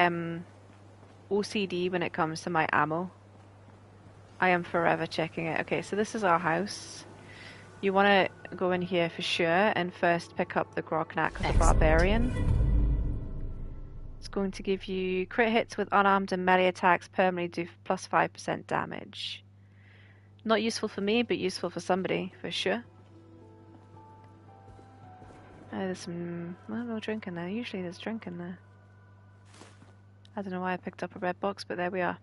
OCD when it comes to my ammo. I am forever checking it. Okay, so this is our house. You want to go in here for sure and first pick up the Grognak of the Barbarian. It's going to give you crit hits with unarmed and melee attacks permanently do plus 5% damage. Not useful for me, but useful for somebody, for sure. There's some... well, no drink in there. Usually there's drink in there. I don't know why I picked up a red box, but there we are.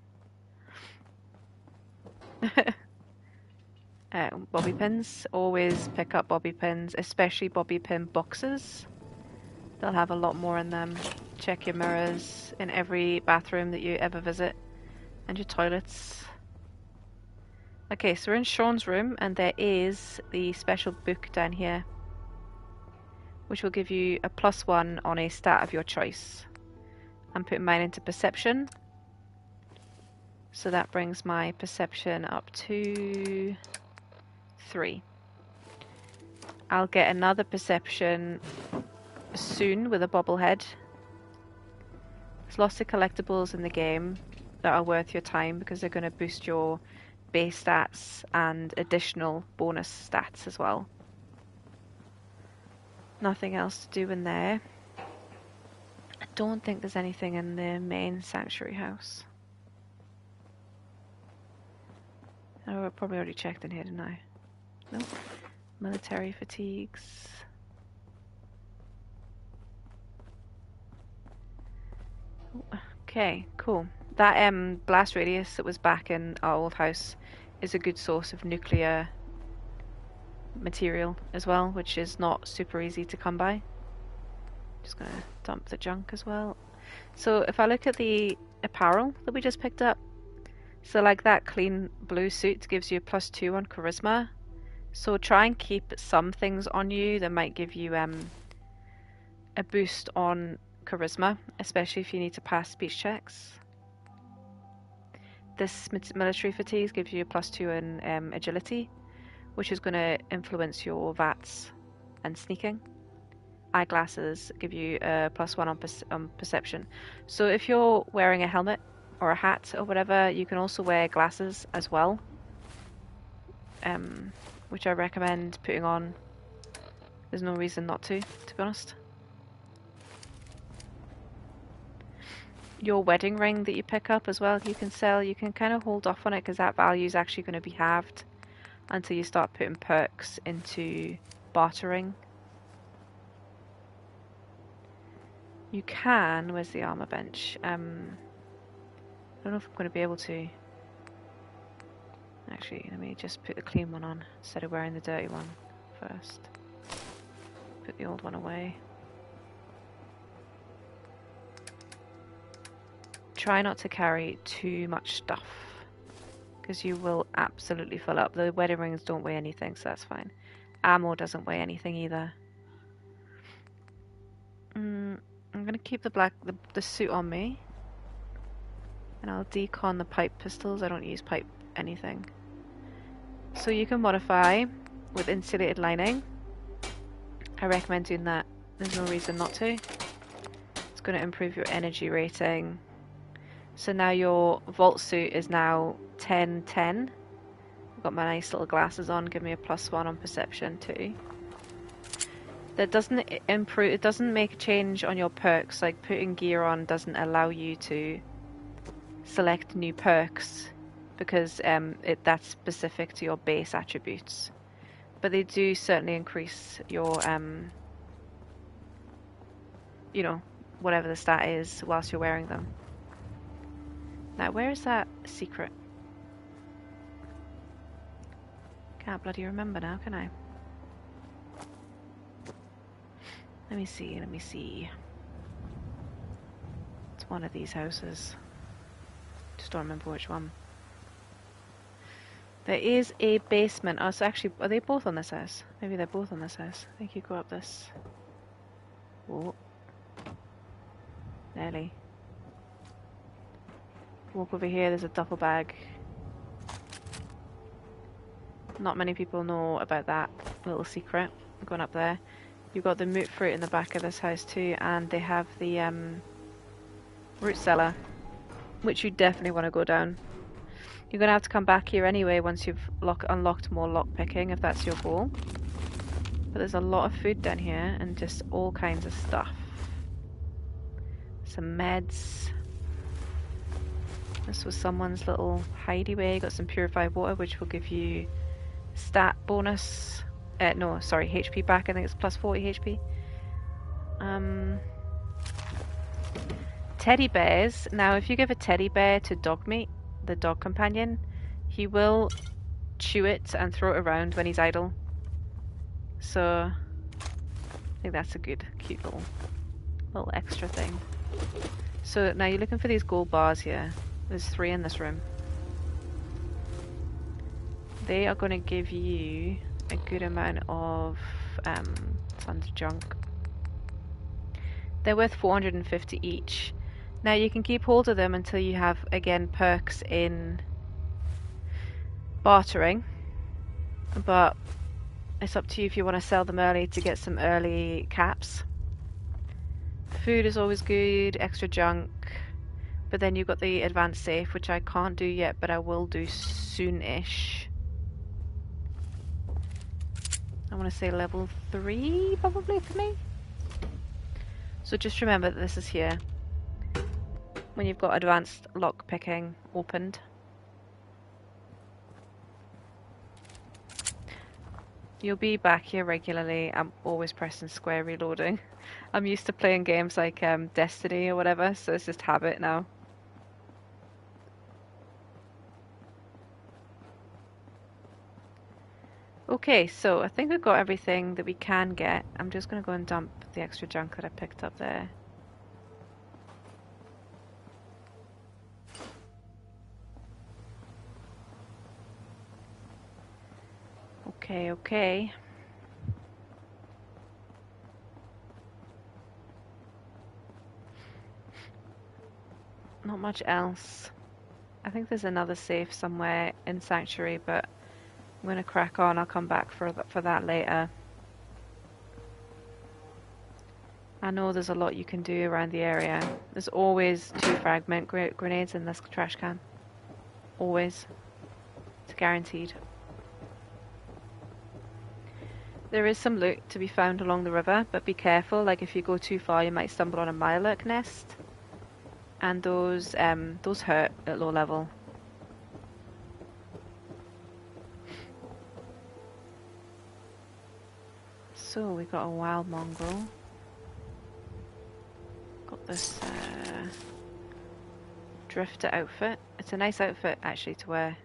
Bobby pins. Always pick up bobby pins, especially bobby pin boxes. They'll have a lot more in them. Check your mirrors in every bathroom that you ever visit. And your toilets. Okay, so we're in Sean's room, and there is the special book down here, which will give you a +1 on a stat of your choice. I'm putting mine into perception. So that brings my perception up to 3. I'll get another perception soon with a bobblehead. There's lots of collectibles in the game that are worth your time because they're going to boost your base stats and additional bonus stats as well. Nothing else to do in there. I don't think there's anything in the main sanctuary house. Oh, I probably already checked in here, didn't I? No. Military fatigues. Okay, cool. That blast radius that was back in our old house is a good source of nuclear material as well, which is not super easy to come by. Just gonna dump the junk as well. So if I look at the apparel that we just picked up, so like that clean blue suit gives you a +2 on charisma. So try and keep some things on you that might give you a boost on charisma, especially if you need to pass speech checks. This military fatigue gives you a +2 in agility, which is going to influence your VATs and sneaking. Eyeglasses give you a +1 on perception. So if you're wearing a helmet or a hat or whatever, you can also wear glasses as well, which I recommend putting on. There's no reason not to be honest. Your wedding ring that you pick up as well, you can sell. You can kind of hold off on it because that value is actually going to be halved until you start putting perks into bartering. You can... where's the armor bench? I don't know if I'm going to be able to. Actually, let me just put the clean one on instead of wearing the dirty one first. Put the old one away. Try not to carry too much stuff because you will absolutely fill up. The wedding rings don't weigh anything, so that's fine. Ammo doesn't weigh anything either. I'm going to keep the suit on me, and I'll decon the pipe pistols. I don't use pipe anything. So you can modify with insulated lining. I recommend doing that. There's no reason not to. It's going to improve your energy rating. So now your vault suit is now 10-10. I've got my nice little glasses on, give me a +1 on perception too. That doesn't improve, it doesn't make a change on your perks. Like putting gear on doesn't allow you to select new perks because that's specific to your base attributes. but they do certainly increase your, you know, whatever the stat is whilst you're wearing them. Now, where is that secret? Can't bloody remember now, can I? Let me see, let me see. It's one of these houses. Just don't remember which one. There is a basement. Oh, so actually, are they both on this house? Maybe they're both on this house. I think you go up this. Whoa. Nearly. Walk over here, there's a duffel bag. Not many people know about that little secret. Going up there. You've got the moot fruit in the back of this house too, and they have the root cellar, which you definitely want to go down. You're going to have to come back here anyway once you've unlocked more lockpicking, if that's your goal. But there's a lot of food down here, and just all kinds of stuff. Some meds. This was someone's little hideaway. Got some purified water, which will give you stat bonus. No, sorry, HP back. I think it's plus 40 HP. Teddy bears. Now, if you give a teddy bear to Dogmeat, the dog companion, he will chew it and throw it around when he's idle. So, I think that's a good, cute little extra thing. So now you're looking for these gold bars here. There's 3 in this room. They are going to give you a good amount of tons of junk. They're worth 450 each. Now you can keep hold of them until you have, again, perks in bartering, but it's up to you if you want to sell them early to get some early caps. Food is always good, extra junk, but then you've got the advanced safe, which I can't do yet, but I will do soon-ish. I want to say level 3 probably for me. So just remember that this is here when you've got advanced lock picking opened. You'll be back here regularly. I'm always pressing square reloading. I'm used to playing games like Destiny or whatever, so it's just habit now. Okay, so I think we've got everything that we can get. I'm just going to go and dump the extra junk that I picked up there. Okay. Not much else. I think there's another safe somewhere in Sanctuary, but I'm going to crack on. I'll come back for that later. I know there's a lot you can do around the area. There's always 2 fragment grenades in this trash can. Always. It's guaranteed. There is some loot to be found along the river, but be careful. Like if you go too far, you might stumble on a Mirelurk nest, and those hurt at low level. So we got a wild mongrel. Got this drifter outfit. It's a nice outfit actually to wear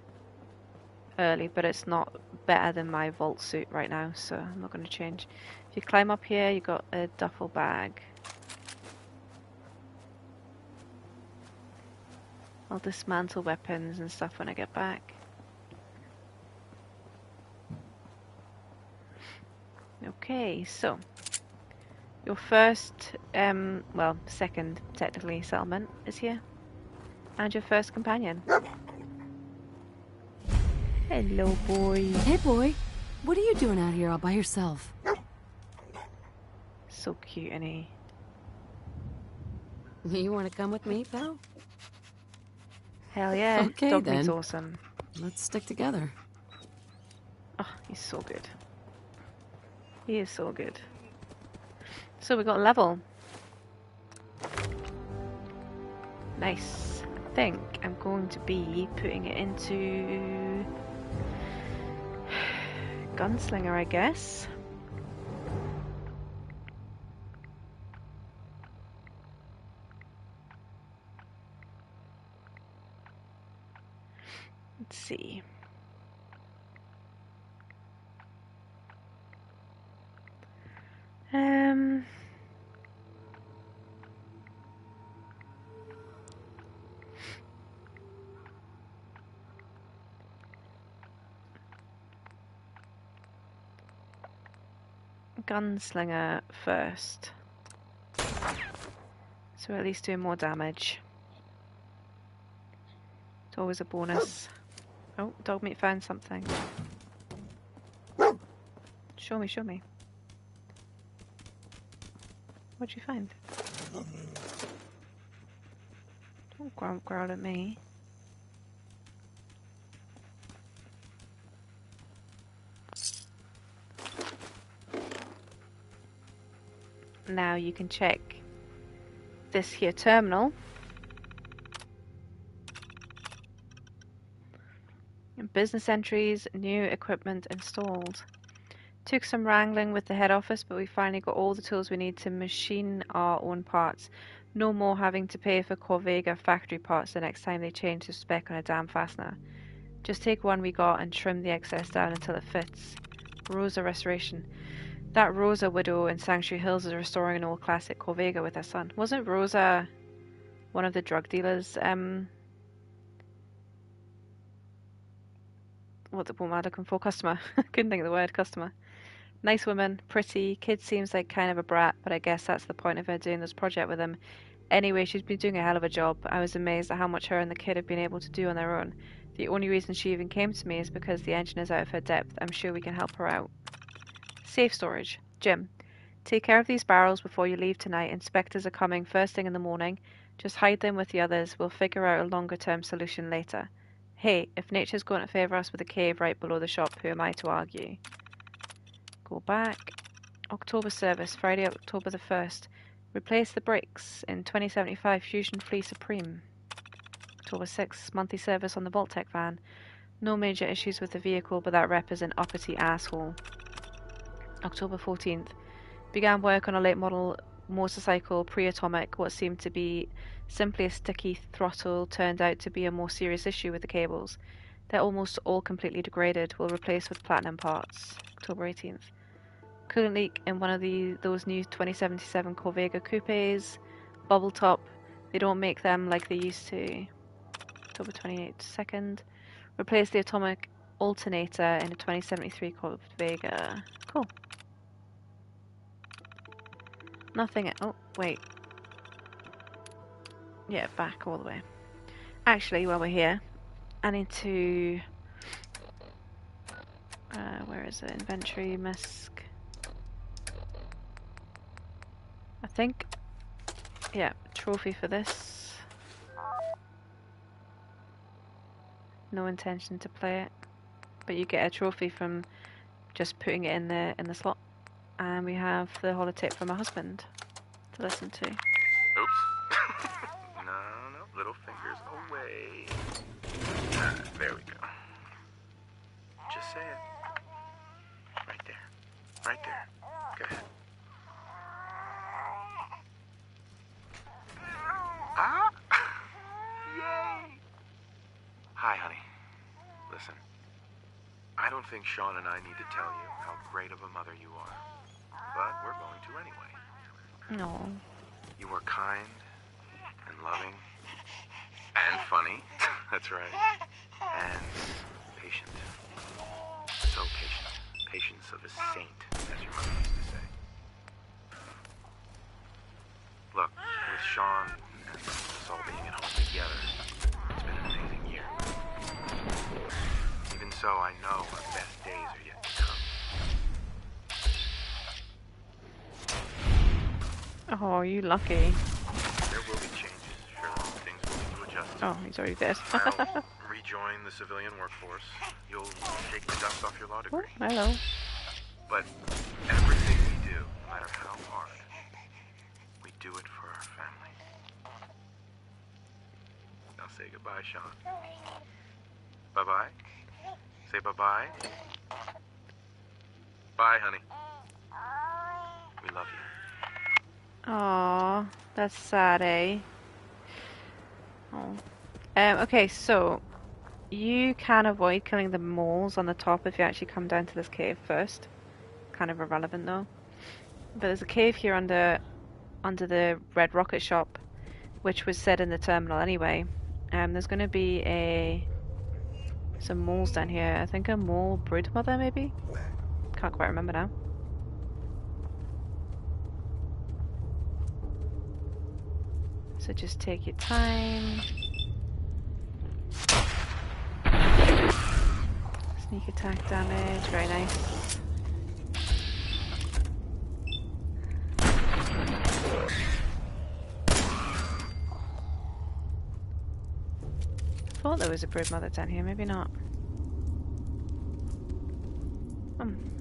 early, but it's not better than my vault suit right now, so I'm not going to change. If you climb up here, you got a duffel bag. I'll dismantle weapons and stuff when I get back. Okay, so your first, well, second technically settlement is here, and your first companion. Hello, boy. Hey, boy. What are you doing out here all by yourself? So cute, isn't he? You want to come with me, pal? Hell yeah. Okay, Dogmeat's then. awesome. Let's stick together. Oh, he's so good. He is so good. So we got a level. Nice. I think I'm going to be putting it into Gunslinger, I guess. Let's see. Gunslinger first. So at least doing more damage. It's always a bonus. Oh, dog meat found something. Show me, show me. What'd you find? Don't growl at me. Now you can check this here terminal. Business entries, new equipment installed. Took some wrangling with the head office, but we finally got all the tools we need to machine our own parts. No more having to pay for Corvega factory parts the next time they change the spec on a damn fastener. Just take one we got and trim the excess down until it fits. Rosa Restoration. That Rosa widow in Sanctuary Hills is restoring an old classic Corvega with her son. Wasn't Rosa one of the drug dealers? What am I looking for? Customer. Couldn't think of the word. Customer. Nice woman, pretty. Kid seems like kind of a brat, but I guess that's the point of her doing this project with him. Anyway, she's been doing a hell of a job. I was amazed at how much her and the kid have been able to do on their own. The only reason she even came to me is because the engine is out of her depth. I'm sure we can help her out. Safe storage. Jim, take care of these barrels before you leave tonight. Inspectors are coming first thing in the morning. Just hide them with the others. We'll figure out a longer-term solution later. Hey, if nature's going to favour us with a cave right below the shop, who am I to argue? Go back. October service, Friday, October the 1st. Replace the brakes in 2075 Fusion Flea Supreme. October 6th, monthly service on the Vault-Tec van. No major issues with the vehicle, but that rep is an uppity asshole. October 14th. Began work on a late model motorcycle pre-atomic. What seemed to be simply a sticky throttle turned out to be a more serious issue with the cables. They're almost all completely degraded. We'll replace with platinum parts. October 18th. Coolant leak in one of those new 2077 Corvega coupes. Bubble top. They don't make them like they used to. October 28th. 2nd. Replace the atomic alternator in a 2073 Corvega. Cool. Nothing. Oh, wait. Yeah, back all the way. Actually, while we're here, I need to... where is it? Inventory, misc. I think... Yeah, trophy for this. No intention to play it. But you get a trophy from just putting it in the slot. And we have the holotape from my husband to listen to. Oops. No, little fingers away. There we go. Just say it. Right there. Right there. Go ahead. Ah! Yay! Hi, honey. Listen. I don't think Sean and I need to tell you how great of a mother you are. But we're going to anyway. No. You were kind and loving and funny. That's right. And patient. So patient. Patience of a saint, as your mother used to say. Look, with Sean and us all being at home together, it's been an amazing year. Even so, I know our best days are yet to come. Oh, you lucky. There will be changes. Sure, things will need to adjust. Oh, he's already dead. I'll rejoin the civilian workforce. You'll shake the dust off your law degree. Oh, hello. But everything we do, no matter how hard, we do it for our family. Now say goodbye, Sean. Bye-bye. Say bye-bye. Bye, honey. We love you. Aww, that's sad, eh? Oh. Okay, so you can avoid killing the moles on the top if you actually come down to this cave first. Kind of irrelevant though. But there's a cave here under the red rocket shop, which was said in the terminal anyway. There's going to be some moles down here. I think a mole brood mother maybe? Can't quite remember now. So just take your time. Sneak attack damage, very nice. I thought there was a brood mother down here, maybe not.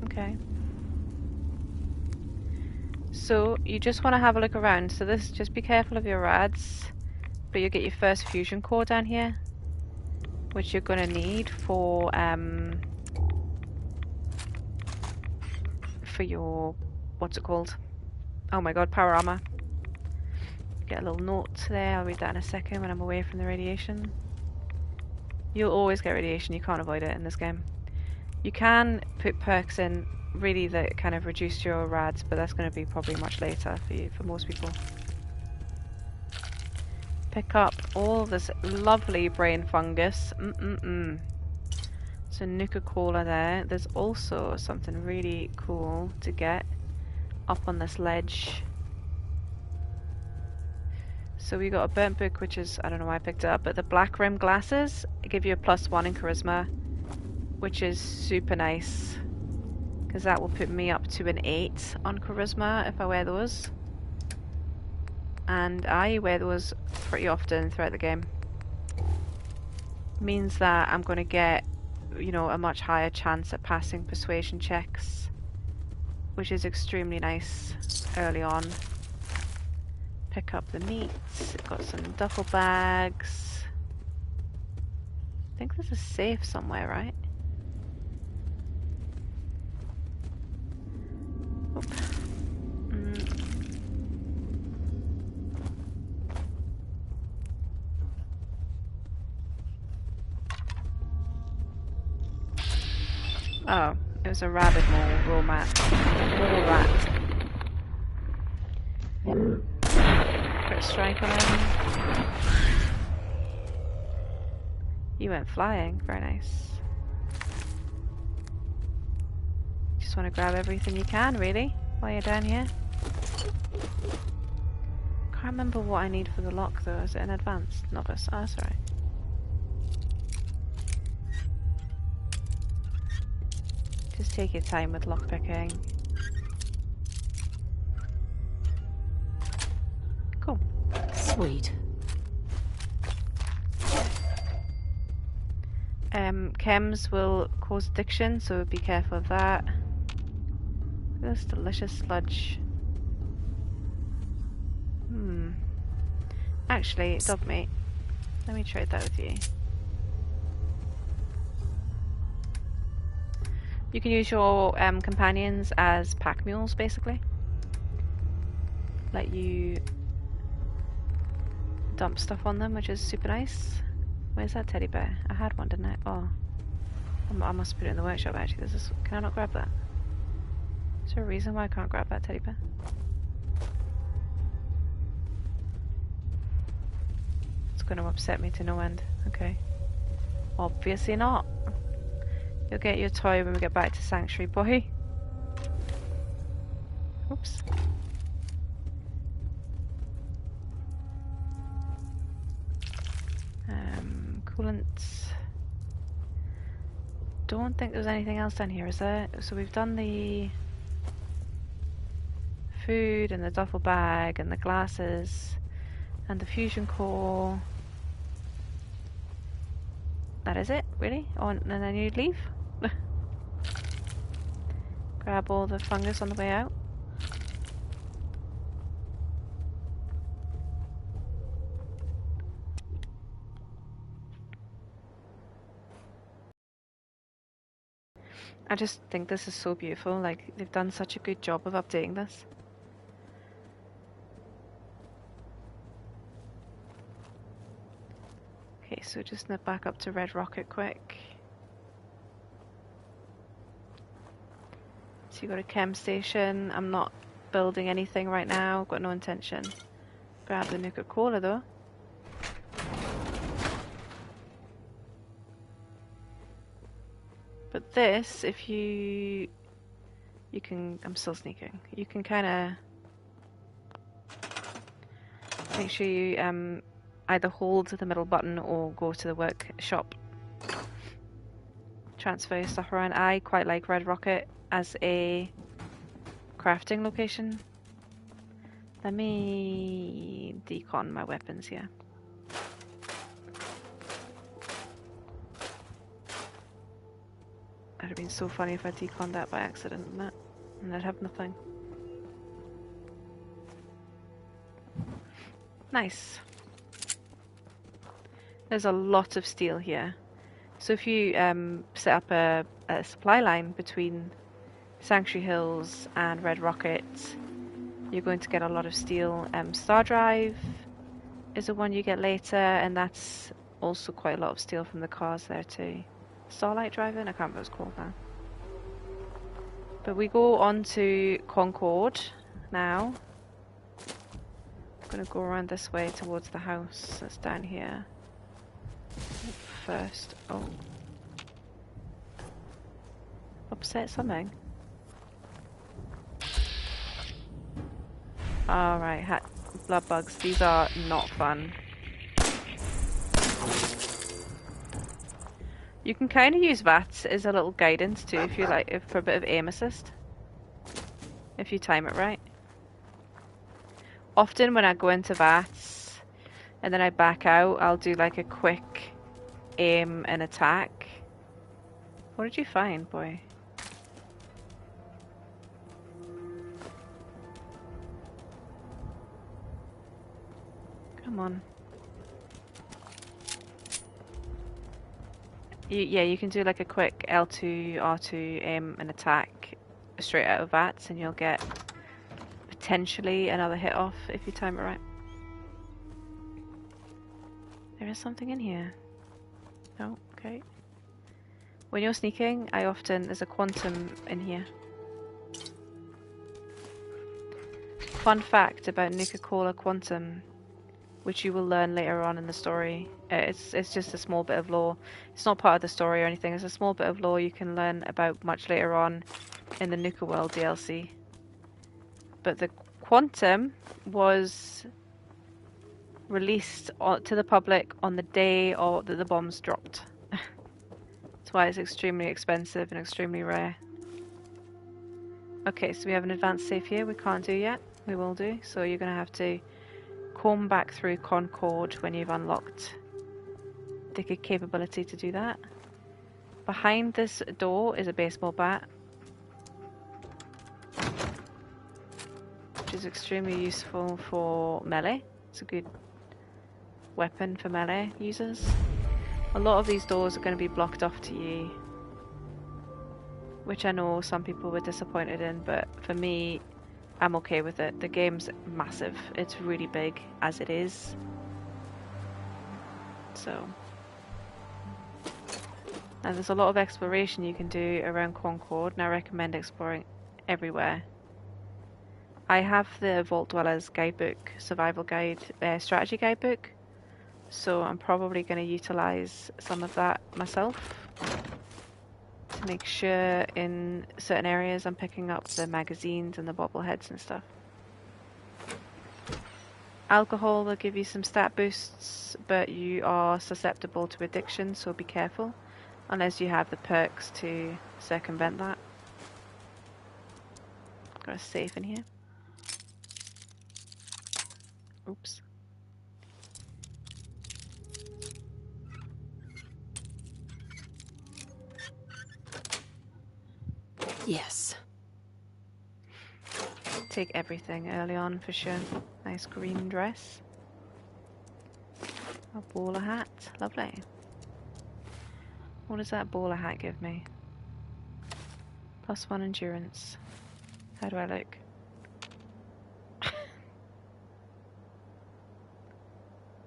Okay. So you just want to have a look around. So this, just be careful of your rads, but you get your first fusion core down here, which you're going to need for your, what's it called? Oh my god, power armor. Get a little note there. I'll read that in a second when I'm away from the radiation. You'll always get radiation. You can't avoid it in this game. You can put perks in really that kind of reduce your rads, but that's going to be probably much later for most people. Pick up all this lovely brain fungus. So Nuka-Cola there. There's also something really cool to get up on this ledge. So we got a burnt book, which is, I don't know why I picked it up, but the black rim glasses give you a +1 in charisma, which is super nice, because that will put me up to an 8 on charisma if I wear those. And I wear those pretty often throughout the game. Means that I'm going to get, you know, a much higher chance at passing persuasion checks, which is extremely nice early on. Pick up the meats. Got some duffel bags. I think there's a safe somewhere, right? Oop. Oh, it was a rabid mole, raw mat. Mole rat. Crit strike on him. You went flying, very nice. Just want to grab everything you can, really, while you're down here. Can't remember what I need for the lock though. Is it an advanced novice? Oh, that's alright. Just take your time with lockpicking. Cool. Sweet. Chems will cause addiction, so be careful of that. This delicious sludge. Actually, dog meat. Let me trade that with you. You can use your companions as pack mules, basically. Let you dump stuff on them, which is super nice. Where's that teddy bear? I had one, didn't I? Oh, I must put it in the workshop. Actually, can I not grab that? Is there a reason why I can't grab that teddy bear? It's going to upset me to no end. Okay. Obviously not. You'll get your toy when we get back to Sanctuary, boy. Oops. Coolant. Don't think there's anything else down here, is there? So we've done the food and the duffel bag and the glasses and the fusion core. That is it, really? Oh, and then you'd leave? Grab all the fungus on the way out. I just think this is so beautiful. Like, they've done such a good job of updating this. Okay, so just nip back up to Red Rocket quick. So you got a chem station. I'm not building anything right now. Got no intention. Grab the Nuka-Cola though. But this, if you can, I'm still sneaking. You can kind of make sure you either hold the middle button or go to the workshop. Transfer your stuff around. I quite like Red Rocket as a crafting location. Let me decon my weapons here. It would have been so funny if I deconned that by accident, wouldn't it? And I'd have nothing. Nice. There's a lot of steel here. So if you set up a supply line between Sanctuary Hills and Red Rocket, you're going to get a lot of steel. Star Drive is the one you get later, and that's also quite a lot of steel from the cars there too. Starlight Driving? I can't remember what it's called now. But we go on to Concord now. I'm going to go around this way towards the house that's down here. First. Oh. Upset something. Alright, blood bugs. These are not fun. You can kind of use VATS as a little guidance too, if you like, for a bit of aim assist. If you time it right. Often when I go into VATS and then I back out, I'll do like a quick aim and attack. What did you find, boy? Come on. Yeah, you can do like a quick L2, R2 aim and attack straight out of VATS, and you'll get potentially another hit off if you time it right. There is something in here. No, okay. When you're sneaking, there's a quantum in here. Fun fact about Nuka-Cola Quantum, which you will learn later on in the story. It's just a small bit of lore. It's not part of the story or anything. It's a small bit of lore you can learn about much later on in the Nuka World DLC. But the Quantum was released to the public on the day that the bombs dropped. That's why it's extremely expensive and extremely rare. Okay, so we have an advanced save here we can't do yet. We will do. So you're going to have to comb back through Concord when you've unlocked the capability to do that. Behind this door is a baseball bat, which is extremely useful for melee. It's a good weapon for melee users. A lot of these doors are going to be blocked off to you, which I know some people were disappointed in, but for me, I'm okay with it. The game's massive. It's really big as it is. So, and there's a lot of exploration you can do around Concord, and I recommend exploring everywhere. I have the Vault Dwellers guidebook, survival guide, strategy guidebook, so I'm probably going to utilize some of that myself to make sure in certain areas I'm picking up the magazines and the bobbleheads and stuff. Alcohol will give you some stat boosts, but you are susceptible to addiction, so be careful unless you have the perks to circumvent that. Got a safe in here. Oops. Yes. Take everything early on for sure. Nice green dress. A bowler hat. Lovely. What does that bowler hat give me? +1 endurance. How do I look?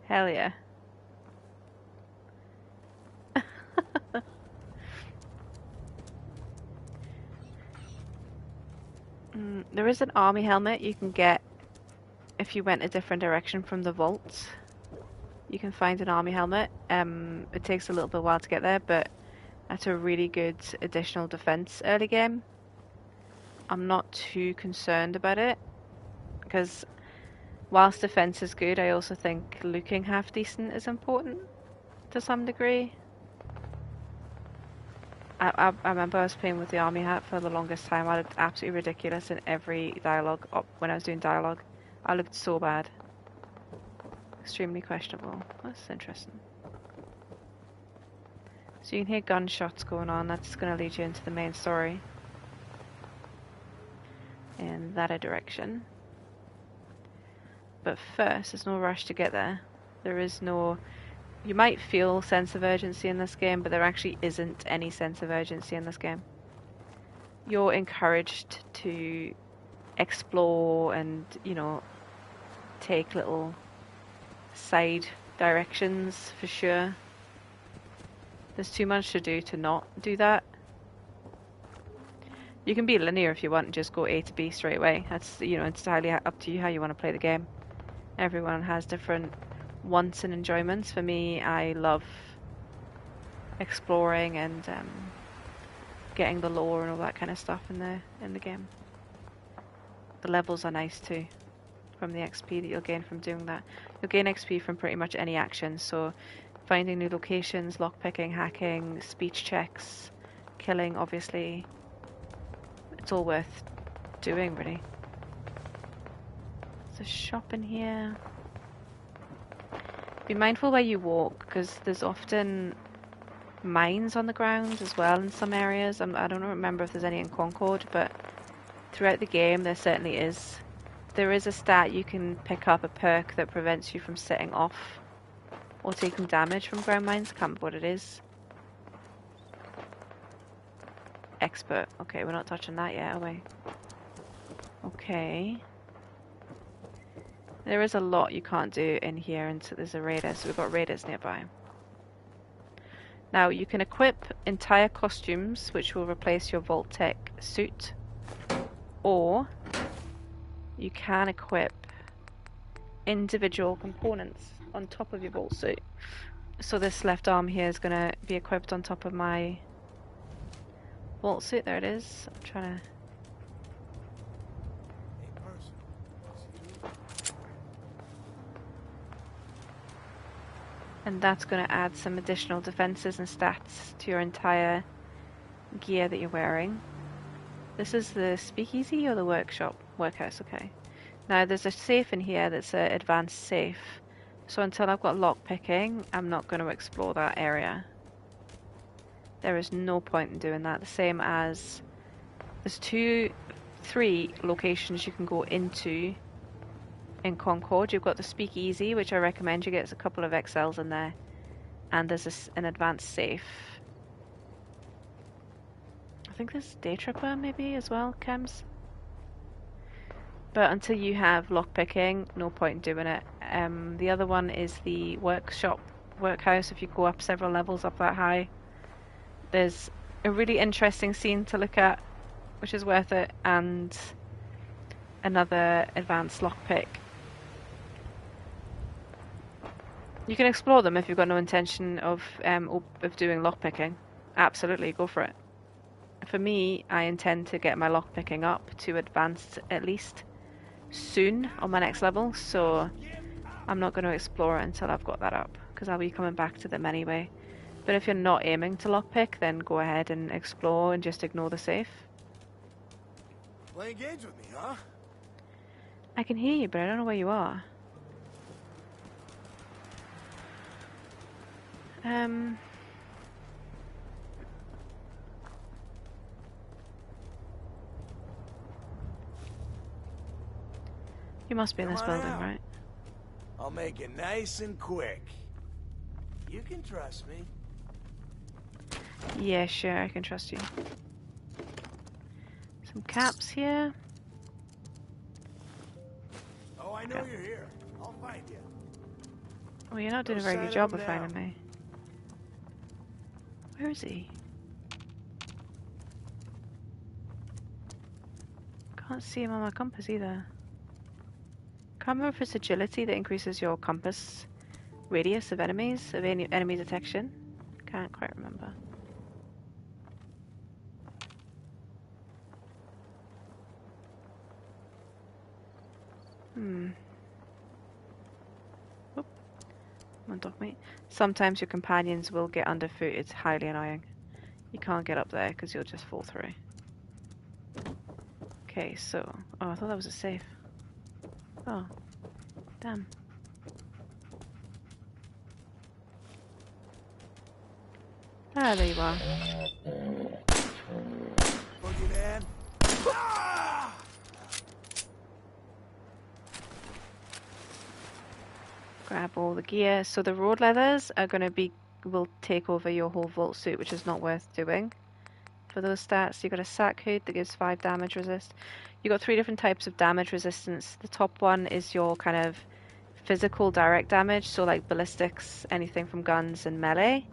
Hell yeah. There is an army helmet you can get if you went a different direction from the vault. You can find an army helmet. It takes a little bit while to get there, but that's a really good additional defense early game. I'm not too concerned about it, because whilst defense is good, I also think looking half decent is important to some degree. I remember I was playing with the army hat for the longest time. I looked absolutely ridiculous in every dialogue when I was doing dialogue. I looked so bad. Extremely questionable. That's interesting. So you can hear gunshots going on. That's going to lead you into the main story. In that direction. But first, there's no rush to get there. There is no... You might feel sense of urgency in this game, but there actually isn't any sense of urgency in this game. You're encouraged to explore and, you know, take little side directions for sure. There's too much to do to not do that. You can be linear if you want and just go A to B straight away. That's, you know, it's entirely up to you how you want to play the game. Everyone has different wants and enjoyments. For me, I love exploring and getting the lore and all that kind of stuff in the game. The levels are nice too, from the XP that you'll gain from doing that. You'll gain XP from pretty much any action, so finding new locations, lockpicking, hacking, speech checks, killing, obviously. It's all worth doing, really. There's a shop in here. Be mindful where you walk, because there's often mines on the ground as well in some areas. I don't remember if there's any in Concord, but throughout the game there certainly is. There is a stat you can pick up, a perk that prevents you from setting off or taking damage from ground mines. I can't remember what it is. Expert. Okay, we're not touching that yet, are we? Okay. There is a lot you can't do in here until there's a raider, so we've got raiders nearby. Now, you can equip entire costumes, which will replace your Vault Tech suit, or you can equip individual components on top of your Vault suit. So this left arm here is going to be equipped on top of my Vault suit. There it is. I'm trying to... And that's going to add some additional defenses and stats to your entire gear that you're wearing. This is the speakeasy or the workshop? Workhouse, okay. Now there's a safe in here that's an advanced safe. So until I've got lockpicking, I'm not going to explore that area. There is no point in doing that. The same as there's 3 locations you can go into in Concord. You've got the speakeasy, which I recommend you get. There's a couple of XLs in there, and there's an advanced safe. I think there's Day Tripper maybe as well, Chems. But until you have lockpicking, no point in doing it. The other one is the workhouse. If you go up several levels up that high, there's a really interesting scene to look at, which is worth it, and another advanced lockpick. You can explore them if you've got no intention of doing lockpicking. Absolutely, go for it. For me, I intend to get my lockpicking up to advanced at least soon on my next level, so I'm not going to explore it until I've got that up, because I'll be coming back to them anyway. But if you're not aiming to lockpick, then go ahead and explore and just ignore the safe. Playing games with me, huh? I can hear you, but I don't know where you are. You must be in this building, right? I'll make it nice and quick. You can trust me. Yeah, sure, I can trust you. Some caps here. Oh, I know you're here. I'll find you. Well, you're not doing a very good job of finding me. Where is he? Can't see him on my compass either. Can't remember if it's agility that increases your compass radius of enemies, of any enemy detection. Can't quite remember. Oop. Come on, dog mate. Sometimes your companions will get underfoot. It's highly annoying. You can't get up there because you'll just fall through. Okay, so... Oh, I thought that was a safe. Oh. Damn. Ah, there you are. Boogeyman. Ah! Grab all the gear. So the road leathers are going to be... will take over your whole vault suit, which is not worth doing. For those stats, you got a sack hood that gives 5 damage resist. You got 3 different types of damage resistance. The top one is your kind of physical direct damage, so like ballistics, anything from guns and melee.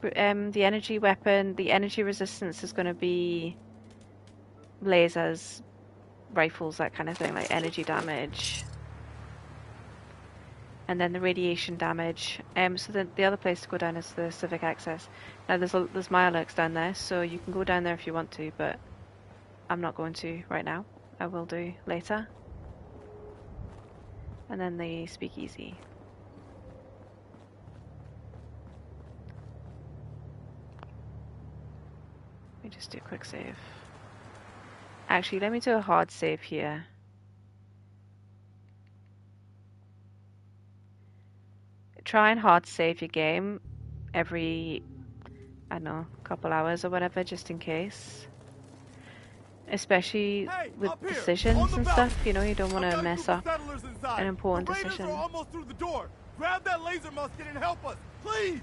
The energy weapon, the energy resistance is going to be lasers, rifles, that kind of thing, like energy damage. And then the radiation damage. So the other place to go down is the civic access. Now there's Mirelurks down there, so you can go down there if you want to, but I'm not going to right now. I will do later. And then the speakeasy. Let me just do a quick save. Actually, let me do a hard save here. Try and hard save your game every, I don't know, couple hours or whatever, just in case. Especially with decisions and stuff, you know, you don't want to mess up an important decision. The Raiders are almost through the door. Grab that laser musket and help us, please.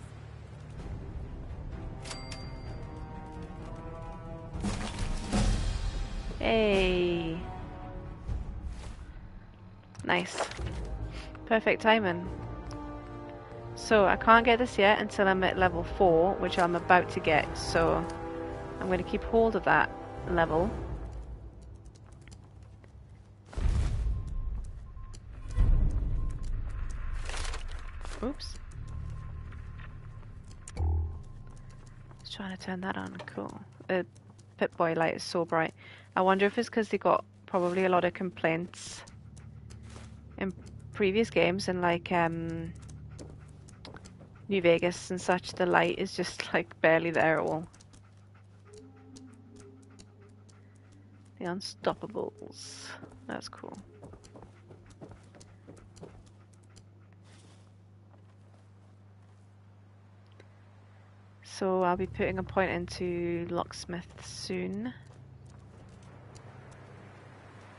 Hey. Nice. Perfect timing. So I can't get this yet until I'm at level 4, which I'm about to get, so I'm going to keep hold of that level. Oops. Just trying to turn that on. Cool. The Pip Boy light is so bright. I wonder if it's because they got probably a lot of complaints in previous games, and like New Vegas and such, the light is just like barely there at all. The Unstoppables. That's cool. So I'll be putting a point into Locksmith soon.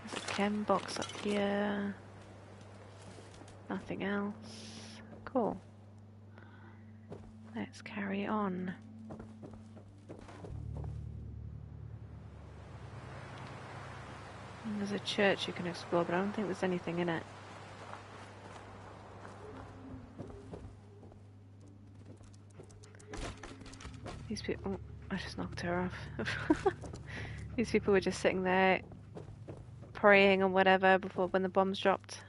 There's a chem box up here. Nothing else. Cool. Let's carry on. And there's a church you can explore, but I don't think there's anything in it. These people... Oh, I just knocked her off. These people were just sitting there praying and whatever before when the bombs dropped.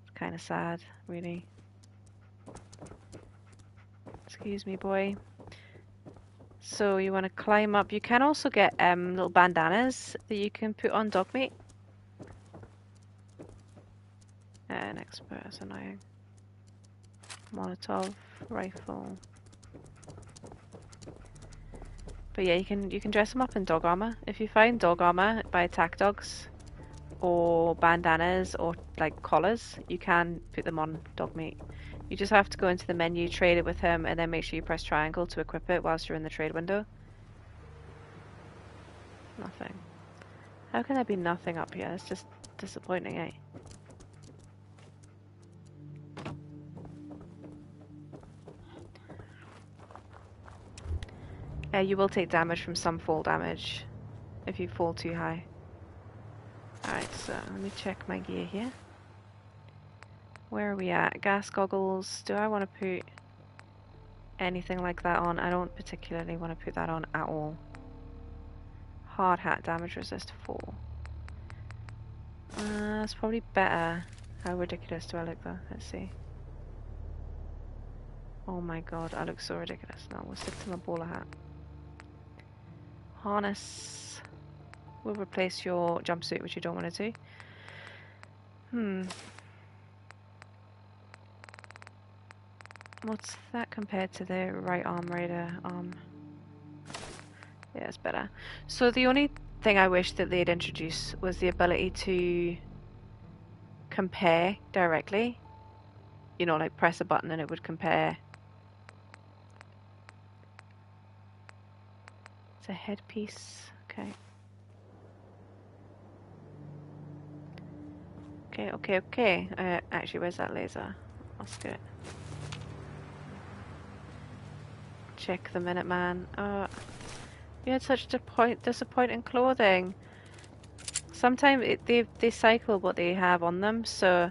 It's kind of sad, really. Excuse me, boy. So you want to climb up. You can also get little bandanas that you can put on dog meat. An expert, that's annoying. Molotov rifle. But yeah, you can dress them up in dog armor. If you find dog armor by attack dogs or bandanas or like collars, you can put them on dog meat. You just have to go into the menu, trade it with him, and then make sure you press triangle to equip it whilst you're in the trade window. Nothing. How can there be nothing up here? It's just disappointing, eh? You will take damage from some fall damage. if you fall too high. Alright, so let me check my gear here. Where are we at? Gas goggles. Do I want to put anything like that on? I don't particularly want to put that on at all. Hard hat, damage resist 4. It's probably better. How ridiculous do I look though? Let's see. Oh my god, I look so ridiculous. No, we'll stick to my bowler hat. Harness. We'll replace your jumpsuit, which you don't want to do. What's that compared to the right arm raider arm? Yeah, it's better. So the only thing I wish that they'd introduce was the ability to compare directly. You know, like press a button and it would compare. It's a headpiece. Okay. Okay. Actually, where's that laser? I'll skip it. Check the Minuteman. You had such disappointing clothing. Sometimes they cycle what they have on them, so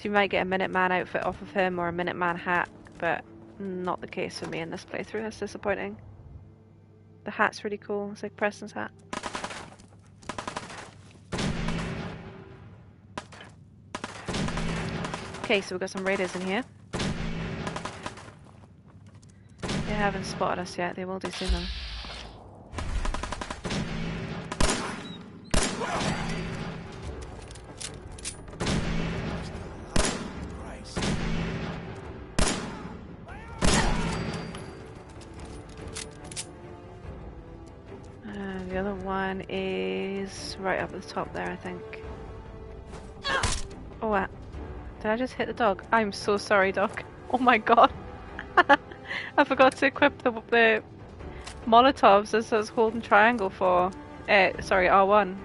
you might get a Minuteman outfit off of him or a Minuteman hat, but not the case for me in this playthrough. That's disappointing. The hat's really cool. It's like Preston's hat. Okay, so we've got some raiders in here. They haven't spotted us yet. They will do soon though. The other one is right up at the top there, I think. Oh, what? Did I just hit the dog? I'm so sorry, dog. Oh my god. I forgot to equip the Molotovs as I was holding triangle for... sorry, R1.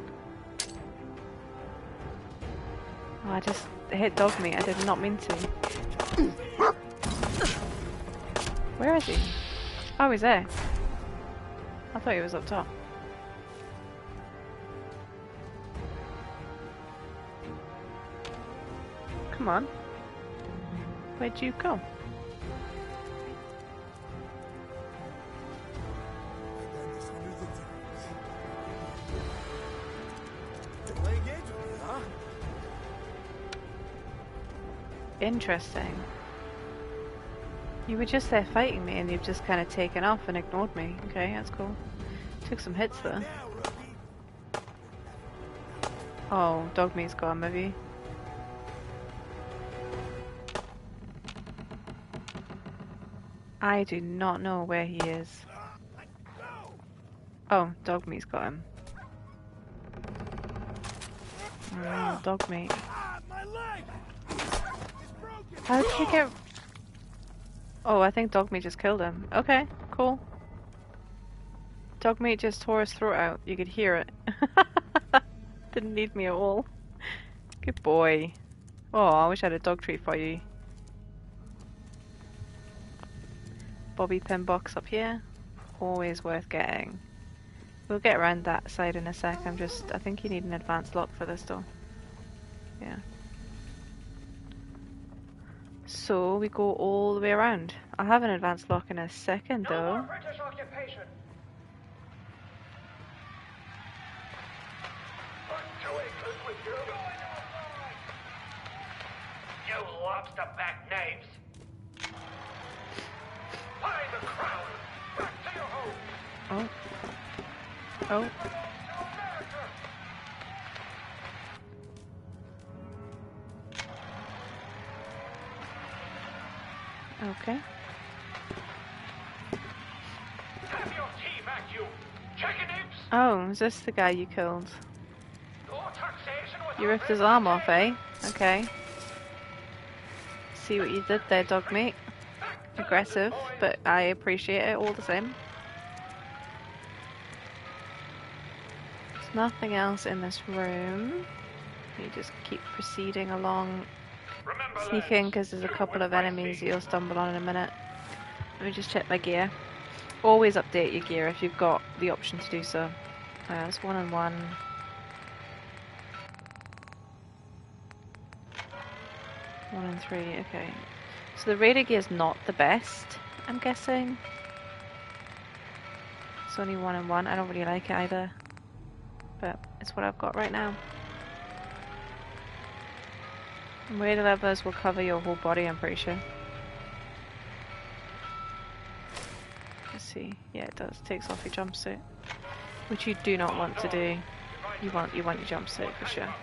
Oh, I just hit dog meat. I did not mean to. Where is he? Oh, he's there. I thought he was up top. Come on. Where'd you go? Interesting. You were just there fighting me and you've just kind of taken off and ignored me. Okay, that's cool. Took some hits though. Oh, Dogmeat's gone, maybe. I do not know where he is. Oh, Dogmeat's got him. Oh, Dogmeat. How did you get... Oh, I think Dogmeat just killed him. Okay, cool. Dogmeat just tore his throat out. You could hear it. Didn't need me at all. Good boy. Oh, I wish I had a dog treat for you. Bobby pin box up here. Always worth getting. We'll get around that side in a sec. I think you need an advanced lock for this though. Yeah. So we go all the way around. I'll have an advanced lock in a second though. No more British occupation. You lobster back knaves. By the crown. Back to your home. Oh. Okay. Have your tea back, you chicken apes. Oh, is this the guy you killed? No taxation without You ripped his arm off, eh? Okay. See what you did there, Dogmeat. Aggressive, but I appreciate it all the same. There's nothing else in this room. You just keep proceeding along. Sneak in because there's a couple of enemies that you'll stumble on in a minute. Let me just check my gear. Always update your gear if you've got the option to do so. That's 1 and 1. 1 and 3, okay. So the radar gear is not the best, I'm guessing. It's only 1 and 1. I don't really like it either. But it's what I've got right now. And radar levers will cover your whole body, I'm pretty sure. Let's see. Yeah, it does. Takes off your jumpsuit. Which you do not want to do. You want your jumpsuit for sure.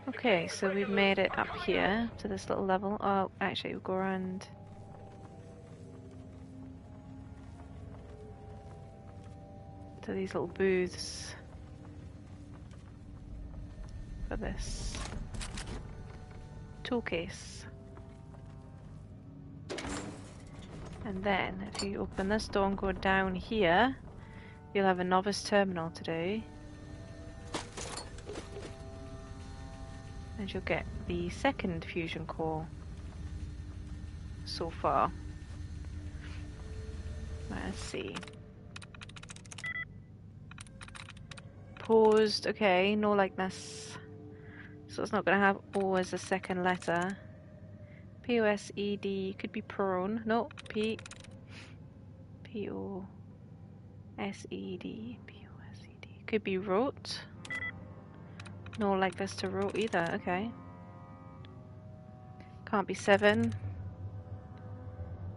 Okay, so we've made it up here to this little level. Oh, actually, we'll go around. To these little booths. For this tool case. And then, if you open this door and go down here, you'll have a novice terminal to do. And you'll get the second fusion core so far. Right, let's see. Paused, okay, no likeness. So it's not going to have O as a second letter. P-O-S-E-D, could be prone. No, P-O-S-E-D. P-O-S-E-D. Could be wrote. No likeness to wrote either, okay. Can't be 7.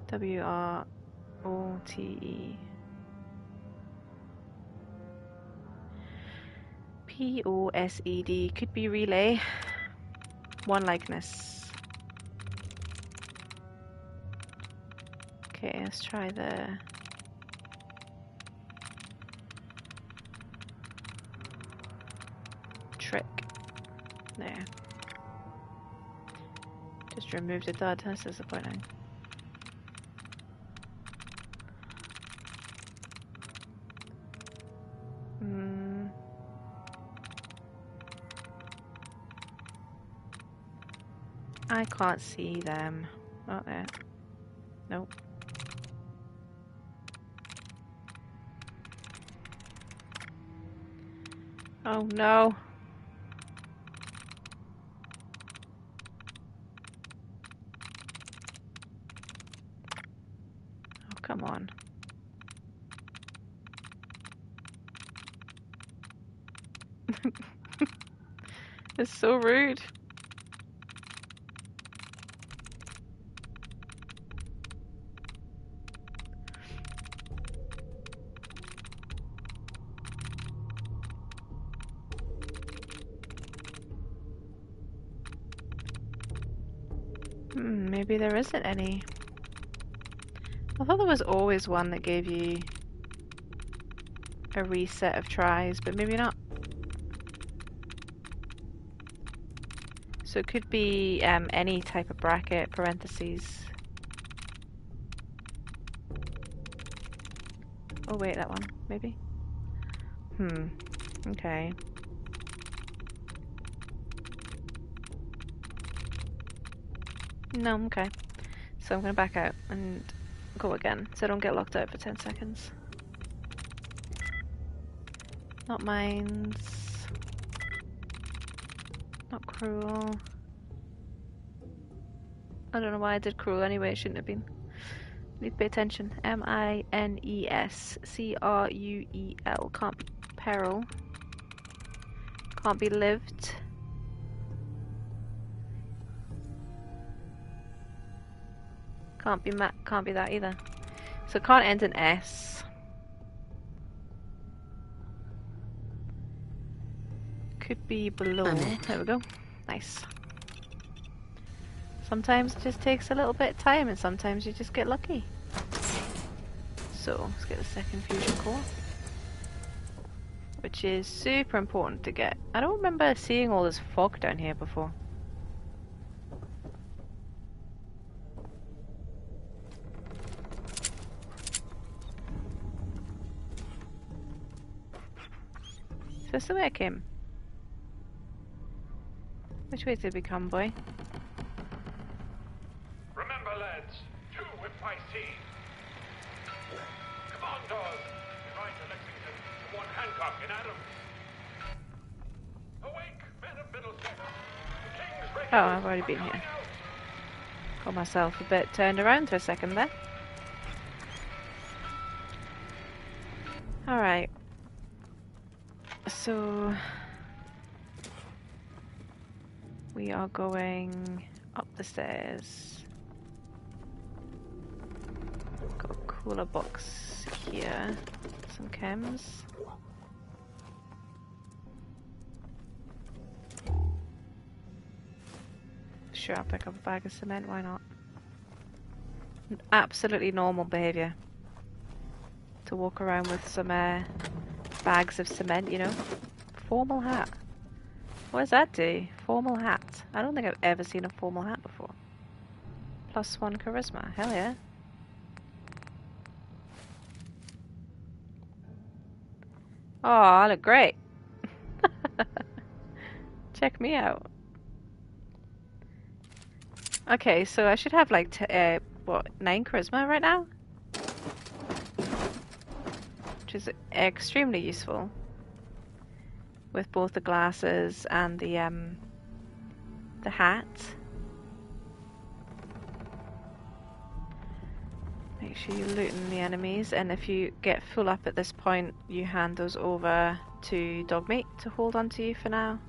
W-R-O-T-E. P-O-S-E-D. Could be relay. 1 likeness. Okay, let's try the... trick. There. Just removed the dud. That's disappointing. I can't see them. Oh, there. Nope. Oh no. Oh, come on. It's so rude. Maybe there isn't any. I thought there was always one that gave you a reset of tries, but maybe not. So it could be any type of bracket, parentheses. Oh wait, that one, maybe? Okay. No, okay. So I'm gonna back out and go again, so I don't get locked out for 10 seconds. Not mines. Not cruel. I don't know why I did cruel anyway, it shouldn't have been. Need to pay attention. M-I-N-E-S-C-R-U-E-L. Can't be peril. Can't be lived. Can't be that either. So it can't end in S. Could be below. There we go. Nice. Sometimes it just takes a little bit of time and sometimes you just get lucky. So let's get the second fusion core, which is super important to get. I don't remember seeing all this fog down here before. So that's the way I came. Which way did we come, boy? Remember, lads, 2 with my team. Looking at him. Awake, men of Middlesex. The king's ready. Oh, I've already been here. Got myself a bit turned around for a second there. Alright. So we are going up the stairs. Got a cooler box here. Some chems. Sure, I'll pick up a bag of cement, why not? Absolutely normal behaviour. To walk around with some bags of cement, you know? Formal hat. What does that do? Formal hat. I don't think I've ever seen a formal hat before. +1 charisma. Hell yeah. Oh, I look great. Check me out. Okay, so I should have like, what, 9 charisma right now? Which is extremely useful. With both the glasses and the hat. Make sure you're looting the enemies, and if you get full up at this point, you hand those over to Dogmeat to hold on to you for now.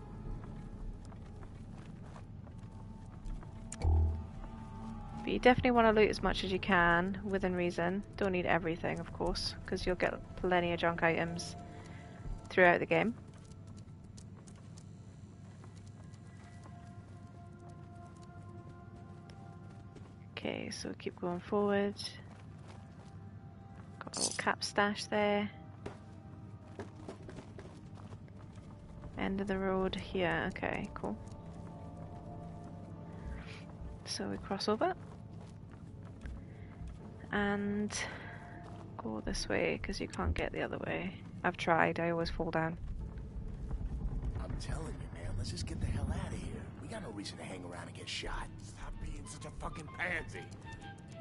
But you definitely want to loot as much as you can, within reason. Don't need everything, of course, because you'll get plenty of junk items throughout the game. Okay, so keep going forward. Got a little cap stash there. End of the road here. Okay, cool. So we cross over. And go this way, because you can't get the other way. I've tried, I always fall down. I'm telling you, man, let's just get the hell out of here. We got no reason to hang around and get shot. Stop being such a fucking pansy.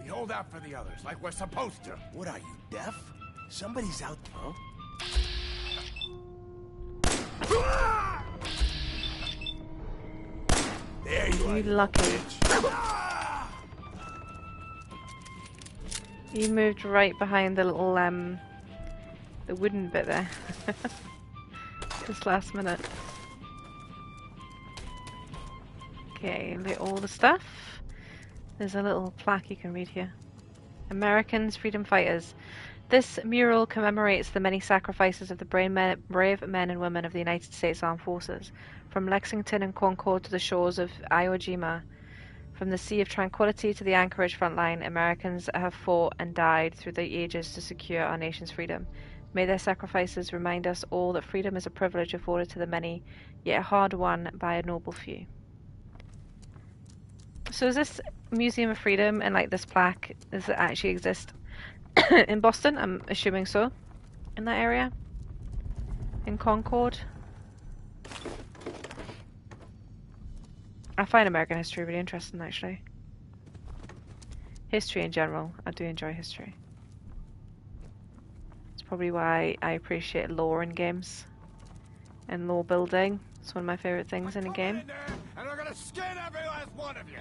We hold out for the others, like we're supposed to. What are you, deaf? Somebody's out there, huh? There you are. You lucky. You moved right behind the little, the wooden bit there. Just last minute. Okay, loot all the stuff. There's a little plaque you can read here. Americans, freedom fighters. This mural commemorates the many sacrifices of the brave men and women of the United States Armed Forces. From Lexington and Concord to the shores of Iwo Jima, from the Sea of Tranquility to the Anchorage front line, Americans have fought and died through the ages to secure our nation's freedom. May their sacrifices remind us all that freedom is a privilege afforded to the many, yet hard won by a noble few. So is this Museum of Freedom and like this plaque, does it actually exist in Boston? I'm assuming so. In that area? In Concord? I find American history really interesting, actually. History in general. I do enjoy history. It's probably why I appreciate lore in games. And lore building. It's one of my favourite things in a game. And we're gonna skin every last one of you.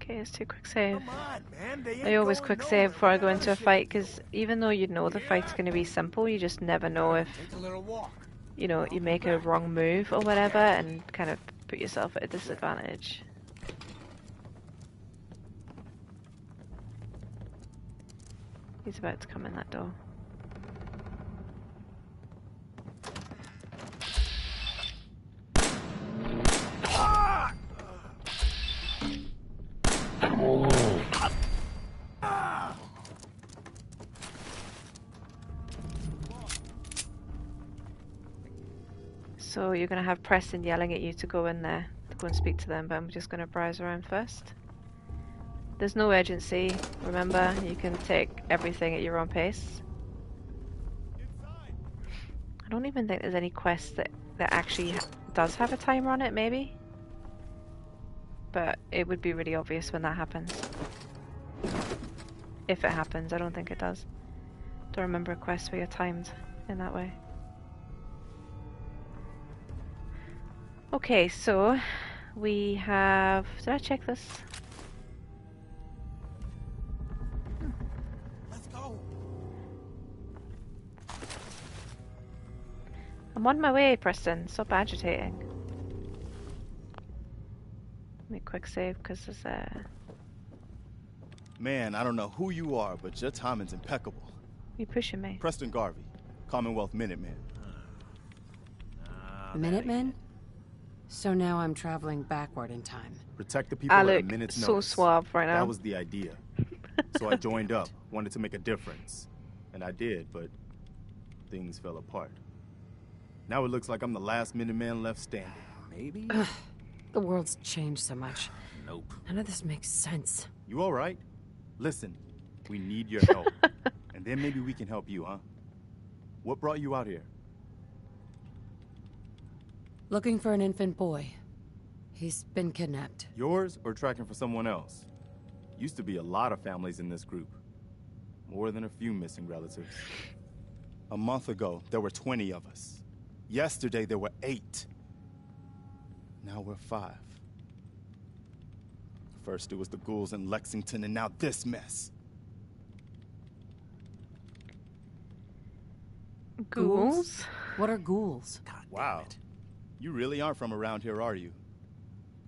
Okay, let's do a quick save. Come on, man. They ain't I always going quick nowhere. save before I We go got into a other shit fight, to do. because even though you know the fight's going to be simple, you just never know if, Take a little walk. you know, you make a wrong move or whatever and kind of put yourself at a disadvantage. He's about to come in that door. So you're going to have Preston yelling at you to go in there, to go and speak to them, but I'm just going to browse around first. There's no urgency, remember, you can take everything at your own pace. I don't even think there's any quest that actually does have a timer on it, maybe? But it would be really obvious when that happens. If it happens, I don't think it does. Don't remember a quest where you're timed in that way. Okay, so we have... Did I check this? Let's go. I'm on my way, Preston. Stop agitating. Let me quick save because there's a... Man, I don't know who you are, but your timing's impeccable. You pushing me? Preston Garvey, Commonwealth Minuteman. Minutemen? So now I'm traveling backward in time. Protect the people I at a look minute's so notice. suave right now. That was the idea. So I joined up, wanted to make a difference. And I did, but things fell apart. Now it looks like I'm the last Minuteman left standing. Maybe? Ugh, the world's changed so much. Nope. None of this makes sense. You all right? Listen, we need your help. And then maybe we can help you, huh? What brought you out here? Looking for an infant boy. He's been kidnapped. Yours or tracking for someone else? Used to be a lot of families in this group. More than a few missing relatives. A month ago, there were 20 of us. Yesterday, there were 8. Now we're 5. First, it was the ghouls in Lexington, and now this mess. Ghouls? What are ghouls? Wow. You really aren't from around here, are you?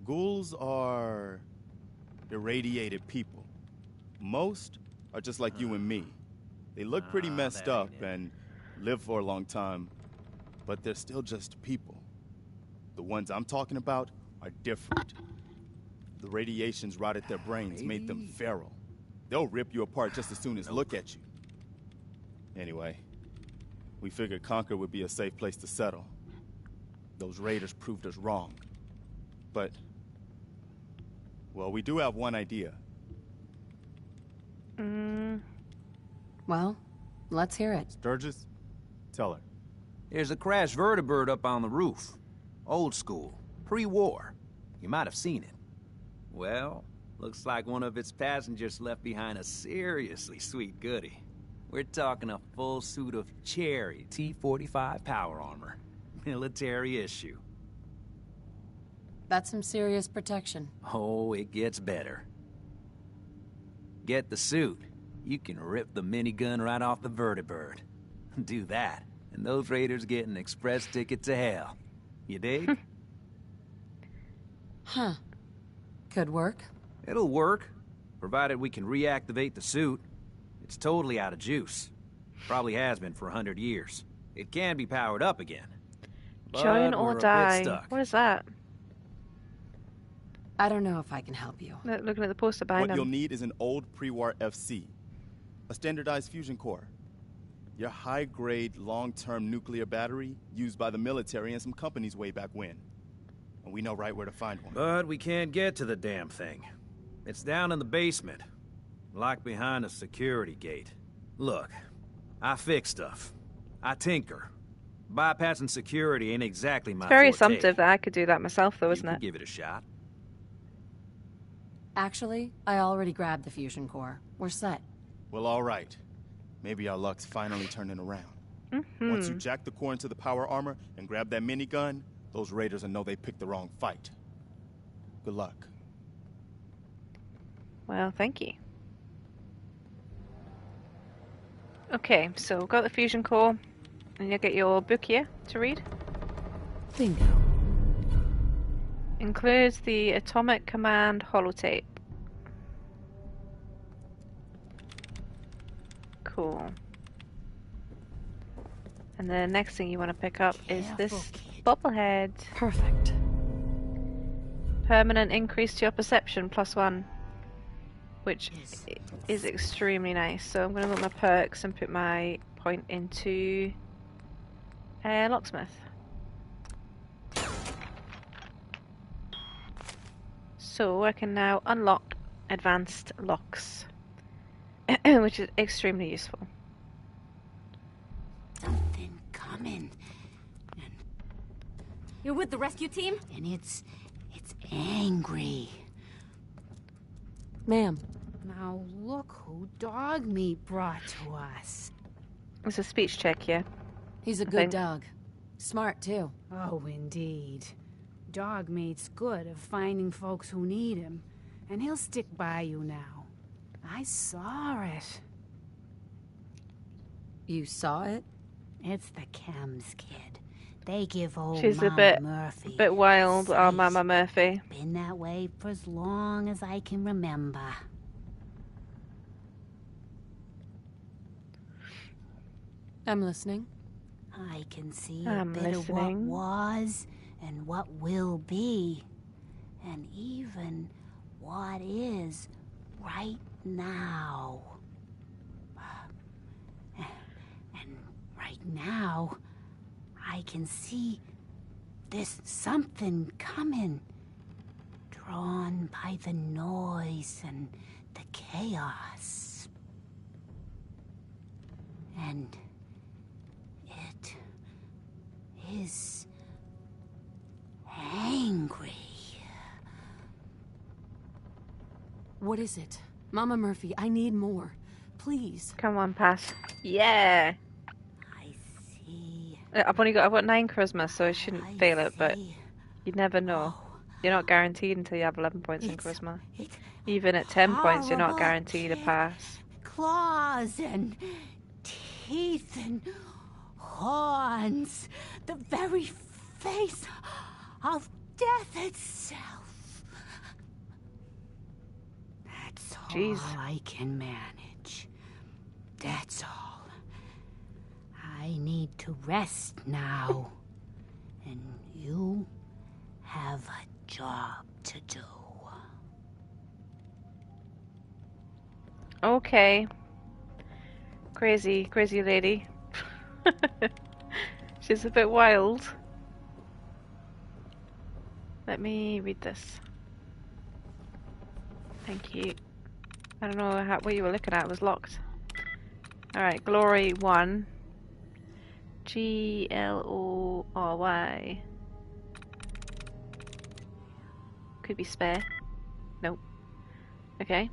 Ghouls are irradiated people. Most are just like you and me. They look pretty messed up and live for a long time, but they're still just people. The ones I'm talking about are different. The radiations rotted their brains, made them feral. They'll rip you apart just as soon as look at you. Anyway, we figured Concord would be a safe place to settle. Those raiders proved us wrong. But, well, we do have one idea. Well, let's hear it. Sturgis, tell her. There's a crashed vertibird up on the roof. Old school, pre-war. You might have seen it. Well, looks like one of its passengers left behind a seriously sweet goodie. We're talking a full suit of cherry T-45 power armor. Military issue. That's some serious protection. Oh, it gets better. Get the suit. You can rip the minigun right off the vertibird. Do that, and those raiders get an express ticket to hell. You dig? Huh. Could work. It'll work, provided we can reactivate the suit. It's totally out of juice. Probably has been for 100 years. It can be powered up again. Join But or we're a bit die. stuck. What is that? I don't know if I can help you. Looking at the poster behind What you'll him. need is an old pre-war FC. A standardized fusion core. Your high-grade, long-term nuclear battery used by the military and some companies way back when. And we know right where to find one. But we can't get to the damn thing. It's down in the basement, locked behind a security gate. Look, I fix stuff. I tinker. Bypassing security ain't exactly my It's very forte. assumptive that I could do that myself, though, isn't You it? could give it a shot. Actually, I already grabbed the fusion core. We're set. Well, all right. Maybe our luck's finally turning around. Once you jack the core into the power armor and grab that minigun, those raiders will know they picked the wrong fight. Good luck. Well, thank you. Okay, so we've got the fusion core, and you'll get your book here to read. Bingo. Includes the Atomic Command holotape. Cool. And the next thing you want to pick up is this bobblehead. Perfect. Permanent increase to your perception, +1. Which is extremely nice. So I'm going to look my perks and put my point into locksmith. So I can now unlock advanced locks, which is extremely useful. Something coming. You're with the rescue team? And it's angry. Ma'am. Now look who dog meat brought to us. It's a speech check here. He's a I good think. dog. Smart, too. Oh, indeed. dog mate's good at finding folks who need him, and he'll stick by you now. I saw it. You saw it? It's the Chems kid. They give old She's a Mama Murphy bit wild, our sight. Mama Murphy. Been that way for as long as I can remember. I'm listening. I can see I'm a bit of what listening. was and what will be, and even what is right now. And right now, I can see there's something coming, drawn by the noise and the chaos. And it is angry. What is it? Mama Murphy, I need more. Please. Come on, pass. Yeah. I see. I've got 9 charisma, so I shouldn't fail it, but you never know. You're not guaranteed until you have 11 points in charisma. Even at 10 points, you're not horrible. guaranteed a pass. Claws and teeth and horns. The very face of death itself. That's Jeez. all I can manage. That's all. I need to rest now. And you have a job to do. Okay. Crazy lady. She's a bit wild. Let me read this. Thank you. I don't know what you were looking at. It was locked. Alright, Glory 1. Glory. Could be spare. Nope. Okay.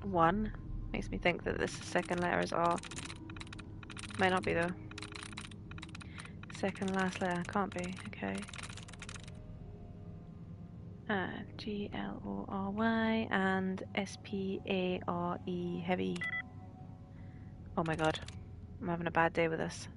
1. Makes me think that this second letter is R. Might not be though. Second last letter. Can't be. Okay. Glory and Spare. Heavy. Oh my god. I'm having a bad day with this.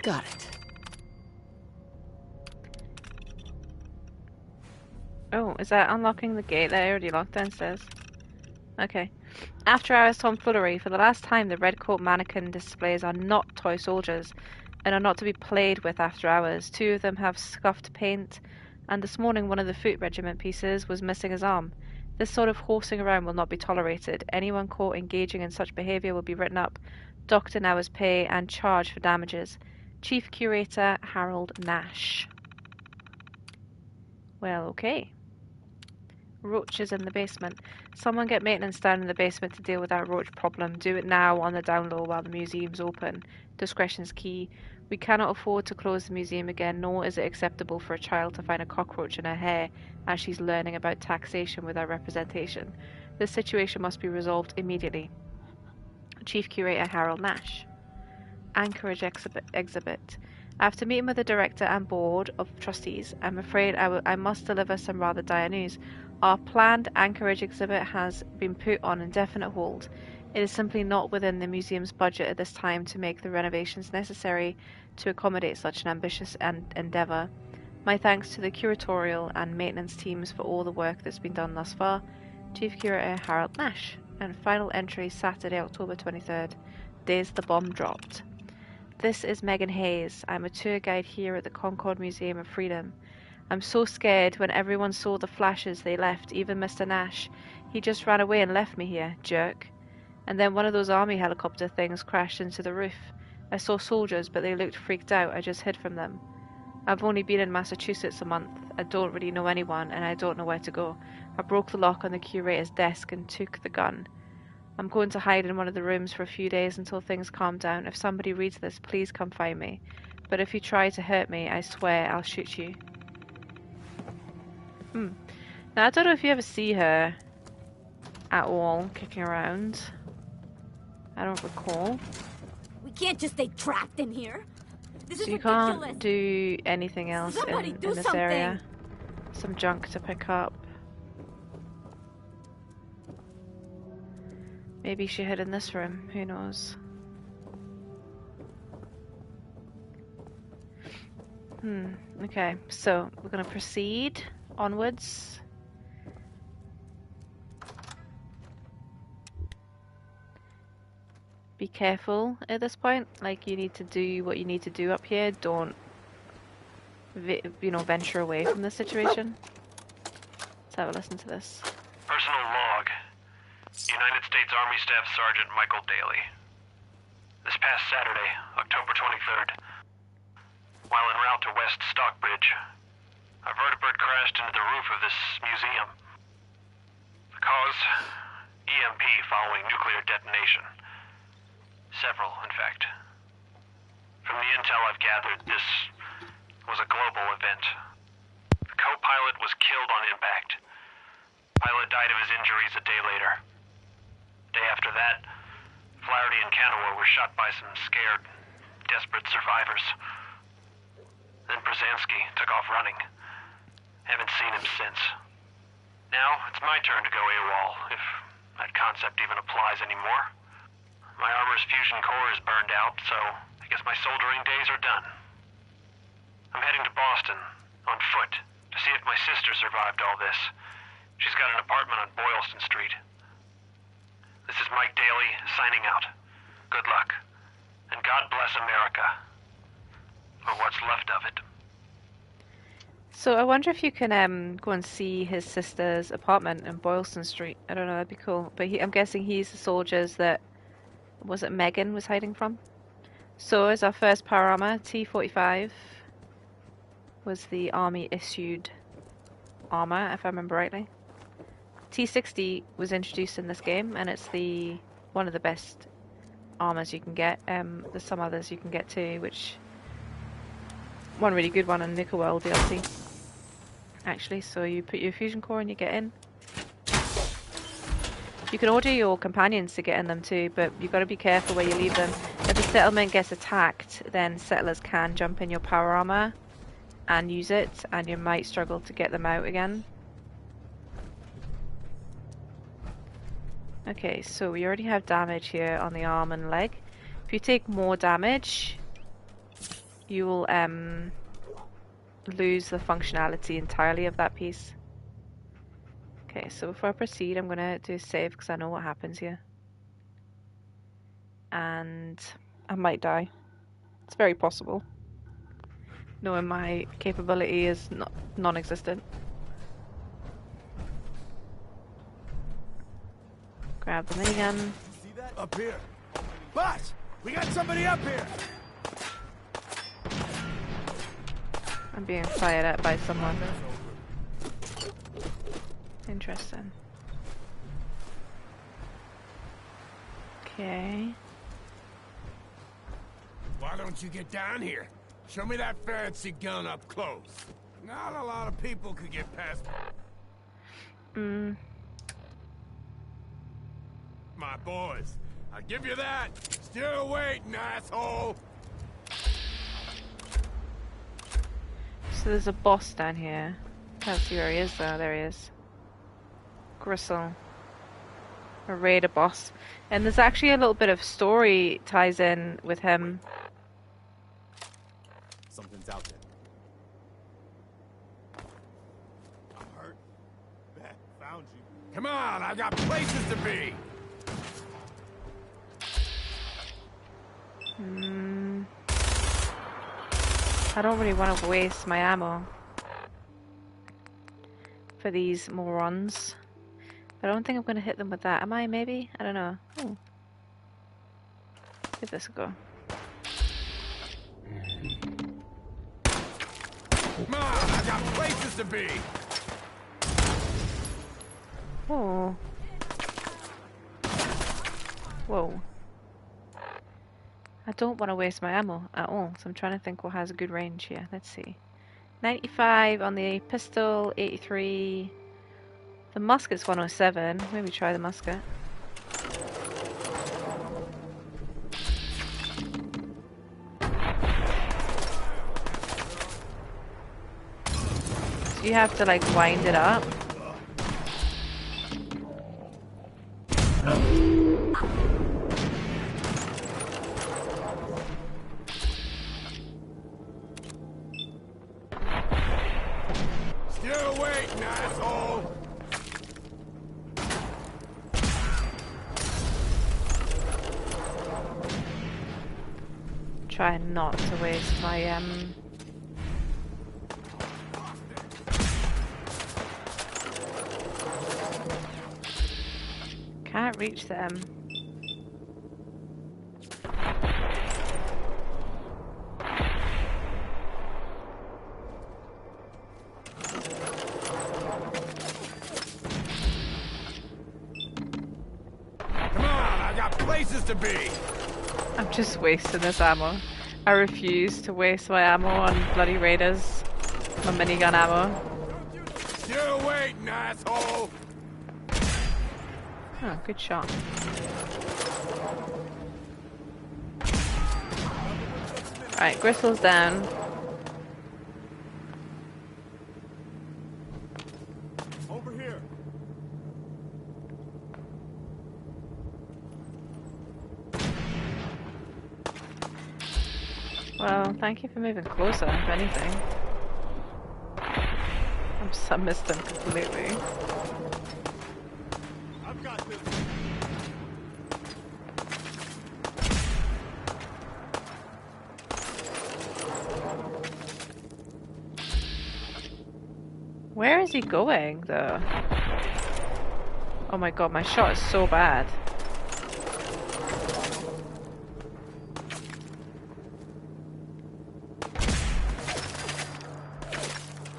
Got it. Oh, is that unlocking the gate that I already locked downstairs? Okay. After hours tomfoolery. For the last time, the red coat mannequin displays are not toy soldiers and are not to be played with after hours. 2 of them have scuffed paint, and this morning one of the foot regiment pieces was missing his arm. This sort of horsing around will not be tolerated. Anyone caught engaging in such behaviour will be written up, docked an hour's pay, and charged for damages. Chief Curator Harold Nash. Well, okay. Roaches in the basement. Someone get maintenance down in the basement to deal with that roach problem. Do it now on the down low while the museum's open. Discretion's key. We cannot afford to close the museum again, nor is it acceptable for a child to find a cockroach in her hair as she's learning about taxation without representation. This situation must be resolved immediately. Chief Curator Harold Nash. Anchorage exhibit. After meeting with the director and board of trustees, I'm afraid I must deliver some rather dire news. Our planned Anchorage exhibit has been put on indefinite hold. It is simply not within the museum's budget at this time to make the renovations necessary to accommodate such an ambitious endeavour. My thanks to the curatorial and maintenance teams for all the work that's been done thus far. Chief Curator Harold Nash. And final entry Saturday, October 23rd. Days the bomb dropped. This is Megan Hayes. I'm a tour guide here at the Concord Museum of Freedom. I'm so scared when everyone saw the flashes they left, even Mr. Nash. He just ran away and left me here, jerk. And then one of those army helicopter things crashed into the roof. I saw soldiers, but they looked freaked out. I just hid from them. I've only been in Massachusetts a month. I don't really know anyone, and I don't know where to go. I broke the lock on the curator's desk and took the gun. I'm going to hide in one of the rooms for a few days until things calm down. If somebody reads this, please come find me. But if you try to hurt me, I swear I'll shoot you. Now, I don't know if you ever see her at all kicking around. I don't recall. We can't just stay trapped in here. This is So you ridiculous. can't do anything else in this area. Some junk to pick up. Maybe she hid in this room. Who knows? Okay, so we're going to proceed onwards. Be careful at this point. Like, you need to do what you need to do up here. Don't, venture away from this situation. Let's have a listen to this. Personal log. United States Army Staff Sergeant Michael Daly. This past Saturday, October 23rd, while en route to West Stockbridge, a vertibird crashed into the roof of this museum. The cause? EMP following nuclear detonation. Several, in fact. From the intel I've gathered, this was a global event. The co-pilot was killed on impact. Pilot died of his injuries a day later. Day after that, Flaherty and Canaway were shot by some scared, desperate survivors. Then Brzezinski took off running. Haven't seen him since. Now, it's my turn to go AWOL, if that concept even applies anymore. My armor's fusion core is burned out, so I guess my soldering days are done. I'm heading to Boston, on foot, to see if my sister survived all this. She's got an apartment on Boylston Street. This is Mike Daly, signing out. Good luck. And God bless America. Or what's left of it. So I wonder if you can go and see his sister's apartment in Boylston Street. I don't know, that'd be cool. But I'm guessing he's the soldiers that, was it Megan was hiding from? So as our first power armor, T-45 was the army issued armor, if I remember rightly. T-60 was introduced in this game, and it's one of the best armors you can get. There's some others you can get too, which one really good one in Nickel DLC. Actually, so you put your fusion core and you get in. You can order your companions to get in them too, but you've got to be careful where you leave them. If a settlement gets attacked, then settlers can jump in your power armor and use it, and you might struggle to get them out again. Okay, so we already have damage here on the arm and leg. If you take more damage, you will lose the functionality entirely of that piece. Okay, so before I proceed, I'm going to do a save because I know what happens here. And I might die. It's very possible, knowing my capability is non-existent. Grab the minigun. See that? Up here. Boss! We got somebody up here! I'm being fired at by someone. Interesting. Okay. Why don't you get down here? Show me that fancy gun up close. Not a lot of people could get past. My boys, I'll give you that. Still waiting, asshole. So there's a boss down here. Can't see where he is though. There he is. Gristle. A raider boss. And there's actually a little bit of story ties in with him. Something's out there. I'm hurt. Beth, found you. Come on, I got places to be. I don't really want to waste my ammo for these morons. But I don't think I'm going to hit them with that. Am I, maybe? I don't know. Ooh. Give this a go. Come on, I got places to be. Oh. Whoa. I don't want to waste my ammo at all, so I'm trying to think what has a good range here. Let's see. 95 on the pistol, 83. The musket's 107. Maybe try the musket. So you have to like wind it up. Still waiting, asshole. Try not to waste my can't reach them. Come on, I got places to be. I'm just wasting this ammo. I refuse to waste my ammo on bloody raiders. My minigun ammo. Still waiting, asshole. Oh, good shot. Alright, Gristle's down. Over here. Well, thank you for moving closer, if anything. I missed him completely. I've got this. Where is he going, though? Oh my god, my shot is so bad.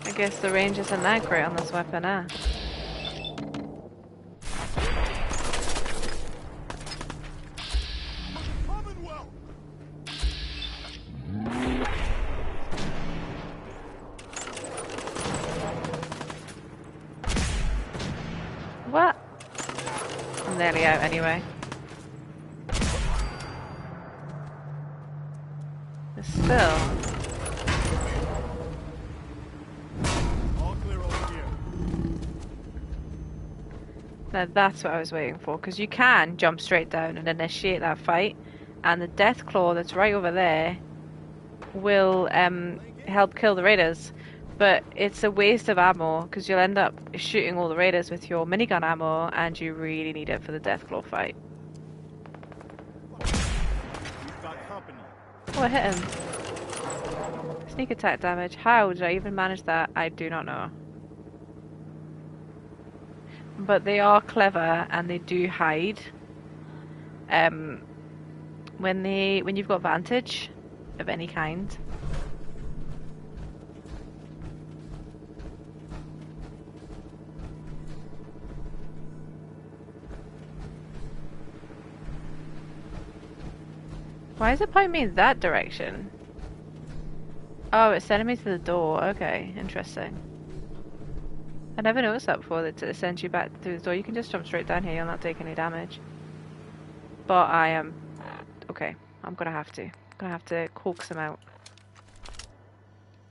I guess the range isn't that great on this weapon, eh? What? I'm nearly out anyway. But still. All clear over here. Now that's what I was waiting for, because you can jump straight down and initiate that fight, and the death claw that's right over there will help kill the raiders. But it's a waste of ammo, because you'll end up shooting all the raiders with your minigun ammo, and you really need it for the deathclaw fight. We've got company. Oh, I hit him. Sneak attack damage. How did I even manage that? I do not know. But they are clever, and they do hide. When you've got vantage of any kind. Why is it pointing me in that direction? Oh, it's sending me to the door. Okay, interesting. I never noticed that before, that it sends you back through the door. You can just jump straight down here, you'll not take any damage. But I am... okay, I'm gonna have to coax him out.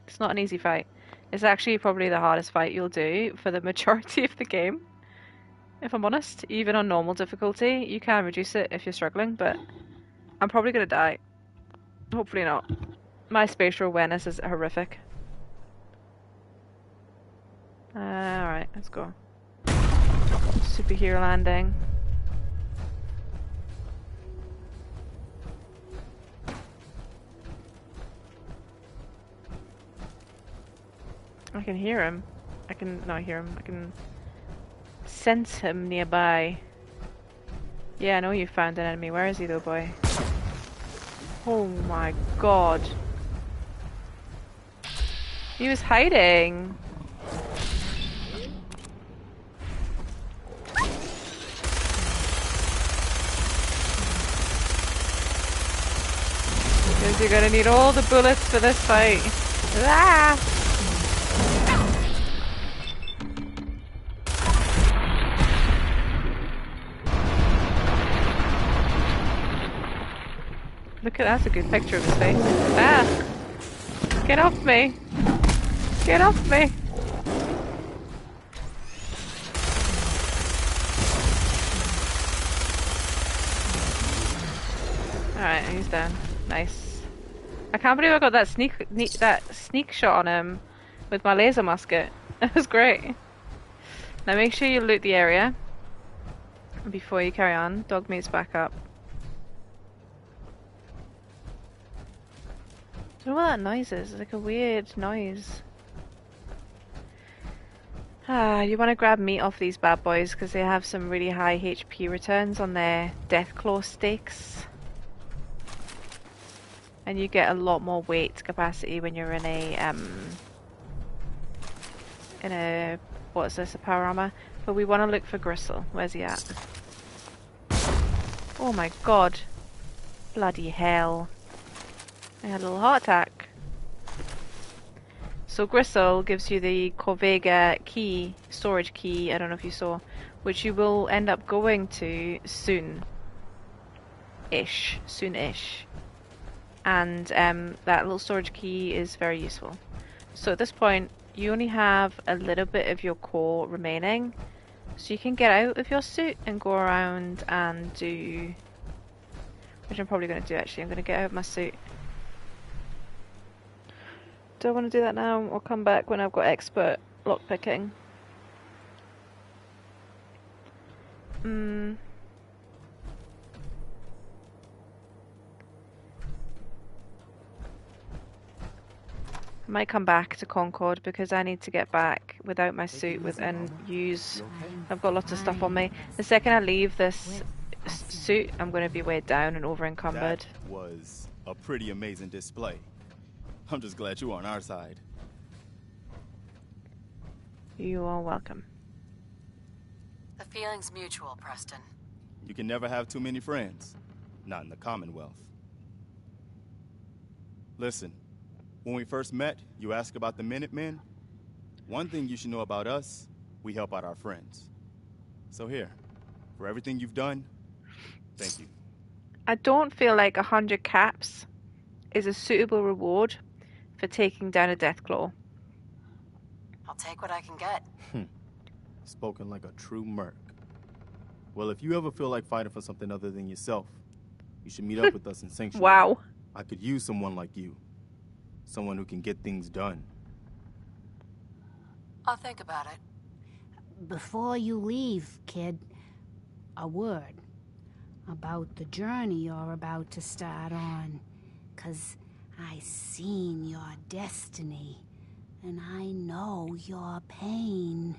It's not an easy fight. It's actually probably the hardest fight you'll do for the majority of the game. If I'm honest, even on normal difficulty, you can reduce it if you're struggling, but I'm probably gonna die. Hopefully not. My spatial awareness is horrific. Alright, let's go. Superhero landing. I can hear him. I can not hear him. I can sense him nearby. Yeah, I know you found an enemy. Where is he though, boy? Oh my god. He was hiding. Because you're gonna need all the bullets for this fight. Ah! Look at that's a good picture of his face. Ah! Get off me! Get off me! Alright, he's down. Nice. I can't believe I got that sneak shot on him with my laser musket. That was great. Now make sure you loot the area before you carry on. Dog meat's back up. I don't know what that noise is. It's like a weird noise. You want to grab meat off these bad boys because they have some really high HP returns on their Deathclaw steaks. And you get a lot more weight capacity when you're in a what is this, a power armor? But we want to look for Gristle. Where's he at? Oh my god. Bloody hell. I had a little heart attack. So Gristle gives you the Corvega key, storage key, I don't know if you saw, which you will end up going to soon-ish. And that little storage key is very useful. So at this point, you only have a little bit of your core remaining, so you can get out of your suit and go around and do... which I'm probably going to do actually, I'm going to get out of my suit. Do I want to do that now or come back when I've got expert lockpicking? I might come back to Concord because I need to get back without my suit and use... I've got lots of stuff on me. The second I leave this suit, I'm going to be weighed down and over encumbered. That was a pretty amazing display. I'm just glad you're on our side. You are welcome. The feeling's mutual, Preston. You can never have too many friends. Not in the Commonwealth. Listen, when we first met, you asked about the Minutemen. One thing you should know about us, we help out our friends. So here, for everything you've done, thank you. I don't feel like 100 caps is a suitable reward for taking down a Deathclaw. I'll take what I can get. Spoken like a true merc. Well, if you ever feel like fighting for something other than yourself, you should meet up with us in Sanctuary. Wow. I could use someone like you. Someone who can get things done. I'll think about it. Before you leave, kid, a word about the journey you're about to start on. 'Cause I seen your destiny, and I know your pain.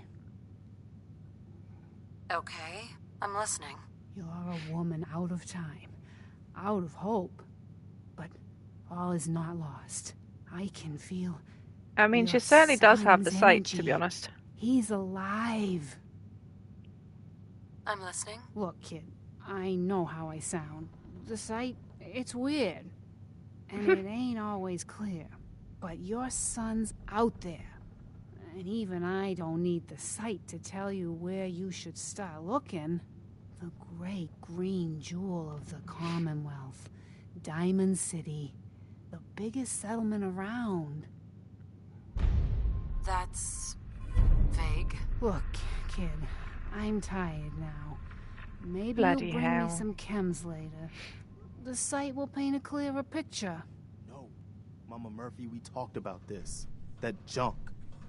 Okay, I'm listening. You're a woman out of time, out of hope, but all is not lost. I can feel... I mean, she certainly does have the sight, to be energy. honest. He's alive. I'm listening. Look, kid, I know how I sound. The sight, it's weird. And it ain't always clear. But your son's out there. And even I don't need the sight to tell you where you should start looking. The great green jewel of the Commonwealth. Diamond City. The biggest settlement around. That's... vague. Look, kid, I'm tired now. Maybe Bloody you'll bring hell. me some chems later. The sight will paint a clearer picture. No, Mama Murphy, we talked about this. That junk.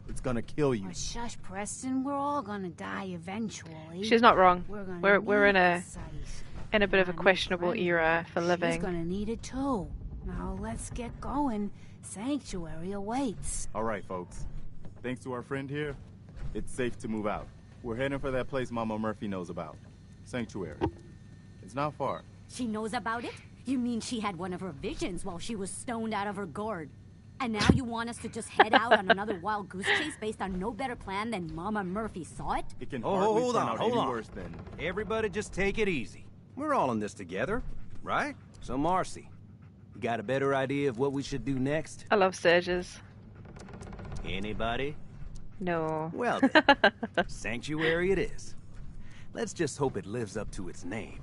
It's gonna kill you. Oh, shush, Preston. We're all gonna die eventually. She's not wrong. We're We're in need a the sight. bit of a questionable era for She's living. gonna need it too. Now let's get going. Sanctuary awaits. All right, folks. Thanks to our friend here, it's safe to move out. We're heading for that place Mama Murphy knows about. Sanctuary. It's not far. She knows about it? You mean she had one of her visions while she was stoned out of her gourd? And now you want us to just head out on another wild goose chase based on no better plan than Mama Murphy saw it? It can Oh, hardly hold turn on, out hold any on. worse than... Everybody just take it easy. We're all in this together, right? So Marcy, you got a better idea of what we should do next? I love Surges. Anybody? No. Well then, Sanctuary it is. Let's just hope it lives up to its name.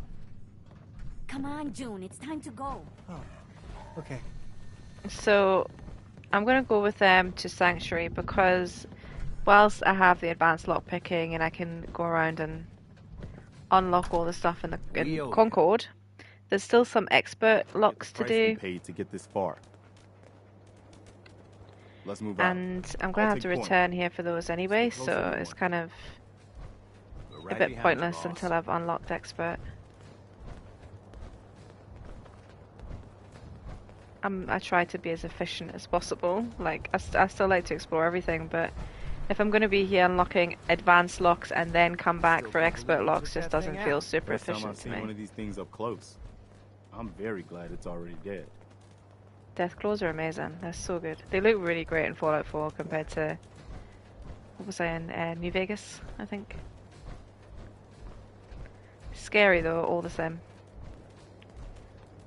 Come on, June, it's time to go. Oh, okay. So, I'm going to go with them to Sanctuary because whilst I have the advanced lockpicking and I can go around and unlock all the stuff in Concord, there's still some expert locks to do. Paid to get this far. Let's move and I'm going to have to return here for those anyway, so it's kind of a bit pointless until I've unlocked expert. I try to be as efficient as possible. Like, I still like to explore everything, but if I'm going to be here unlocking advanced locks and then come back for expert locks, just doesn't feel super efficient to me. One of these things up close. I'm very glad it's already dead. Death claws are amazing. They're so good. They look really great in Fallout 4 compared to, what was I in, New Vegas, I think. Scary though, all the same.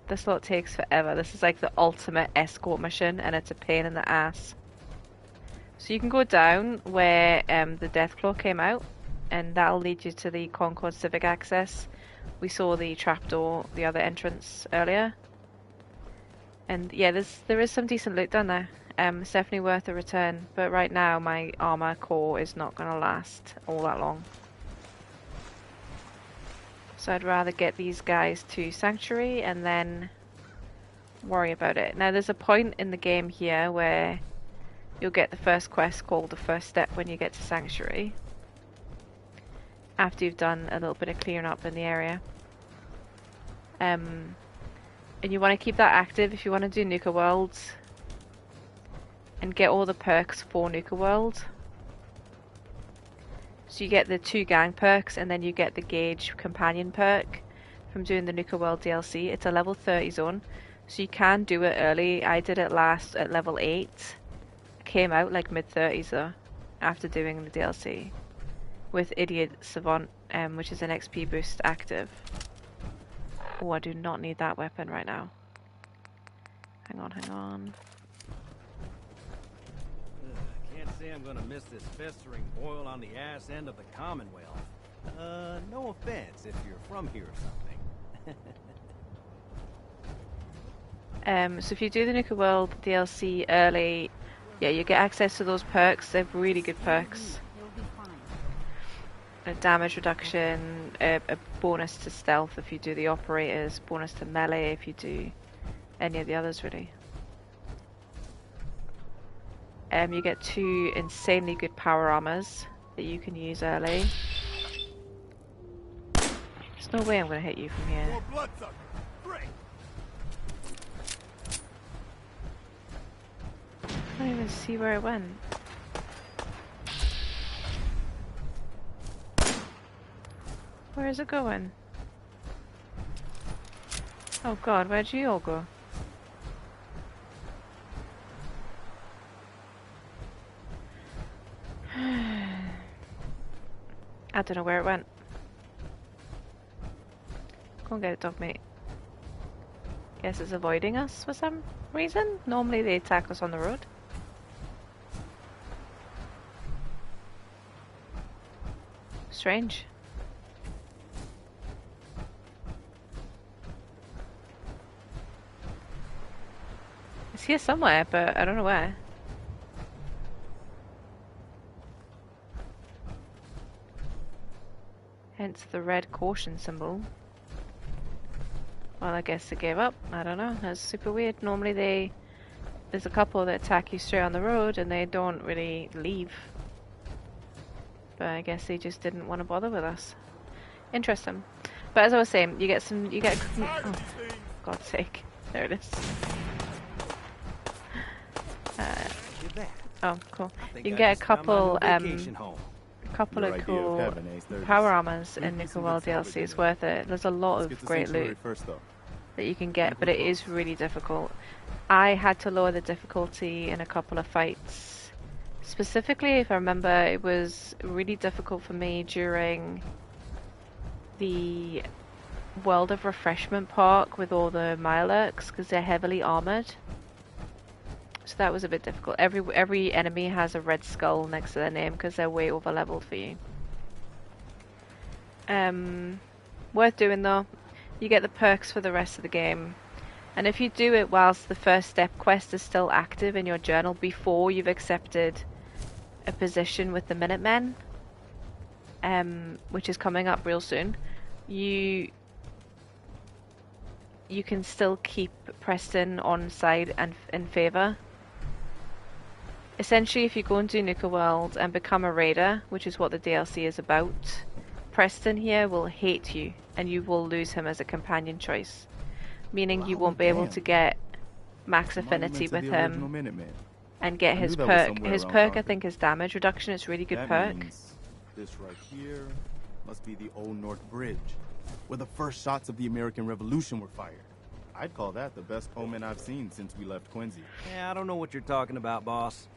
This lot takes forever. This is like the ultimate escort mission, and it's a pain in the ass. So you can go down where the Deathclaw came out, and that'll lead you to the Concord Civic Access. We saw the trapdoor, the other entrance earlier. And yeah, there is some decent loot down there. It's definitely worth a return, but right now my armor core is not going to last all that long. So I'd rather get these guys to Sanctuary and then worry about it. Now there's a point in the game here where you'll get the first quest called the first step when you get to Sanctuary. After you've done a little bit of clearing up in the area. And you want to keep that active if you want to do Nuka Worlds. And get all the perks for Nuka World. So you get the 2 gang perks, and then you get the Gauge companion perk from doing the Nuka World DLC. It's a level 30 zone, so you can do it early. I did it last at level 8. Came out like mid-30s though, after doing the DLC. With Idiot Savant, which is an XP boost active. Oh, I do not need that weapon right now. Hang on. Can't say I'm gonna miss this festering boil on the ass end of the Commonwealth. No offense if you're from here or something. So if you do the Nuka World DLC early, yeah, you get access to those perks. They're really good perks. A damage reduction, a bonus to stealth if you do the operators, bonus to melee if you do any of the others really. You get 2 insanely good power armors that you can use early. There's no way I'm going to hit you from here. I don't even see where it went. Where is it going? Oh god, where'd you all go? I don't know where it went. Go and get it, dog mate. Guess it's avoiding us for some reason. Normally they attack us on the road. Strange. It's here somewhere, but I don't know where. Hence the red caution symbol. Well, I guess they gave up. I don't know. That's super weird. Normally there's a couple that attack you straight on the road and they don't really leave. But I guess they just didn't want to bother with us. Interesting. But as I was saying, you get oh, God's sake. There it is. Oh, cool. You can get a couple of cool power armors in Nuka World DLC. It's worth it. There's a lot of great loot. that you can get, but it is really difficult. I had to lower the difficulty in a couple of fights. Specifically, if I remember, it was really difficult for me during the World of Refreshment Park with all the Mirelurks, because they're heavily armored. So that was a bit difficult. Every enemy has a red skull next to their name because they're way over leveled for you. Worth doing though. You get the perks for the rest of the game. And if you do it whilst the first step quest is still active in your journal before you've accepted a position with the Minutemen, which is coming up real soon, you can still keep Preston on side and in favour. Essentially, if you go into Nuka World and become a raider, which is what the DLC is about, Preston here will hate you and you will lose him as a companion choice. Meaning you won't be able to get max affinity with him and get his perk. His perk, I think, is damage reduction. It's a really good perk. Means this right here must be the Old North Bridge, where the first shots of the American Revolution were fired. I'd call that the best omen I've seen since we left Quincy. Yeah, I don't know what you're talking about, boss.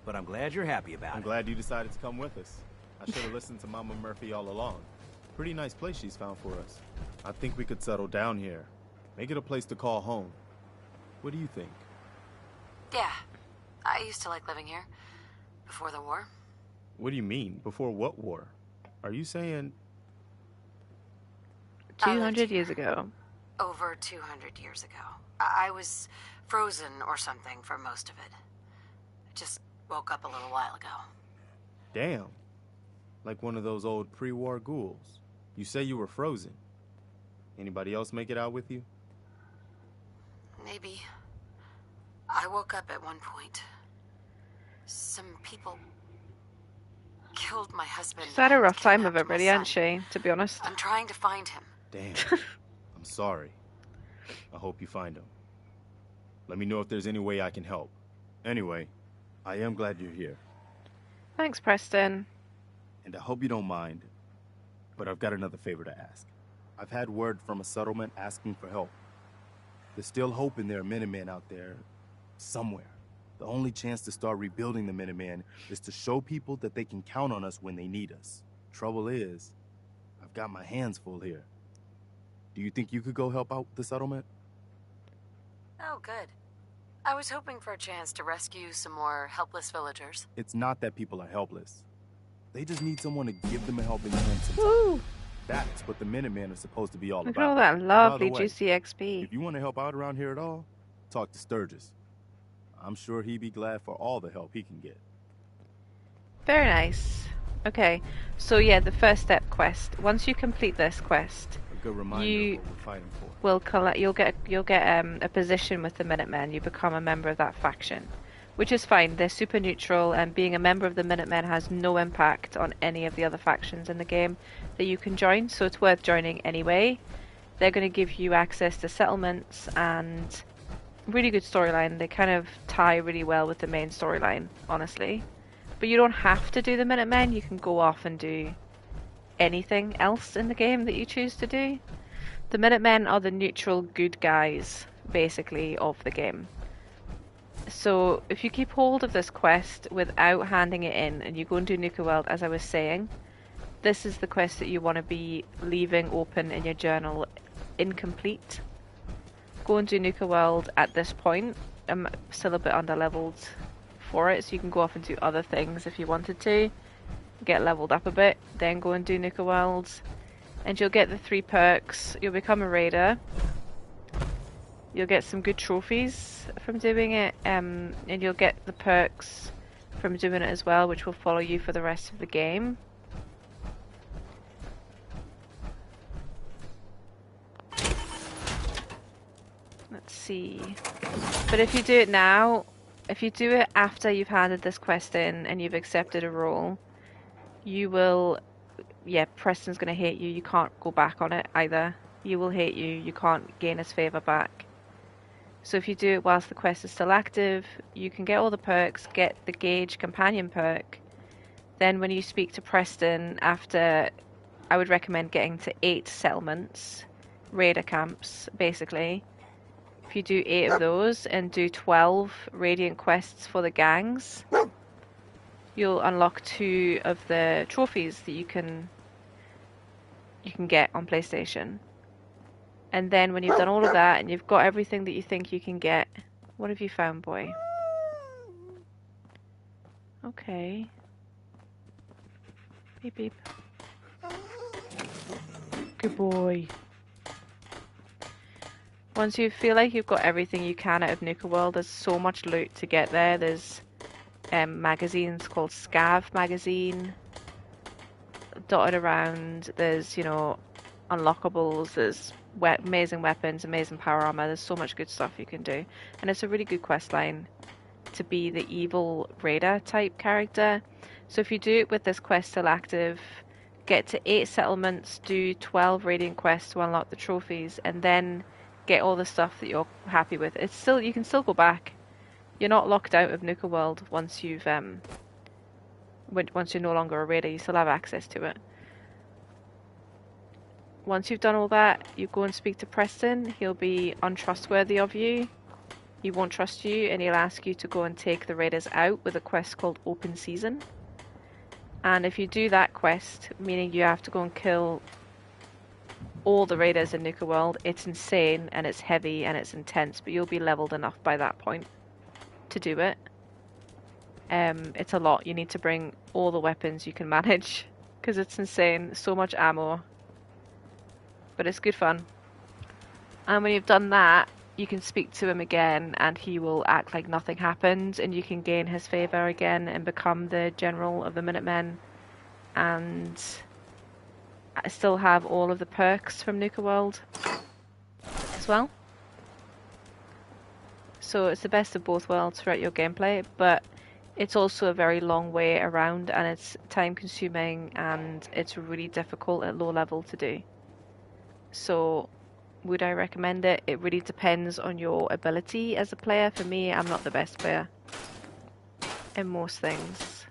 But I'm glad you're happy about it. I'm glad you decided to come with us. I should have listened to Mama Murphy all along. Pretty nice place she's found for us. I think we could settle down here. Make it a place to call home. What do you think? Yeah. I used to like living here. Before the war. What do you mean? Before what war? Are you saying... 200 years ago. Over 200 years ago. I was frozen or something for most of it. I just woke up a little while ago. Damn. Like one of those old pre-war ghouls. You say you were frozen. Anybody else make it out with you? Maybe. I woke up at one point. Some people killed my husband. She's had a rough time of it, really, hasn't she? To be honest. I'm trying to find him. Damn. I'm sorry. I hope you find him. Let me know if there's any way I can help. Anyway, I am glad you're here. Thanks, Preston. And I hope you don't mind, but I've got another favor to ask. I've had word from a settlement asking for help. There's still hope in there are Minutemen out there somewhere. The only chance to start rebuilding the Minutemen is to show people that they can count on us when they need us. Trouble is, I've got my hands full here. Do you think you could go help out the settlement? Oh, good. I was hoping for a chance to rescue some more helpless villagers. It's not that people are helpless. They just need someone to give them a helping hand sometimes. Woo! That's what the Minutemen are supposed to be all Look about. at all that lovely juicy XP. If you want to help out around here at all, talk to Sturgis. I'm sure he'd be glad for all the help he can get. Very nice. Okay, so yeah, the first step quest. Once you complete this quest, a good reminder you of what we're fighting for. will collect. You'll get a position with the Minutemen. You become a member of that faction, which is fine. They're super neutral, and being a member of the Minutemen has no impact on any of the other factions in the game that you can join. So it's worth joining anyway. They're going to give you access to settlements and really good storyline. They kind of tie really well with the main storyline, honestly. But you don't have to do the Minutemen. You can go off and do anything else in the game that you choose to do. The Minutemen are the neutral good guys, basically, of the game. So if you keep hold of this quest without handing it in, and you go and do Nuka World, as I was saying, this is the quest that you want to be leaving open in your journal incomplete. Go and do Nuka World at this point. I'm still a bit under-leveled for it, so you can go off and do other things if you wanted to. Get leveled up a bit, then go and do Nuka World. And you'll get the 3 perks. You'll become a raider. You'll get some good trophies from doing it, and you'll get the perks from doing it as well, which will follow you for the rest of the game. Let's see. But if you do it now, if you do it after you've handed this quest in and you've accepted a role, you will... Yeah, Preston's going to hate you. You can't go back on it either. He will hate you. You can't gain his favour back. So if you do it whilst the quest is still active, you can get all the perks, get the Gauge companion perk. Then when you speak to Preston after, I would recommend getting to 8 settlements, raider camps, basically. if you do 8 of those and do 12 Radiant quests for the gangs, you'll unlock 2 of the trophies that you can get on PlayStation. And then when you've done all of that and you've got everything that you think you can get, what have you found, boy? Okay. Beep beep. Good boy. Once you feel like you've got everything you can out of Nuka World, there's so much loot to get there. There's magazines called Scav magazine dotted around. There's, you know, unlockables. There's amazing weapons, amazing power armor. There's so much good stuff you can do. And it's a really good quest line to be the evil raider type character. So if you do it with this quest still active, get to 8 settlements, do 12 Radiant quests to unlock the trophies, and then get all the stuff that you're happy with. It's still, you can still go back. You're not locked out of Nuka World once you've once you're no longer a raider. You still have access to it. Once you've done all that, you go and speak to Preston. He'll be untrustworthy of you. He won't trust you, and he'll ask you to go and take the raiders out with a quest called Open Season. And if you do that quest, meaning you have to go and kill all the raiders in Nuka World, it's insane and it's heavy and it's intense, but you'll be leveled enough by that point to do it. It's a lot. You need to bring all the weapons you can manage because it's insane. So much ammo. But it's good fun. And when you've done that, you can speak to him again and he will act like nothing happened, and you can gain his favour again and become the general of the Minutemen. And I still have all of the perks from Nuka World as well. So it's the best of both worlds throughout your gameplay, but it's also a very long way around and it's time consuming and it's really difficult at low level to do. So would I recommend it? It really depends on your ability as a player. For me, I'm not the best player in most things.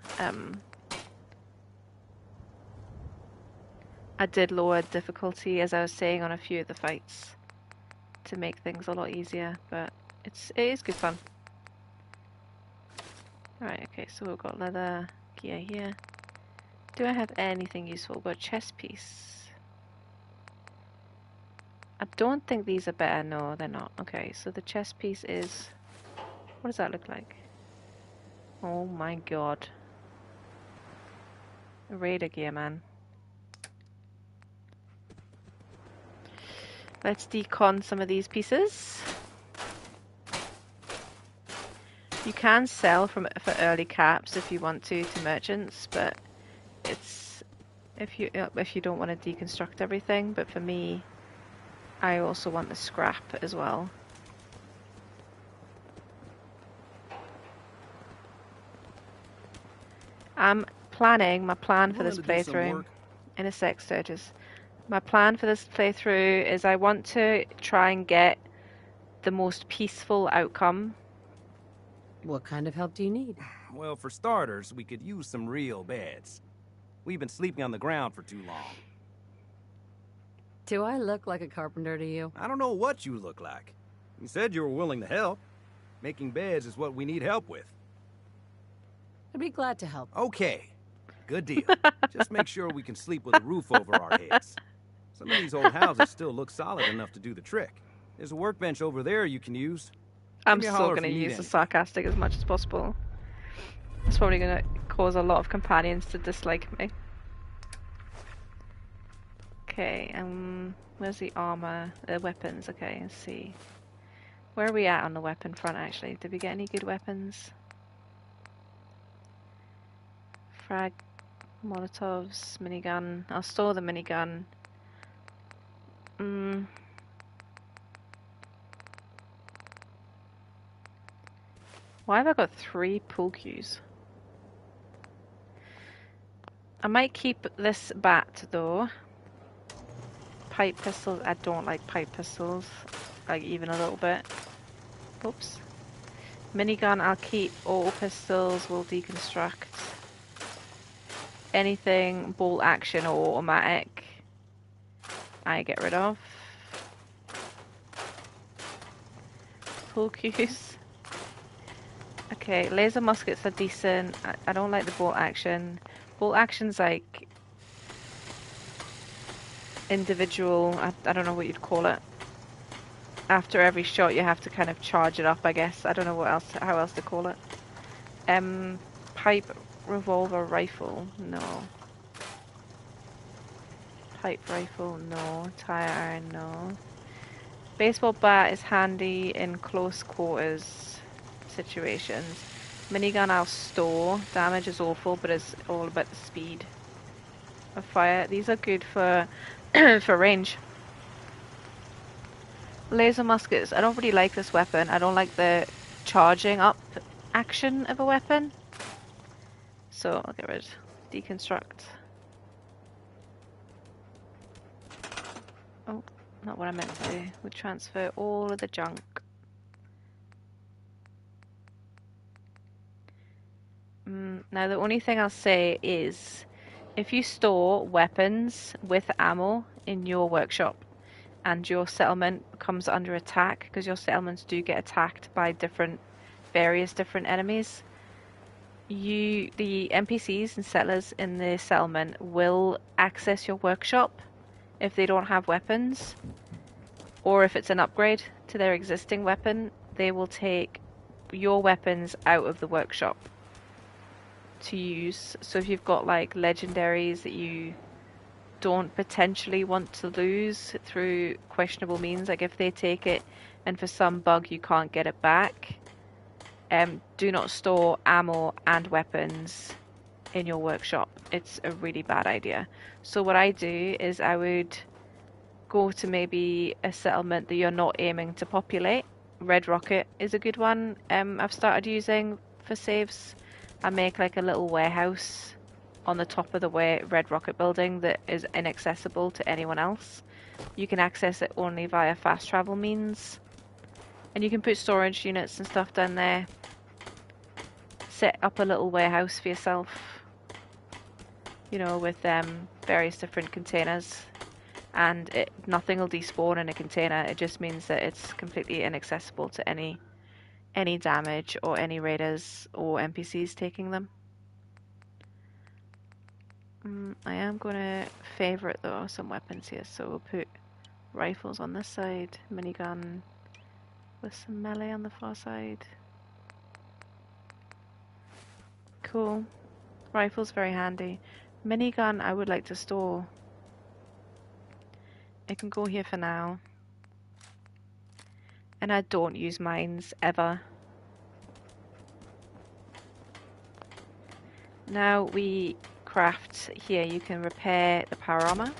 I did lower difficulty, as I was saying, on a few of the fights to make things a lot easier, but it is good fun. Right, okay, so we've got leather gear here. Do I have anything useful? We've got a chest piece. I don't think these are better. No, they're not. Okay, so the chest piece is... What does that look like? Oh my god. Raider gear, man. Let's decon some of these pieces. You can sell for early caps if you want to merchants, but it's if you don't want to deconstruct everything. But for me, I also want the scrap as well. I'm planning my plan for this playthrough in a sec, Sturgis. My plan for this playthrough is I want to try and get the most peaceful outcome. What kind of help do you need? Well, for starters, we could use some real beds. We've been sleeping on the ground for too long. Do I look like a carpenter to you? I don't know what you look like. You said you were willing to help. Making beds is what we need help with. I'd be glad to help. Okay. Good deal. Just make sure we can sleep with a roof over our heads. Some of these old houses still look solid enough to do the trick. There's a workbench over there you can use. I'm still going to use the sarcastic as much as possible. It's probably going to cause a lot of companions to dislike me. Okay, where's the armor? The weapons, okay, let's see. Where are we at on the weapon front, actually? Did we get any good weapons? Frag, Molotovs, minigun. I'll store the minigun. Why have I got 3 pool cues? I might keep this bat though. Pipe pistols, I don't like pipe pistols, like even a little bit. Oops. Minigun I'll keep, auto pistols will deconstruct. Anything bolt action or automatic I get rid of. multiple cues. Okay, laser muskets are decent. I don't like the bolt action. Bolt action's like individual. I don't know what you'd call it. After every shot, you have to kind of charge it up, I guess. I don't know how else to call it. Pipe revolver rifle, no. Pipe rifle, no. Tire iron, no. Baseball bat is handy in close quarters situations. Minigun I'll store. Damage is awful, but it's all about the speed of fire. These are good for for range. Laser muskets. I don't really like this weapon. I don't like the charging up action of a weapon. So I'll get rid. Deconstruct. Oh, not what I meant to do. We'll transfer all of the junk. Now the only thing I'll say is, if you store weapons with ammo in your workshop and your settlement comes under attack, because your settlements do get attacked by various different enemies, the NPCs and settlers in the settlement will access your workshop if they don't have weapons, or if it's an upgrade to their existing weapon, they will take your weapons out of the workshop to use. So if you've got like legendaries that you don't potentially want to lose through questionable means, like if they take it and for some bug you can't get it back, do not store ammo and weapons in your workshop. It's a really bad idea. So what I do is I would go to maybe a settlement that you're not aiming to populate. Red Rocket is a good one. I've started using for saves. I make like a little warehouse on the top of the Red Rocket building that is inaccessible to anyone else. You can access it only via fast travel means. And you can put storage units and stuff down there. Set up a little warehouse for yourself, you know, with various different containers. And nothing will despawn in a container. It just means that it's completely inaccessible to any damage or any raiders or NPCs taking them. I am going to favourite though some weapons here, so we'll put rifles on this side, minigun with some melee on the far side. Cool. Rifle's very handy. Minigun I would like to store. It can go here for now. And I don't use mines ever. Now we craft here, you can repair the power armor.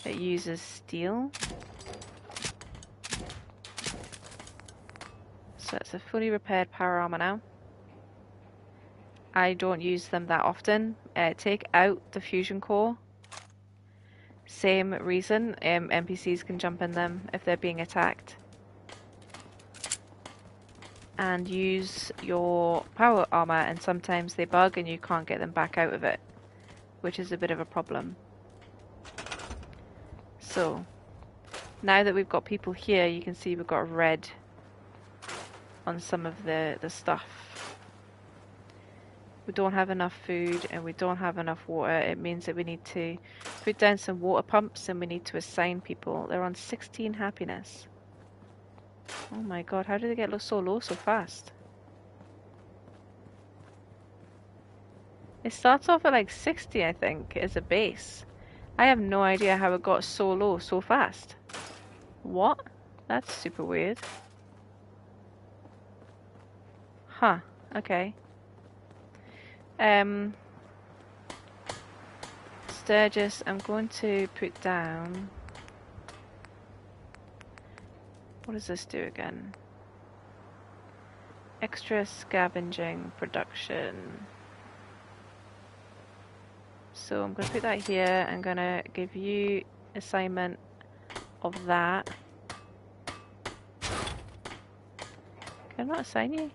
It uses steel. So it's a fully repaired power armor now. I don't use them that often. Take out the fusion core. Same reason, NPCs can jump in them if they're being attacked. And use your power armor, and sometimes they bug and you can't get them back out of it, which is a bit of a problem. So now that we've got people here, you can see we've got red on some of the stuff. We don't have enough food and we don't have enough water. It means that we need to put down some water pumps and we need to assign people. They're on 16 happiness. Oh my god, how did they get so low so fast? It starts off at like 60, I think, as a base. I have no idea how it got so low so fast. What? That's super weird. Huh, okay. Sturgis, I'm going to put down... What does this do again? Extra scavenging production. So I'm going to put that here. I'm going to give you assignment of that. Can I not assign you?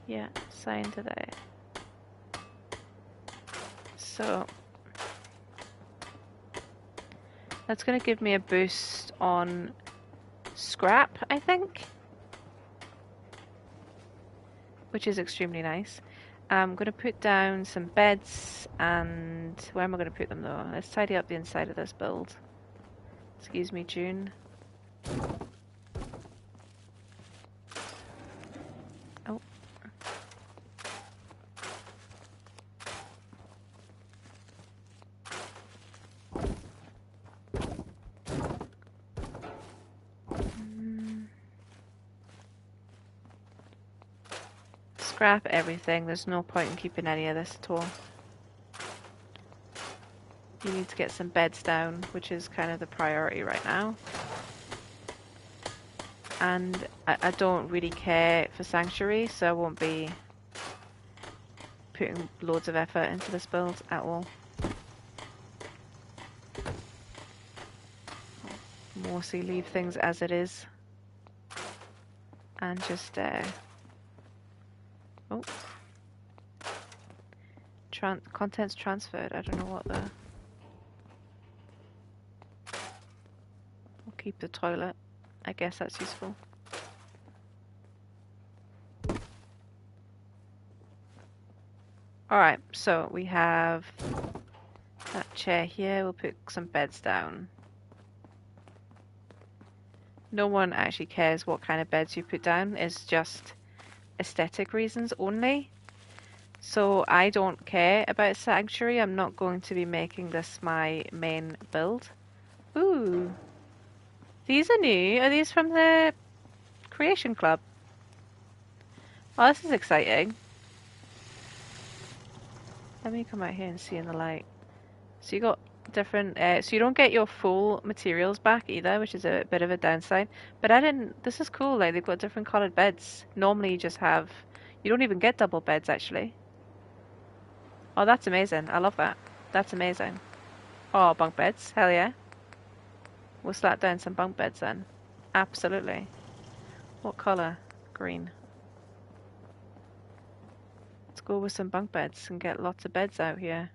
Yeah, assign to that. So that's going to give me a boost on scrap, I think. Which is extremely nice. I'm going to put down some beds, and where am I going to put them though? Let's tidy up the inside of this build. Excuse me, June. Oh. Scrap everything. There's no point in keeping any of this at all. You need to get some beds down, which is kind of the priority right now. And I don't really care for Sanctuary, so I won't be putting loads of effort into this build at all. Mostly leave things as it is. And just, oh. Contents transferred. I don't know what the... I'll keep the toilet. I guess that's useful. Alright, so we have that chair here. We'll put some beds down. No one actually cares what kind of beds you put down. It's just aesthetic reasons only. So I don't care about Sanctuary. I'm not going to be making this my main build. Ooh. These are new. Are these from the Creation Club? Oh, this is exciting. Let me come out here and see in the light. So you got different... so you don't get your full materials back either, which is a bit of a downside. But I didn't... This is cool. Like, they've got different coloured beds. Normally you just have... You don't even get double beds, actually. Oh, that's amazing. I love that. That's amazing. Oh, bunk beds. Hell yeah. We'll slap down some bunk beds then. Absolutely. What colour? Green. Let's go with some bunk beds and get lots of beds out here.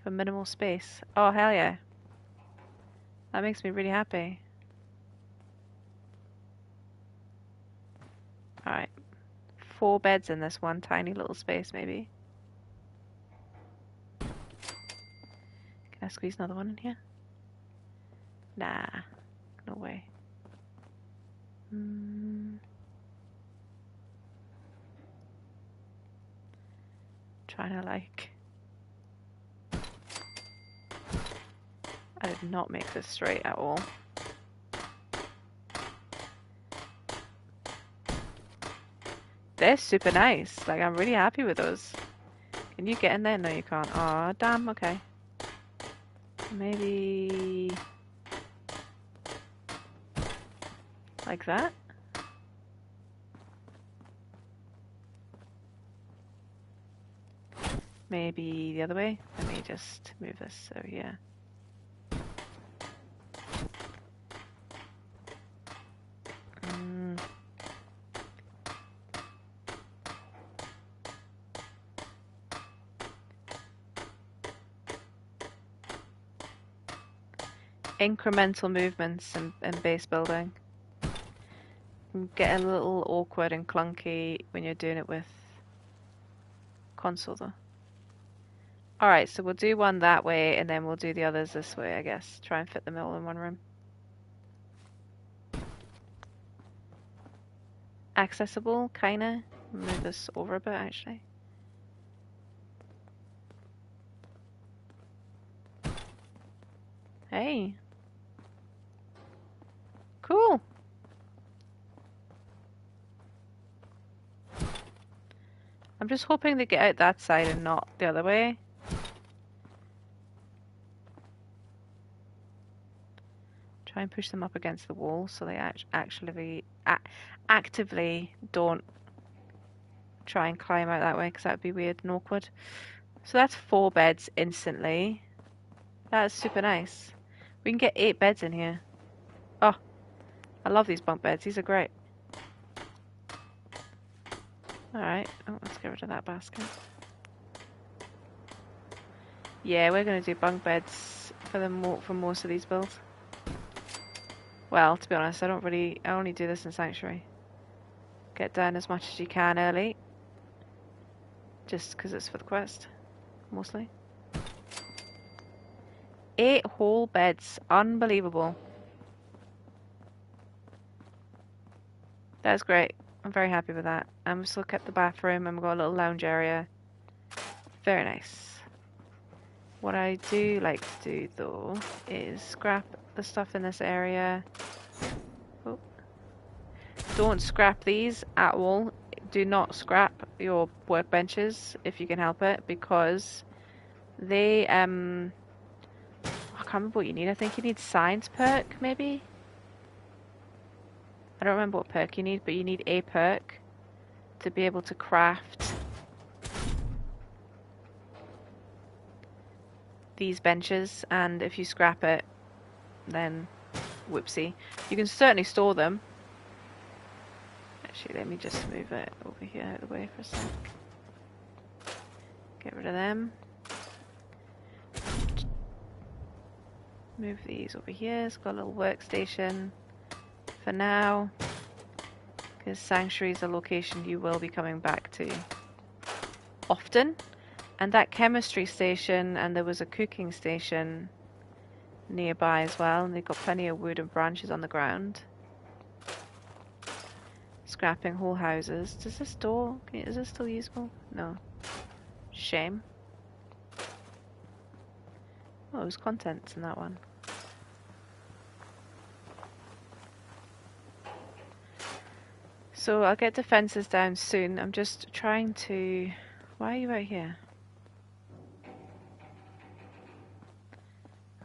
For minimal space. Oh, hell yeah. That makes me really happy. Alright. 4 beds in this one tiny little space, maybe. Can I squeeze another one in here? Nah. No way. Trying to like... I did not make this straight at all. They're super nice. Like, I'm really happy with those. Can you get in there? No, you can't. Aw, damn, okay. Maybe... like that? Maybe the other way? Let me just move this over here. Incremental movements in base building. Can get a little awkward and clunky when you're doing it with console though. Alright, so we'll do one that way and then we'll do the others this way, I guess. Try and fit them all in one room. Accessible, kinda. Move this over a bit actually. Hey. Cool. I'm just hoping they get out that side and not the other way. Try and push them up against the wall so they actively don't try and climb out that way because that would be weird and awkward. So that's 4 beds instantly. That's super nice. We can get 8 beds in here. Oh, I love these bunk beds. These are great. Alright. Oh, let's get rid of that basket. Yeah, we're going to do bunk beds for most of these builds. Well, to be honest, I only do this in Sanctuary. Get down as much as you can early. Just because it's for the quest, mostly. 8 whole beds. Unbelievable. That's great. I'm very happy with that. And we've still kept the bathroom and we've got a little lounge area. Very nice. What I do like to do though is scrap the stuff in this area. Oh. Don't scrap these at all. Do not scrap your workbenches if you can help it, because they I can't remember what you need. I think you need science perk maybe. I don't remember what perk you need, but you need a perk to be able to craft these benches, and if you scrap it, then whoopsie. You can certainly store them. Actually, let me just move it over here out of the way for a sec. Get rid of them. Move these over here. It's got a little workstation for now, because Sanctuary is a location you will be coming back to often. And that chemistry station, and there was a cooking station nearby as well, and they've got plenty of wood and branches on the ground. Scrapping whole houses. Does this door, is this still usable? No. Shame. Oh, there's contents in that one. So I'll get defenses down soon. I'm just trying to... Why are you out here?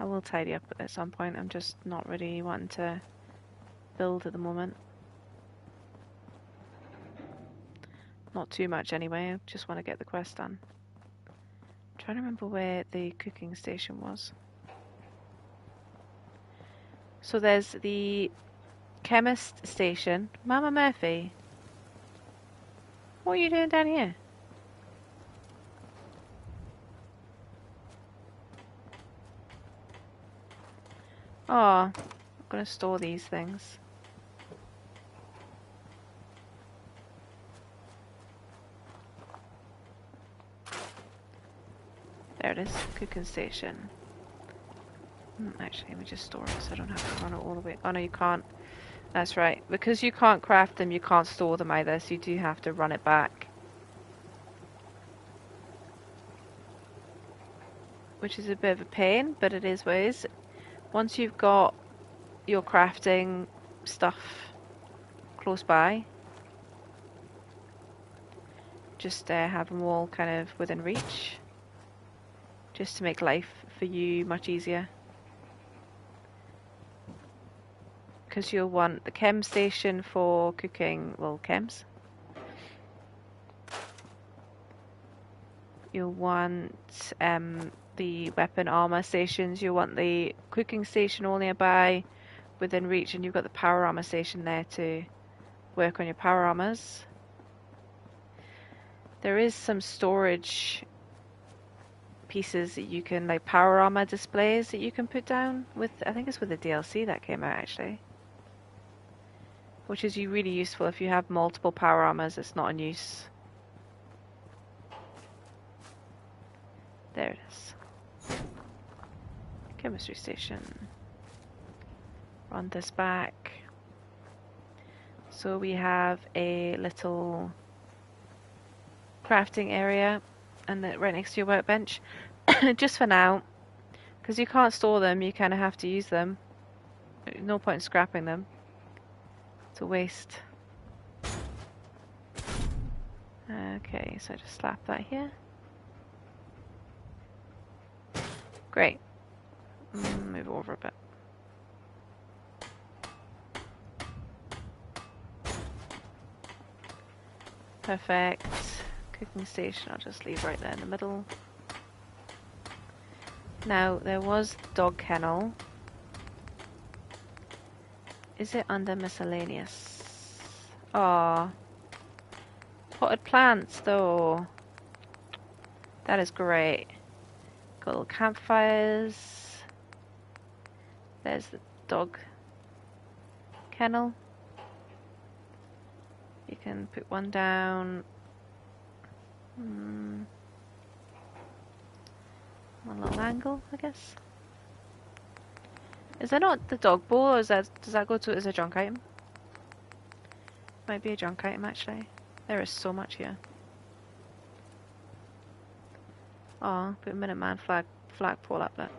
I will tidy up at some point. I'm just not really wanting to build at the moment. Not too much anyway. I just want to get the quest done. I'm trying to remember where the cooking station was. So there's the chemist station. Mama Murphy, what are you doing down here? Oh, I'm going to store these things. There it is, cooking station. Actually, let me just store it so I don't have to run it all the way. Oh no, you can't. That's right. Because you can't craft them, you can't store them either, so you do have to run it back. Which is a bit of a pain, but it is what it is. Once you've got your crafting stuff close by, just have them all kind of within reach, just to make life for you much easier. Because you'll want the chem station for cooking, well, chems. You'll want the weapon armor stations. You'll want the cooking station all nearby, within reach, and you've got the power armor station there to work on your power armors. There is some storage pieces that you can, like power armor displays that you can put down with, I think it's with the DLC that came out actually. Which is really useful if you have multiple power armors, it's not in use. There it is. Chemistry station. Run this back. So we have a little crafting area and right next to your workbench. Just for now. Because you can't store them, you kind of have to use them. No point in scrapping them. It's a waste. Okay, so I just slap that here. Great. Move over a bit. Perfect. Cooking station, I'll just leave right there in the middle. Now, there was dog kennel. Is it under miscellaneous? Aww. Potted plants, though. That is great. Got little campfires. There's the dog kennel. You can put one down. One little angle, I guess. Is that not the dog bowl, or does that go to it as a junk item? Might be a junk item, actually. There is so much here. Oh, put a Minuteman flagpole up there.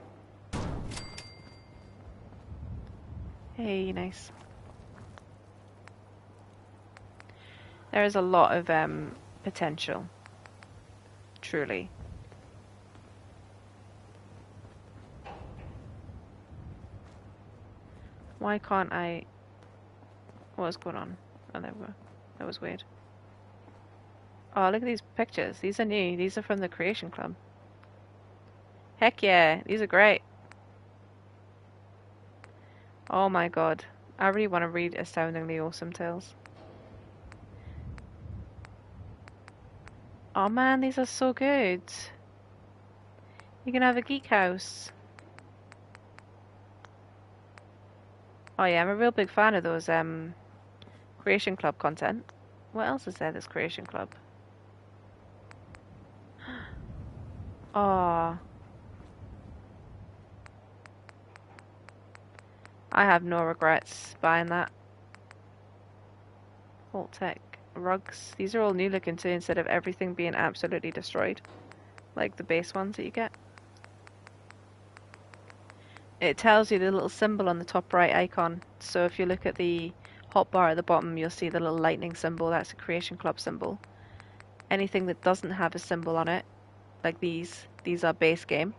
Hey, nice. There is a lot of potential. Truly. Why can't I... What's going on? Oh, there we go. That was weird. Oh, look at these pictures. These are new. These are from the Creation Club. Heck yeah. These are great. Oh my god. I really want to read Astoundingly Awesome Tales. Oh man, these are so good. You can have a geek house. Oh yeah, I'm a real big fan of those Creation Club content. What else is there that's Creation Club? Oh. I have no regrets buying that. Vault-Tec rugs. These are all new looking too, instead of everything being absolutely destroyed. Like the base ones that you get. It tells you the little symbol on the top right icon. So if you look at the hotbar at the bottom, you'll see the little lightning symbol. That's a Creation Club symbol. Anything that doesn't have a symbol on it, like these are base game.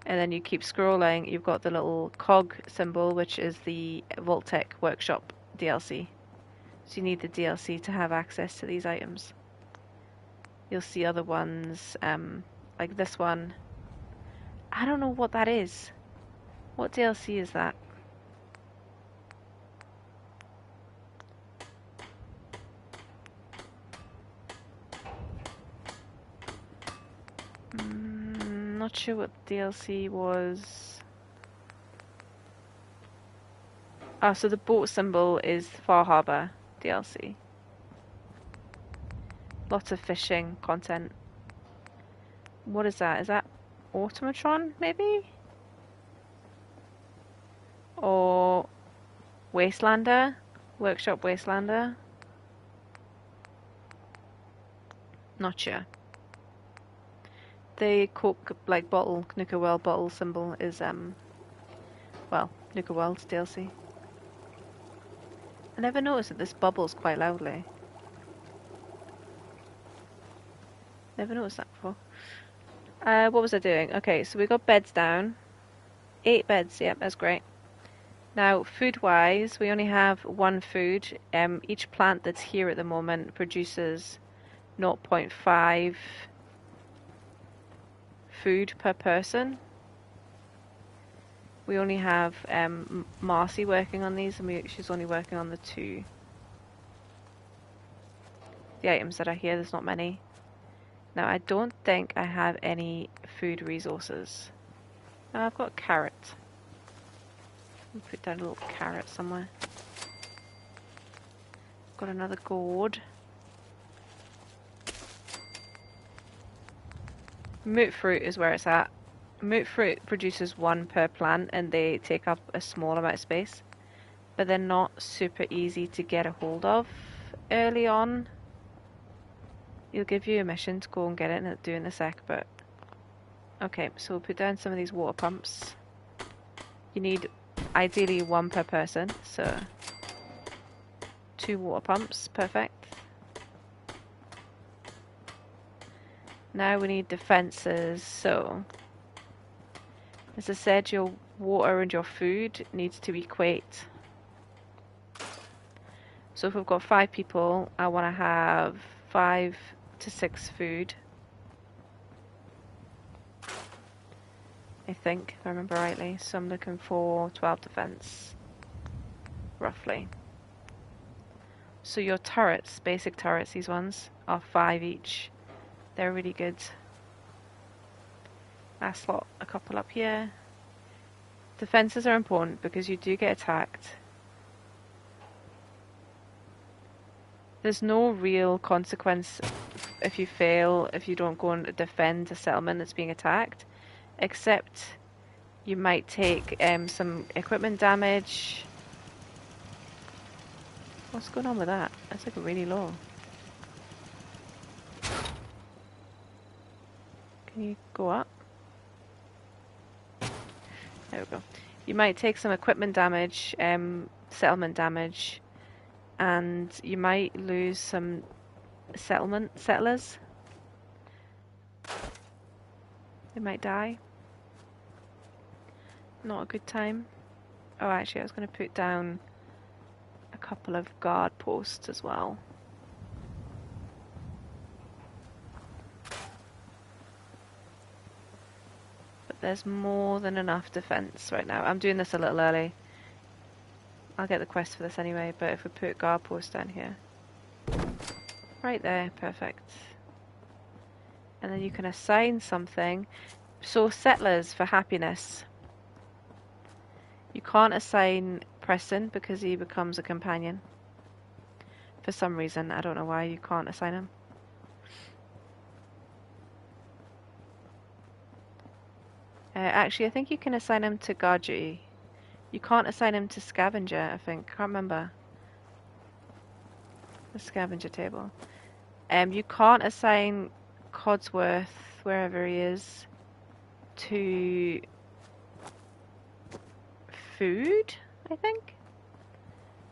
And then you keep scrolling, you've got the little cog symbol, which is the Vault-Tec Workshop DLC. So you need the DLC to have access to these items. You'll see other ones, like this one. I don't know what that is. What DLC is that? Not sure what DLC was. Ah, so the boat symbol is Far Harbor DLC. Lots of fishing content. What is that? Is that Automatron, maybe? Or Wastelander? Workshop Wastelander? Not sure. The Coke, like, bottle, Nuka World bottle symbol is, well, Nuka World's DLC. I never noticed that this bubbles quite loudly. Never noticed that before. What was I doing? Okay, so we got beds down. 8 beds, yep, that's great. Now, food-wise, we only have one food. Each plant that's here at the moment produces 0.5 food per person. We only have Marcy working on these, and she's only working on the 2. The items that are here, there's not many. Now, I don't think I have any food resources. Oh, I've got a carrot. I'll put down a little carrot somewhere. Got another gourd. Moot fruit is where it's at. Moot fruit produces 1 per plant, and they take up a small amount of space. But they're not super easy to get a hold of early on. It'll give you a mission to go and get it, and it'll do in a sec, but... Okay, so we'll put down some of these water pumps. You need ideally 1 per person, so 2 water pumps, perfect. Now we need defenses, so as I said, your water and your food needs to equate. So if we've got 5 people, I want to have 5 to 6 food. I think, if I remember rightly. So I'm looking for 12 defense, roughly. So your turrets, basic turrets, these ones, are 5 each. They're really good. I slot a couple up here. Defenses are important because you do get attacked. there's no real consequence if you fail, if you don't go and defend a settlement that's being attacked, except you might take some equipment damage. What's going on with that? That's like really low. Can you go up? There we go. You might take some equipment damage, settlement damage, and you might lose some settlers. They might die. Not a good time. Oh, actually, I was going to put down a couple of guard posts as well. But there's more than enough defense right now. I'm doing this a little early. I'll get the quest for this anyway, but if we put guard posts down here. Right there, perfect. And then you can assign something. So settlers for happiness. You can't assign Preston because he becomes a companion. For some reason, I don't know why you can't assign him. Actually, I think you can assign him to guard duty. You can't assign him to scavenger, I think. Can't remember. The scavenger table. You can't assign Codsworth, wherever he is, to food, I think?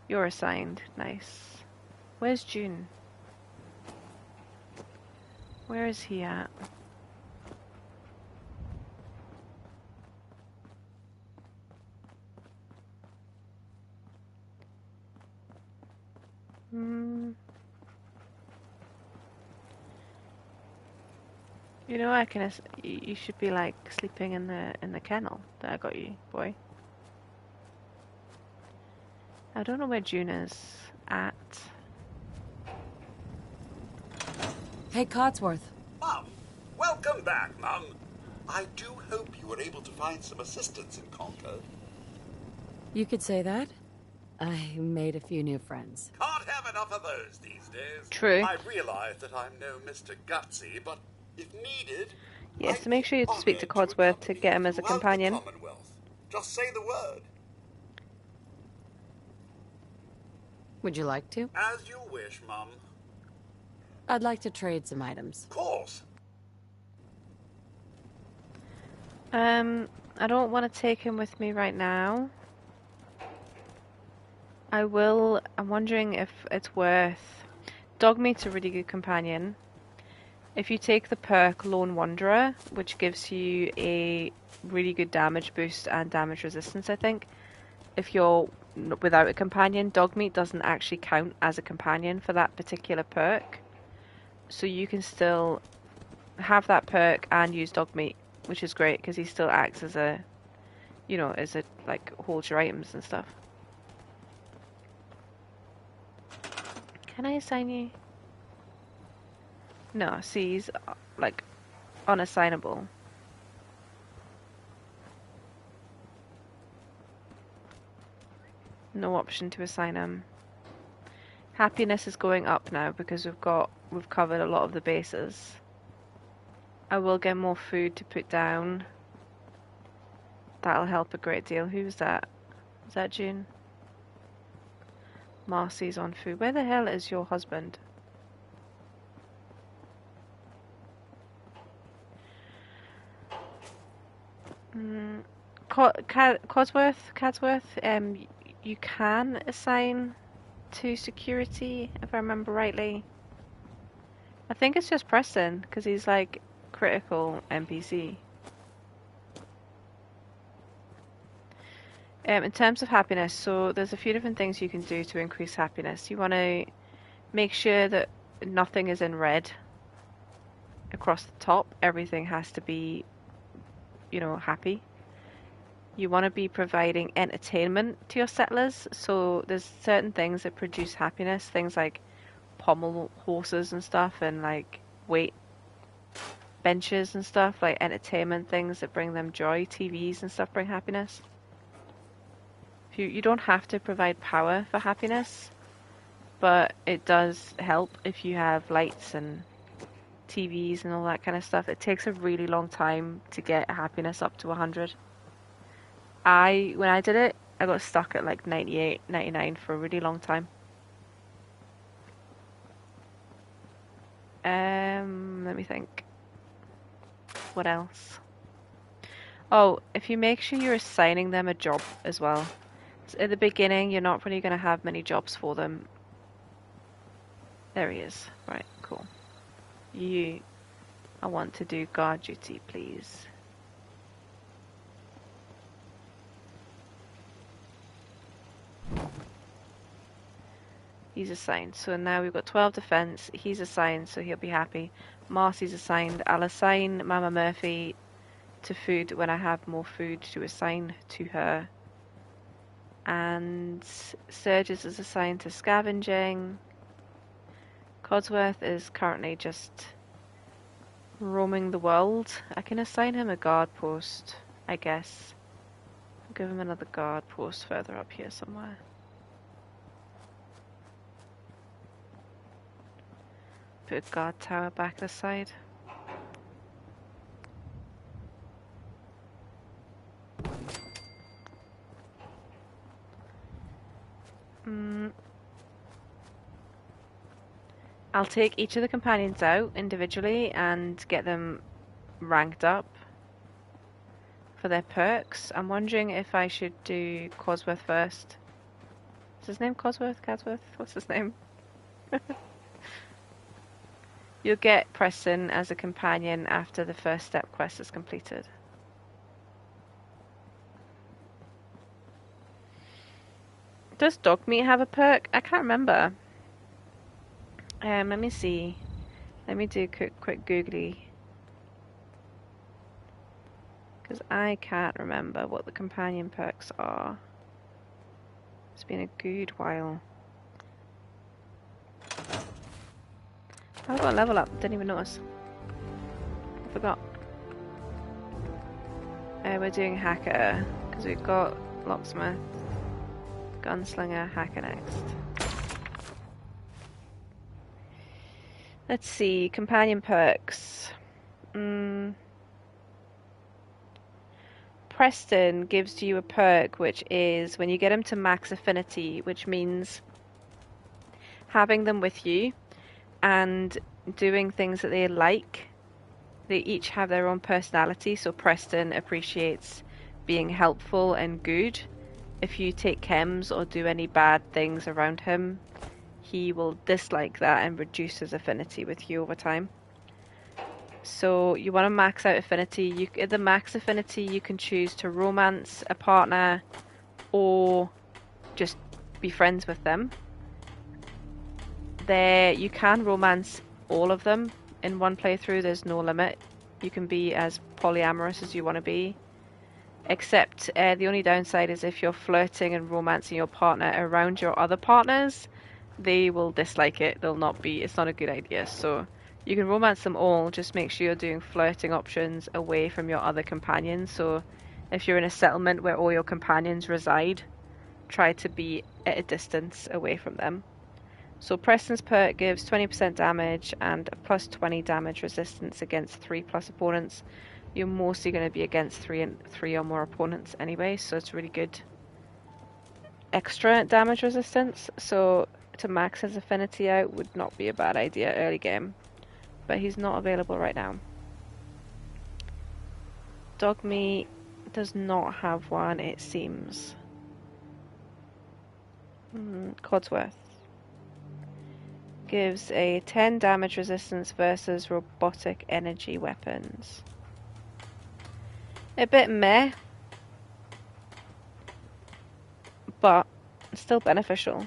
You're assigned. Nice. Where's June? Where is he at? You know, I can. You should be like sleeping in the kennel that I got you, boy. I don't know where June is at. Hey, Codsworth. Mum, welcome back, Mum. I do hope you were able to find some assistance in Concord. You could say that. I made a few new friends. Can't have enough of those these days. True. I realize that I'm no Mr. Gutsy, but if needed... Yes, so make sure you speak to Codsworth to get him as a companion. Just say the word. Would you like to? As you wish, Mum. I'd like to trade some items. Of course. I don't want to take him with me right now. I will. I'm wondering if it's worth... Dogmeat's a really good companion. If you take the perk Lone Wanderer, which gives you a really good damage boost and damage resistance, I think. If you're without a companion, Dogmeat doesn't actually count as a companion for that particular perk. So you can still have that perk and use Dogmeat, which is great because he still acts as a, you know, as a, like, holds your items and stuff. Can I assign you? No, see, he's, like, unassignable. No option to assign him. Happiness is going up now because we've covered a lot of the bases. I will get more food to put down. That'll help a great deal. Who's that? Is that June? Marcy's on food. Where the hell is your husband? Codsworth, you can assign to security, if I remember rightly. I think it's just Preston, because he's like critical NPC. In terms of happiness, so there's a few different things you can do to increase happiness. You want to make sure that nothing is in red across the top. Everything has to be, you know, happy. You want to be providing entertainment to your settlers. So there's certain things that produce happiness. Things like pommel horses and stuff, and like weight benches and stuff, like entertainment things that bring them joy. TVs and stuff bring happiness. You don't have to provide power for happiness, but it does help if you have lights and TVs and all that kind of stuff. It takes a really long time to get happiness up to 100. When I did it, I got stuck at like 98, 99 for a really long time. Let me think. What else? Oh, if you make sure you're assigning them a job as well. So at the beginning, you're not really going to have many jobs for them. There he is. Right, cool. I want to do guard duty, please. He's assigned. So now we've got 12 defense. He's assigned, so he'll be happy. Marcy's assigned. I'll assign Mama Murphy to food when I have more food to assign to her. And Surges is assigned to scavenging. Codsworth is currently just roaming the world. I can assign him a guard post, I guess. I'll give him another guard post further up here somewhere. Put a guard tower back this side. I'll take each of the companions out individually and get them ranked up for their perks. I'm wondering if I should do Codsworth first. Is his name Codsworth? Cadsworth? What's his name? You'll get Preston as a companion after the first step quest is completed. Does Dogmeat have a perk? I can't remember. Let me see. Let me do a quick googly. Because I can't remember what the companion perks are. It's been a good while. I've got a level up, didn't even notice. I forgot. We're doing Hacker, because we've got Locksmith, Gunslinger, Hacker next. Let's see, companion perks. Preston gives you a perk which is when you get him to max affinity, which means having them with you and doing things that they like. They each have their own personality, so Preston appreciates being helpful and good. If you take chems or do any bad things around him, he will dislike that and reduce his affinity with you over time. So you want to max out affinity. At the max affinity, you can choose to romance a partner or just be friends with them. You can romance all of them in one playthrough. There's no limit. You can be as polyamorous as you want to be. Except the only downside is if you're flirting and romancing your partner around your other partners, they will dislike it. It's not a good idea. So you can romance them all, just make sure you're doing flirting options away from your other companions. So if you're in a settlement where all your companions reside, try to be at a distance away from them. So Preston's perk gives 20% damage and a plus 20 damage resistance against 3+ opponents. You're mostly going to be against 3 or more opponents anyway, so it's really good extra damage resistance. So to max his affinity out would not be a bad idea early game. But he's not available right now. Dogmeat does not have one, it seems. Codsworth gives a 10 damage resistance versus robotic energy weapons. A bit meh, but still beneficial.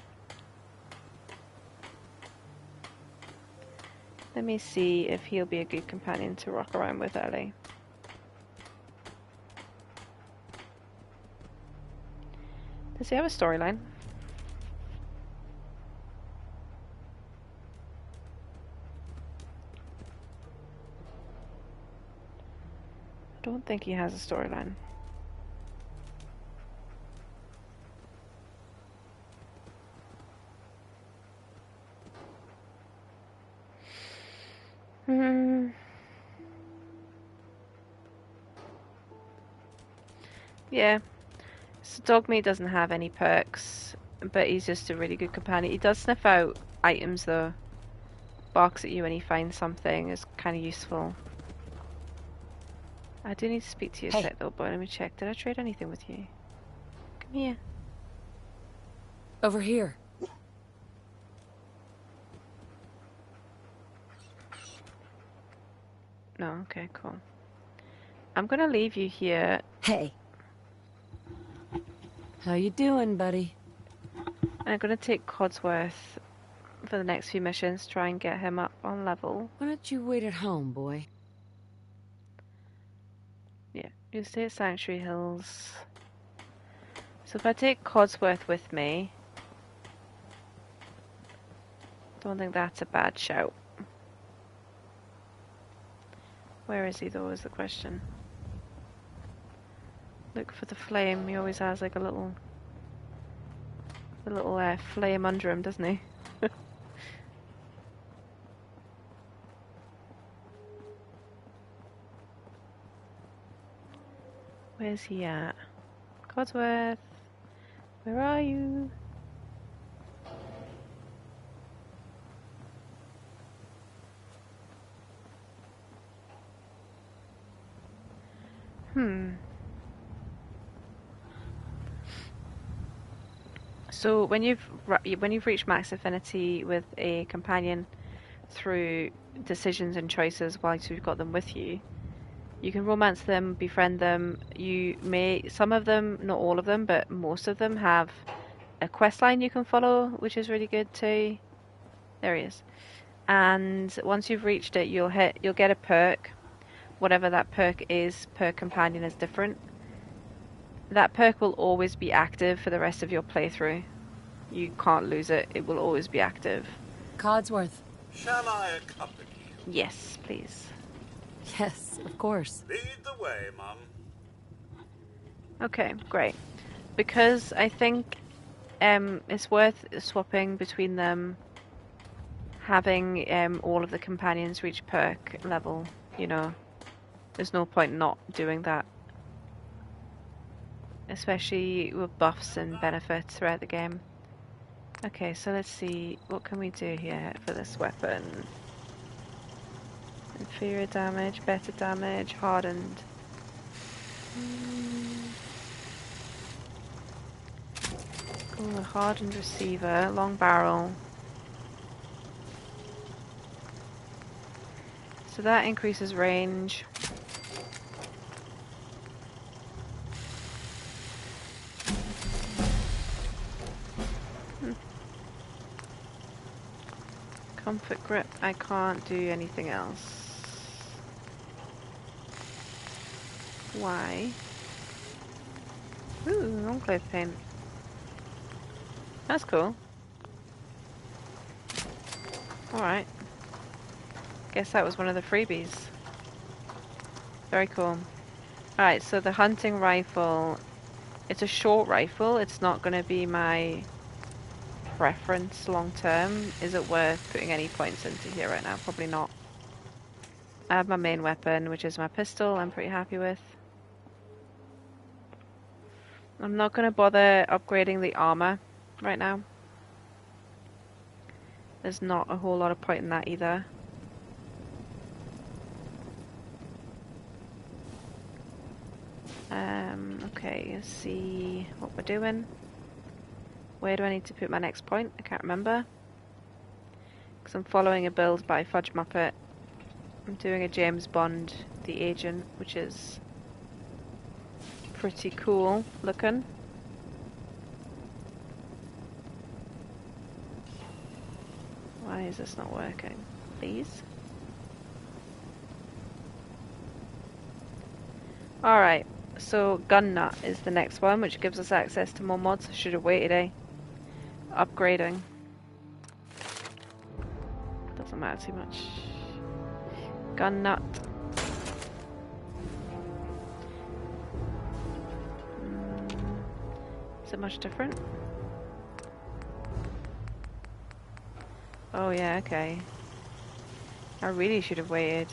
Let me see if he'll be a good companion to rock around with early. Does he have a storyline? I don't think he has a storyline. Yeah. So Dogmeat doesn't have any perks, but he's just a really good companion. He does sniff out items though. Barks at you when he finds something is kind of useful. I do need to speak to you a sec though, boy. Let me check. Did I trade anything with you? Come here. Over here. No, okay, cool. I'm gonna leave you here. Hey. How you doing, buddy? I'm gonna take Codsworth for the next few missions, try and get him up on level. Why don't you wait at home, boy? Yeah, you stay at Sanctuary Hills. So if I take Codsworth with me, don't think that's a bad shout. Where is he though is the question. Look for the flame. He always has like a little flame under him, doesn't he? Where's he at? Codsworth, where are you? So when you've reached max affinity with a companion through decisions and choices whilst you've got them with you, you can romance them, befriend them. You may, some of them, not all of them, but most of them have a quest line you can follow, which is really good too. There he is. And once you've reached it, you'll get a perk. Whatever that perk is per companion is different. That perk will always be active for the rest of your playthrough. You can't lose it. It will always be active. Codsworth. Shall I accompany you? Yes, please. Yes, of course. Lead the way, Mum. Okay, great. Because I think it's worth swapping between them, having all of the companions reach perk level, you know. There's no point not doing that. Especially with buffs and benefits throughout the game. Okay, so let's see, what can we do here for this weapon? Inferior damage, better damage, hardened. Ooh, hardened receiver, long barrel. So that increases range. Comfort grip, I can't do anything else. Why? Ooh, enclave paint. That's cool. Alright. Guess that was one of the freebies. Very cool. Alright, so the hunting rifle, it's a short rifle. It's not going to be my preference long term. Is it worth putting any points into here right now? Probably not. I have my main weapon, which is my pistol. I'm pretty happy with. I'm not going to bother upgrading the armor right now. There's not a whole lot of point in that either. Okay, let's see what we're doing. Where do I need to put my next point? I can't remember. Because I'm following a build by Fudge Muppet. I'm doing a James Bond, the agent, which is pretty cool looking. Why is this not working? Please? Alright, so Gun Nut is the next one, which gives us access to more mods. I should have waited, eh? Upgrading. Doesn't matter too much. Gun Nut. Is it much different? Oh yeah, okay. I really should have waited.